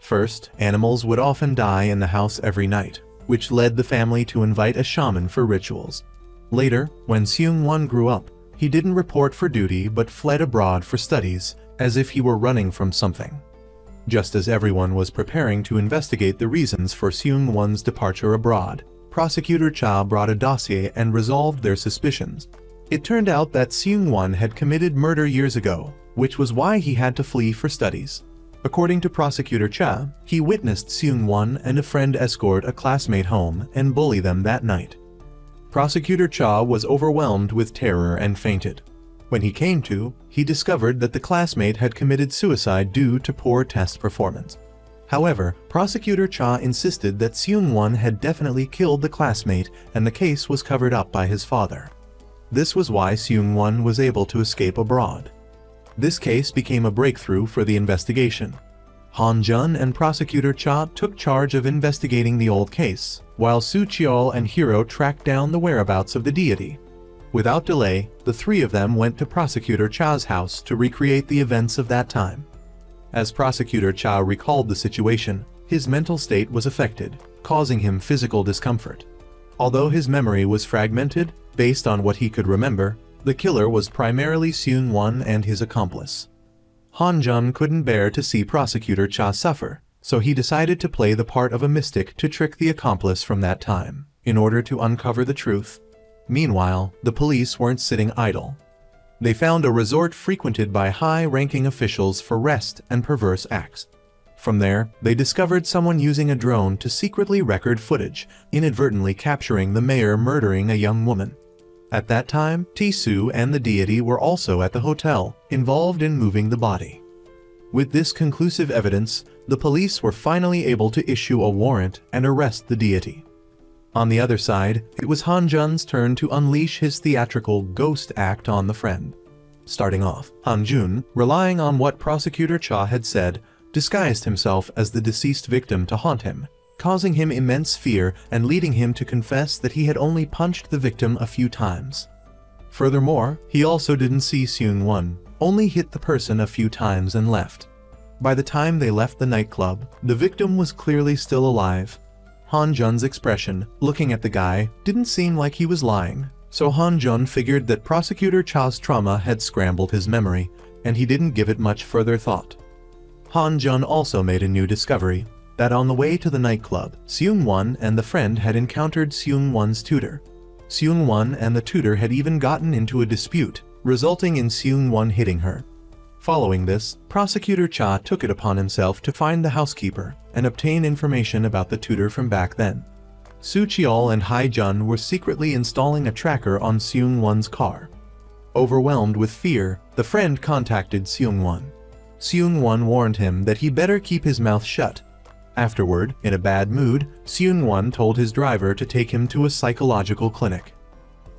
S1: First, animals would often die in the house every night, which led the family to invite a shaman for rituals. Later, when Seung-won grew up, he didn't report for duty but fled abroad for studies, as if he were running from something. Just as everyone was preparing to investigate the reasons for Seung-won's departure abroad, Prosecutor Cha brought a dossier and resolved their suspicions. It turned out that Seung-won had committed murder years ago, which was why he had to flee for studies. According to Prosecutor Cha, he witnessed Seung-won and a friend escort a classmate home and bully them that night. Prosecutor Cha was overwhelmed with terror and fainted. When he came to, he discovered that the classmate had committed suicide due to poor test performance. However, Prosecutor Cha insisted that Seung-won had definitely killed the classmate and the case was covered up by his father. This was why Seung-won was able to escape abroad. This case became a breakthrough for the investigation. Han Jun and Prosecutor Cha took charge of investigating the old case, while Su Cheol and Hero tracked down the whereabouts of the deity. Without delay, the three of them went to Prosecutor Cha's house to recreate the events of that time. As Prosecutor Cha recalled the situation, his mental state was affected, causing him physical discomfort. Although his memory was fragmented, based on what he could remember, the killer was primarily Seung-won and his accomplice. Han Jun couldn't bear to see Prosecutor Cha suffer, so he decided to play the part of a mystic to trick the accomplice from that time, in order to uncover the truth. Meanwhile, the police weren't sitting idle. They found a resort frequented by high-ranking officials for rest and perverse acts. From there, they discovered someone using a drone to secretly record footage, inadvertently capturing the mayor murdering a young woman. At that time, Tisu and the deity were also at the hotel, involved in moving the body. With this conclusive evidence, the police were finally able to issue a warrant and arrest the deity. On the other side, it was Han Jun's turn to unleash his theatrical ghost act on the friend. Starting off, Han Jun, relying on what Prosecutor Cha had said, disguised himself as the deceased victim to haunt him, causing him immense fear and leading him to confess that he had only punched the victim a few times. Furthermore, he also didn't see Seung-won, only hit the person a few times and left. By the time they left the nightclub, the victim was clearly still alive. Han Jun's expression, looking at the guy, didn't seem like he was lying, so Han Jun figured that Prosecutor Cha's trauma had scrambled his memory, and he didn't give it much further thought. Han Jun also made a new discovery, that on the way to the nightclub, Seung-won and the friend had encountered Seung-won's tutor. Seung-won and the tutor had even gotten into a dispute, resulting in Seung-won hitting her. Following this, Prosecutor Cha took it upon himself to find the housekeeper and obtain information about the tutor from back then. Su Cheol and Hai Jun were secretly installing a tracker on Seung-won's car. Overwhelmed with fear, the friend contacted Seung-won. Seung-won warned him that he better keep his mouth shut. Afterward, in a bad mood, Seung-won told his driver to take him to a psychological clinic.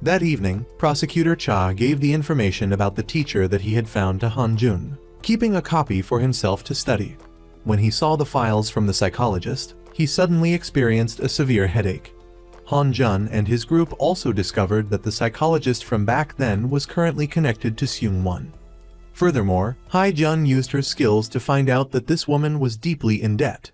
S1: That evening, Prosecutor Cha gave the information about the teacher that he had found to Han Jun, keeping a copy for himself to study. When he saw the files from the psychologist, he suddenly experienced a severe headache. Han Jun and his group also discovered that the psychologist from back then was currently connected to Seung-won. Furthermore, Hai Jun used her skills to find out that this woman was deeply in debt.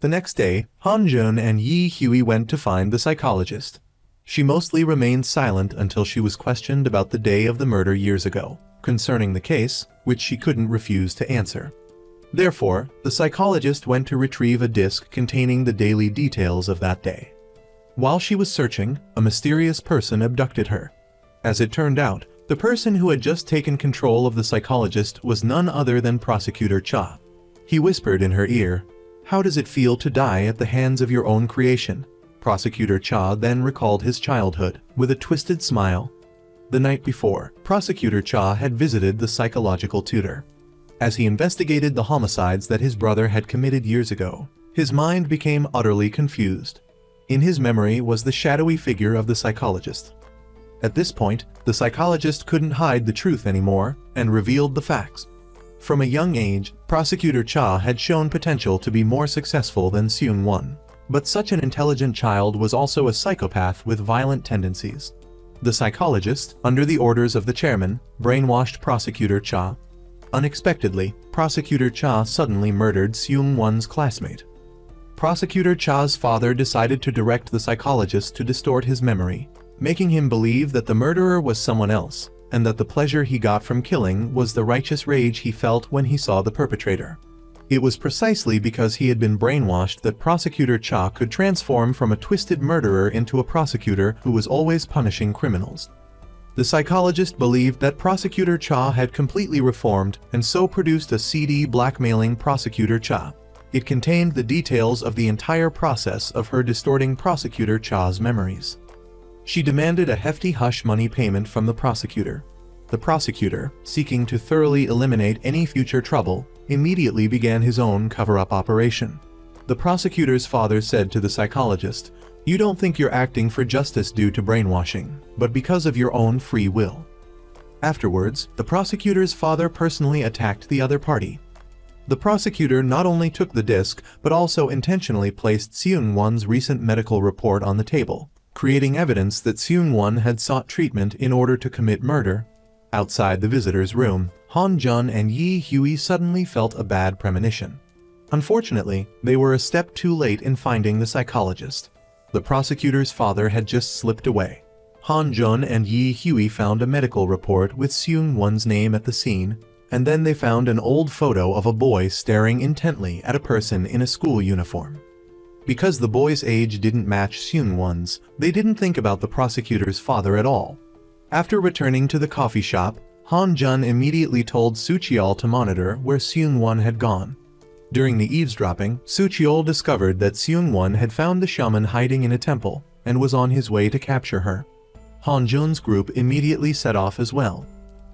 S1: The next day, Han Jun and Yi Hui went to find the psychologist. She mostly remained silent until she was questioned about the day of the murder years ago, concerning the case, which she couldn't refuse to answer. Therefore, the psychologist went to retrieve a disk containing the daily details of that day. While she was searching, a mysterious person abducted her. As it turned out, the person who had just taken control of the psychologist was none other than Prosecutor Cha. He whispered in her ear, "How does it feel to die at the hands of your own creation?" Prosecutor Cha then recalled his childhood, with a twisted smile. The night before, Prosecutor Cha had visited the psychological tutor. As he investigated the homicides that his brother had committed years ago, his mind became utterly confused. In his memory was the shadowy figure of the psychologist. At this point, the psychologist couldn't hide the truth anymore and revealed the facts. From a young age, Prosecutor Cha had shown potential to be more successful than Seung-won. But such an intelligent child was also a psychopath with violent tendencies. The psychologist, under the orders of the chairman, brainwashed Prosecutor Cha. Unexpectedly, Prosecutor Cha suddenly murdered Seung-won's classmate. Prosecutor Cha's father decided to direct the psychologist to distort his memory, making him believe that the murderer was someone else, and that the pleasure he got from killing was the righteous rage he felt when he saw the perpetrator. It was precisely because he had been brainwashed that Prosecutor Cha could transform from a twisted murderer into a prosecutor who was always punishing criminals. The psychologist believed that Prosecutor Cha had completely reformed and so produced a CD blackmailing Prosecutor Cha. It contained the details of the entire process of her distorting Prosecutor Cha's memories. She demanded a hefty hush money payment from the prosecutor. The prosecutor, seeking to thoroughly eliminate any future trouble, immediately began his own cover-up operation. The prosecutor's father said to the psychologist, "You don't think you're acting for justice due to brainwashing, but because of your own free will." Afterwards, the prosecutor's father personally attacked the other party. The prosecutor not only took the disc, but also intentionally placed Seung-won's recent medical report on the table, creating evidence that Seung-won had sought treatment in order to commit murder. Outside the visitor's room, Han Jun and Yi Hui suddenly felt a bad premonition. Unfortunately, they were a step too late in finding the psychologist. The prosecutor's father had just slipped away. Han Jun and Yi Hui found a medical report with Seung-won's name at the scene, and then they found an old photo of a boy staring intently at a person in a school uniform. Because the boy's age didn't match Seung-won's, they didn't think about the prosecutor's father at all. After returning to the coffee shop, Han Jun immediately told Soo Cheol to monitor where Seung-won had gone. During the eavesdropping, Soo Cheol discovered that Seung-won had found the shaman hiding in a temple and was on his way to capture her. Han Jun's group immediately set off as well.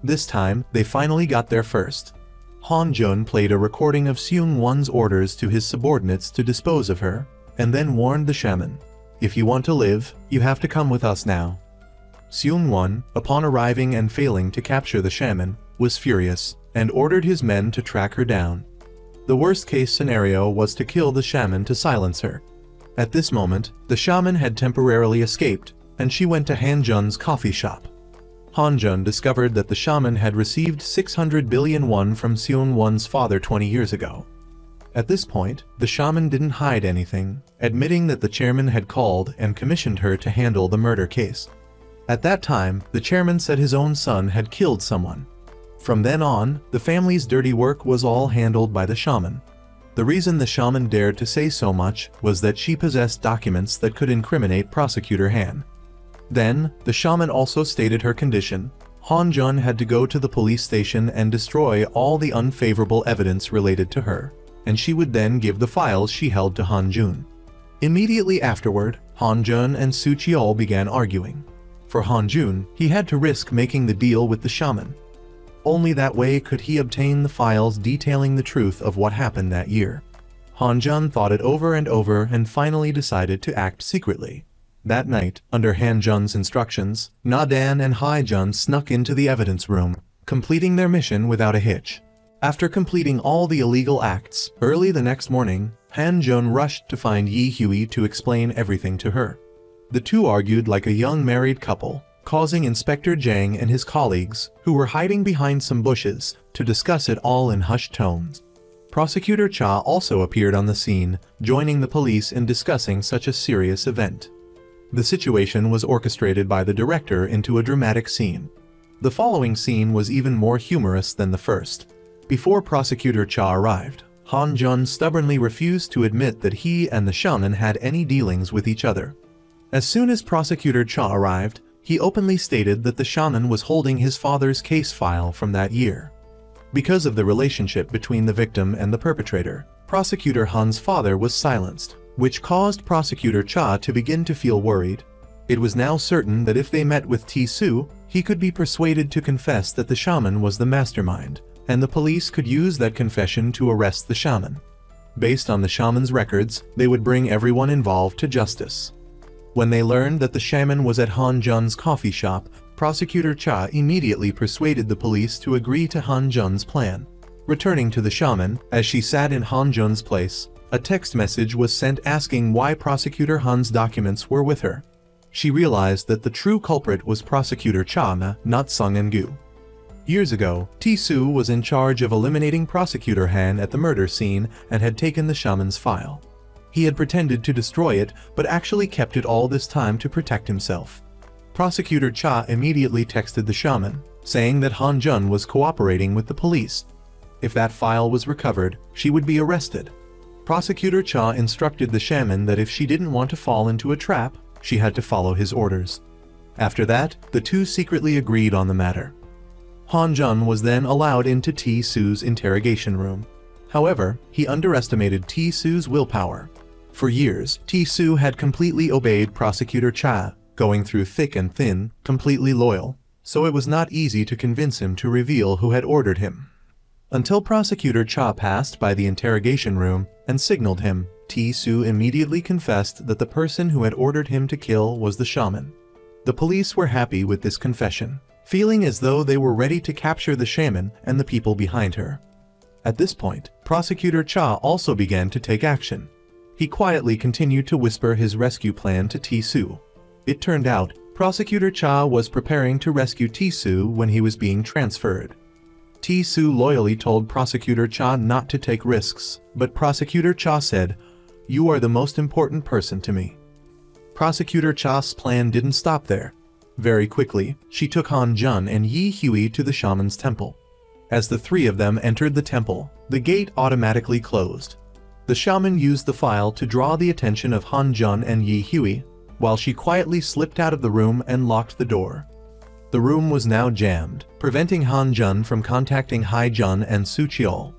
S1: This time, they finally got there first. Han Jun played a recording of Seung-won's orders to his subordinates to dispose of her, and then warned the shaman, "If you want to live, you have to come with us now." Seung-won, upon arriving and failing to capture the shaman, was furious, and ordered his men to track her down. The worst-case scenario was to kill the shaman to silence her. At this moment, the shaman had temporarily escaped, and she went to Han Jun's coffee shop. Han Jun discovered that the shaman had received 600 billion won from Seung-won's father 20 years ago. At this point, the shaman didn't hide anything, admitting that the chairman had called and commissioned her to handle the murder case. At that time, the chairman said his own son had killed someone. From then on, the family's dirty work was all handled by the shaman. The reason the shaman dared to say so much was that she possessed documents that could incriminate Prosecutor Han. Then, the shaman also stated her condition. Han Jun had to go to the police station and destroy all the unfavorable evidence related to her, and she would then give the files she held to Han Jun. Immediately afterward, Han Jun and Soo Cheol began arguing. For Han Jun, he had to risk making the deal with the shaman. Only that way could he obtain the files detailing the truth of what happened that year. Han Jun thought it over and finally decided to act secretly. That night, under Han Jun's instructions, Na Dan and Hai Jun snuck into the evidence room, completing their mission without a hitch. After completing all the illegal acts, early the next morning, Han Jun rushed to find Yi Hui to explain everything to her. The two argued like a young married couple, causing Inspector Jang and his colleagues, who were hiding behind some bushes, to discuss it all in hushed tones. Prosecutor Cha also appeared on the scene, joining the police in discussing such a serious event. The situation was orchestrated by the director into a dramatic scene. The following scene was even more humorous than the first. Before Prosecutor Cha arrived, Han Jun stubbornly refused to admit that he and the shaman had any dealings with each other. As soon as Prosecutor Cha arrived, he openly stated that the shaman was holding his father's case file from that year. Because of the relationship between the victim and the perpetrator, Prosecutor Han's father was silenced, which caused Prosecutor Cha to begin to feel worried. It was now certain that if they met with T-Soo, he could be persuaded to confess that the shaman was the mastermind, and the police could use that confession to arrest the shaman. Based on the shaman's records, they would bring everyone involved to justice. When they learned that the shaman was at Han Jun's coffee shop, Prosecutor Cha immediately persuaded the police to agree to Han Jun's plan. Returning to the shaman, as she sat in Han Jun's place, a text message was sent asking why Prosecutor Han's documents were with her. She realized that the true culprit was Prosecutor Cha, not Sung En-gu. Years ago, Ti-su was in charge of eliminating Prosecutor Han at the murder scene and had taken the shaman's file. He had pretended to destroy it, but actually kept it all this time to protect himself. Prosecutor Cha immediately texted the shaman, saying that Han Jun was cooperating with the police. If that file was recovered, she would be arrested. Prosecutor Cha instructed the shaman that if she didn't want to fall into a trap, she had to follow his orders. After that, the two secretly agreed on the matter. Han Jun was then allowed into Ti-su's interrogation room. However, he underestimated Ti-su's willpower. For years, Ti-su had completely obeyed Prosecutor Cha, going through thick and thin, completely loyal, so it was not easy to convince him to reveal who had ordered him. Until Prosecutor Cha passed by the interrogation room and signaled him, Ti-su immediately confessed that the person who had ordered him to kill was the shaman. The police were happy with this confession, feeling as though they were ready to capture the shaman and the people behind her. At this point, Prosecutor Cha also began to take action. He quietly continued to whisper his rescue plan to Ti-su. It turned out, Prosecutor Cha was preparing to rescue Ti-su when he was being transferred. Ti-su loyally told Prosecutor Cha not to take risks, but Prosecutor Cha said, "You are the most important person to me." Prosecutor Cha's plan didn't stop there. Very quickly, she took Han Jun and Yi Hui to the shaman's temple. As the three of them entered the temple, the gate automatically closed. The shaman used the file to draw the attention of Han Jun and Yi Hui, while she quietly slipped out of the room and locked the door. The room was now jammed, preventing Han Jun from contacting Hai Jun and Su Cheol.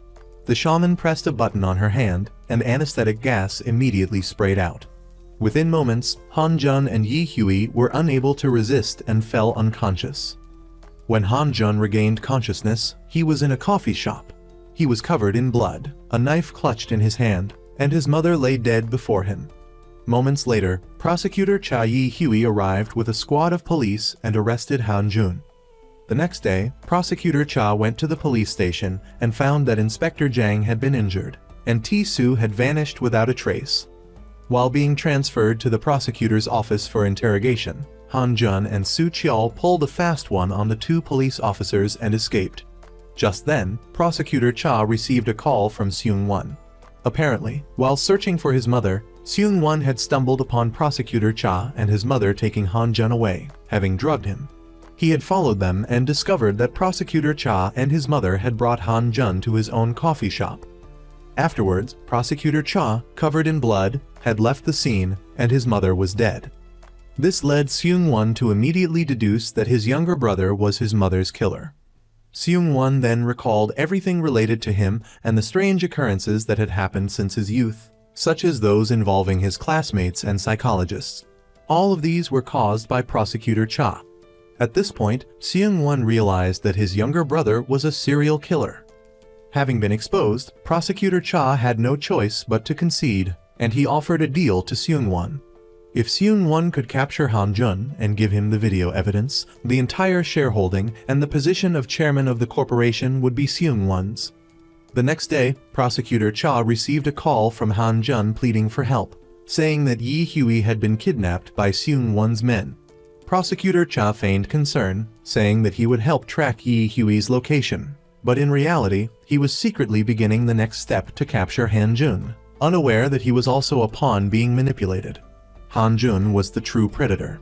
S1: The shaman pressed a button on her hand, and anesthetic gas immediately sprayed out. Within moments, Han Jun and Yi Hui were unable to resist and fell unconscious. When Han Jun regained consciousness, he was in a coffee shop. He was covered in blood, a knife clutched in his hand, and his mother lay dead before him. Moments later, Prosecutor Cha Yi Hui arrived with a squad of police and arrested Han Jun. The next day, Prosecutor Cha went to the police station and found that Inspector Jang had been injured, and Ti-su had vanished without a trace. While being transferred to the prosecutor's office for interrogation, Han Jun and Su Cheol pulled a fast one on the two police officers and escaped. Just then, Prosecutor Cha received a call from Seung-won. Apparently, while searching for his mother, Seung-won had stumbled upon Prosecutor Cha and his mother taking Han Jun away, having drugged him. He had followed them and discovered that Prosecutor Cha and his mother had brought Han Jun to his own coffee shop. Afterwards, Prosecutor Cha, covered in blood, had left the scene, and his mother was dead. This led Seung-won to immediately deduce that his younger brother was his mother's killer. Seung-won then recalled everything related to him and the strange occurrences that had happened since his youth, such as those involving his classmates and psychologists. All of these were caused by Prosecutor Cha. At this point, Seung-won realized that his younger brother was a serial killer. Having been exposed, Prosecutor Cha had no choice but to concede, and he offered a deal to Seung-won. If Seung-won could capture Han Jun and give him the video evidence, the entire shareholding and the position of chairman of the corporation would be Seung-won's. The next day, Prosecutor Cha received a call from Han Jun pleading for help, saying that Yi Hui had been kidnapped by Seung-won's men. Prosecutor Cha feigned concern, saying that he would help track Yi Hui's location, but in reality, he was secretly beginning the next step to capture Han Jun, unaware that he was also a pawn being manipulated. Han Jun was the true predator.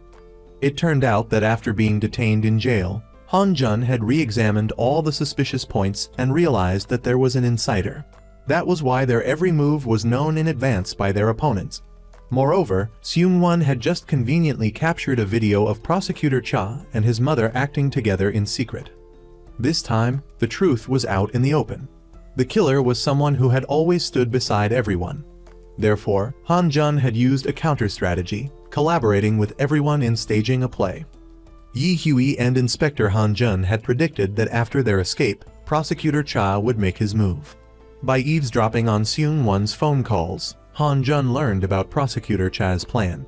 S1: It turned out that after being detained in jail, Han Jun had re-examined all the suspicious points and realized that there was an insider. That was why their every move was known in advance by their opponents. Moreover, Seung-won had just conveniently captured a video of Prosecutor Cha and his mother acting together in secret. This time, the truth was out in the open. The killer was someone who had always stood beside everyone. Therefore, Han Jun had used a counter-strategy, collaborating with everyone in staging a play. Yi Hui and Inspector Han Jun had predicted that after their escape, Prosecutor Cha would make his move. By eavesdropping on Seung-won's phone calls, Han Jun learned about Prosecutor Cha's plan.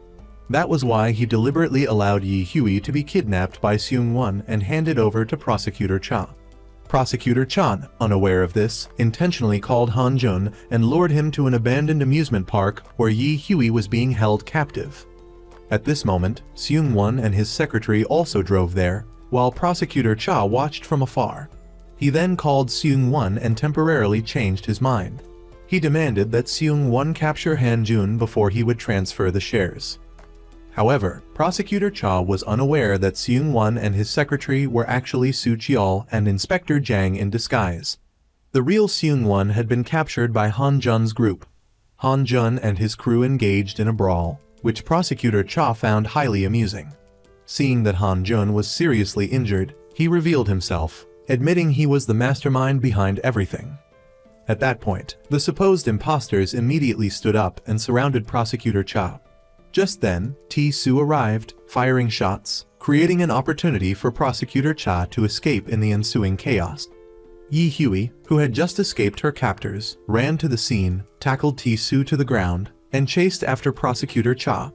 S1: That was why he deliberately allowed Yi Hui to be kidnapped by Seung-won and handed over to Prosecutor Cha. Prosecutor Chan, unaware of this, intentionally called Han Jun and lured him to an abandoned amusement park where Yi Hui was being held captive. At this moment, Seung Won and his secretary also drove there, while Prosecutor Cha watched from afar. He then called Seung Won and temporarily changed his mind. He demanded that Seung Won capture Han Jun before he would transfer the shares. However, Prosecutor Cha was unaware that Seung Won and his secretary were actually Su Chiol and Inspector Jang in disguise. The real Seung Won had been captured by Han Jun's group. Han Jun and his crew engaged in a brawl, which Prosecutor Cha found highly amusing. Seeing that Han Jun was seriously injured, he revealed himself, admitting he was the mastermind behind everything. At that point, the supposed imposters immediately stood up and surrounded Prosecutor Cha. Just then, T-Su arrived, firing shots, creating an opportunity for Prosecutor Cha to escape in the ensuing chaos. Yi Hui, who had just escaped her captors, ran to the scene, tackled T-Su to the ground, and chased after Prosecutor Cha.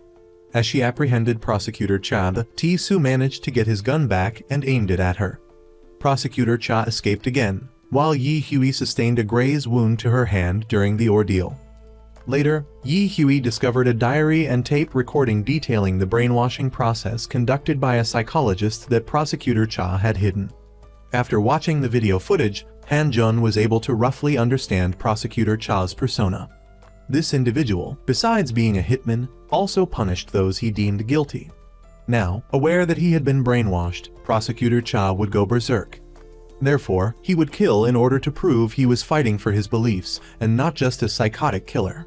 S1: As she apprehended Prosecutor Cha, T-Su managed to get his gun back and aimed it at her. Prosecutor Cha escaped again, while Yi Hui sustained a graze wound to her hand during the ordeal. Later, Yi Hui discovered a diary and tape recording detailing the brainwashing process conducted by a psychologist that Prosecutor Cha had hidden. After watching the video footage, Han Jun was able to roughly understand Prosecutor Cha's persona. This individual, besides being a hitman, also punished those he deemed guilty. Now, aware that he had been brainwashed, Prosecutor Cha would go berserk. Therefore, he would kill in order to prove he was fighting for his beliefs and not just a psychotic killer.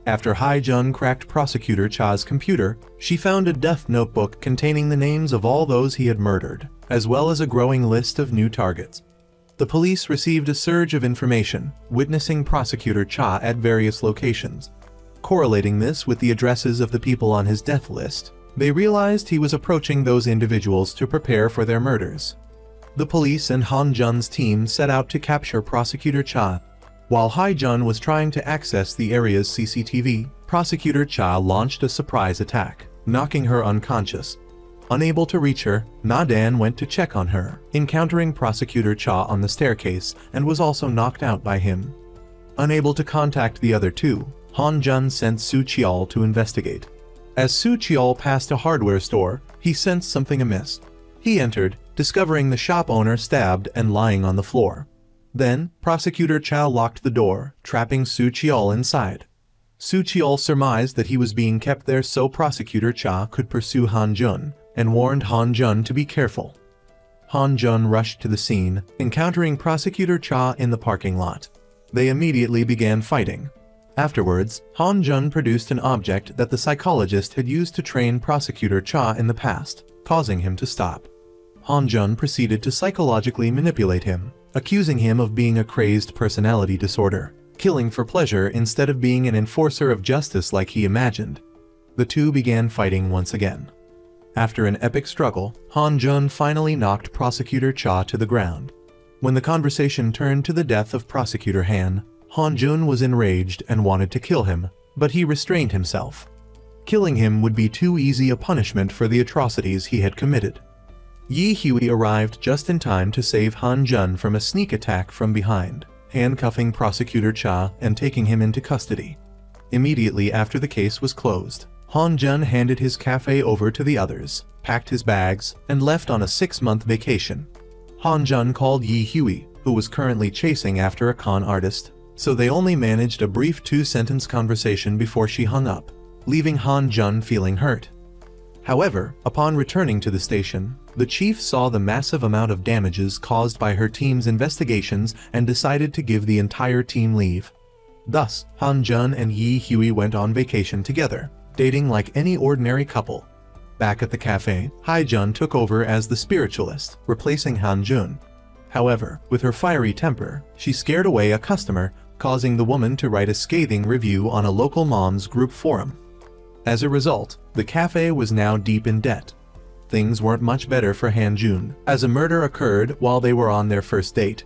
S1: After Hai Jun cracked Prosecutor Cha's computer, she found a death notebook containing the names of all those he had murdered, as well as a growing list of new targets. The police received a surge of information, witnessing Prosecutor Cha at various locations. Correlating this with the addresses of the people on his death list, they realized he was approaching those individuals to prepare for their murders. The police and Han Jun's team set out to capture Prosecutor Cha. While Hai Jun was trying to access the area's CCTV, Prosecutor Cha launched a surprise attack, knocking her unconscious. Unable to reach her, Na Dan went to check on her, encountering Prosecutor Cha on the staircase and was also knocked out by him. Unable to contact the other two, Han Jun sent Su Chiol to investigate. As Su Chiol passed a hardware store, he sensed something amiss. He entered, discovering the shop owner stabbed and lying on the floor. Then, Prosecutor Cha locked the door, trapping Su Chiol inside. Su Chiol surmised that he was being kept there so Prosecutor Cha could pursue Han Jun, and warned Han Jun to be careful. Han Jun rushed to the scene, encountering Prosecutor Cha in the parking lot. They immediately began fighting. Afterwards, Han Jun produced an object that the psychologist had used to train Prosecutor Cha in the past, causing him to stop. Han Jun proceeded to psychologically manipulate him, accusing him of being a crazed personality disorder, killing for pleasure instead of being an enforcer of justice like he imagined. The two began fighting once again. After an epic struggle, Han Jun finally knocked Prosecutor Cha to the ground. When the conversation turned to the death of Prosecutor Han, Han Jun was enraged and wanted to kill him, but he restrained himself. Killing him would be too easy a punishment for the atrocities he had committed. Yi Hui arrived just in time to save Han Jun from a sneak attack from behind, handcuffing Prosecutor Cha and taking him into custody. Immediately after the case was closed, Han Jun handed his café over to the others, packed his bags, and left on a 6-month vacation. Han Jun called Yi Hui, who was currently chasing after a con artist, so they only managed a brief 2-sentence conversation before she hung up, leaving Han Jun feeling hurt. However, upon returning to the station, the chief saw the massive amount of damages caused by her team's investigations and decided to give the entire team leave. Thus, Han Jun and Yi Hui went on vacation together, dating like any ordinary couple. Back at the cafe, Hai Jun took over as the spiritualist, replacing Han Jun. However, with her fiery temper, she scared away a customer, causing the woman to write a scathing review on a local moms group forum. As a result, the cafe was now deep in debt. Things weren't much better for Han Jun, as a murder occurred while they were on their first date.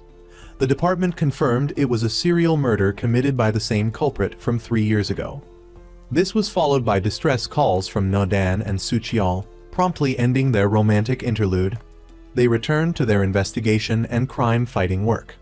S1: The department confirmed it was a serial murder committed by the same culprit from 3 years ago. This was followed by distress calls from Na Dan and Su Chiol, promptly ending their romantic interlude. they return to their investigation and crime-fighting work.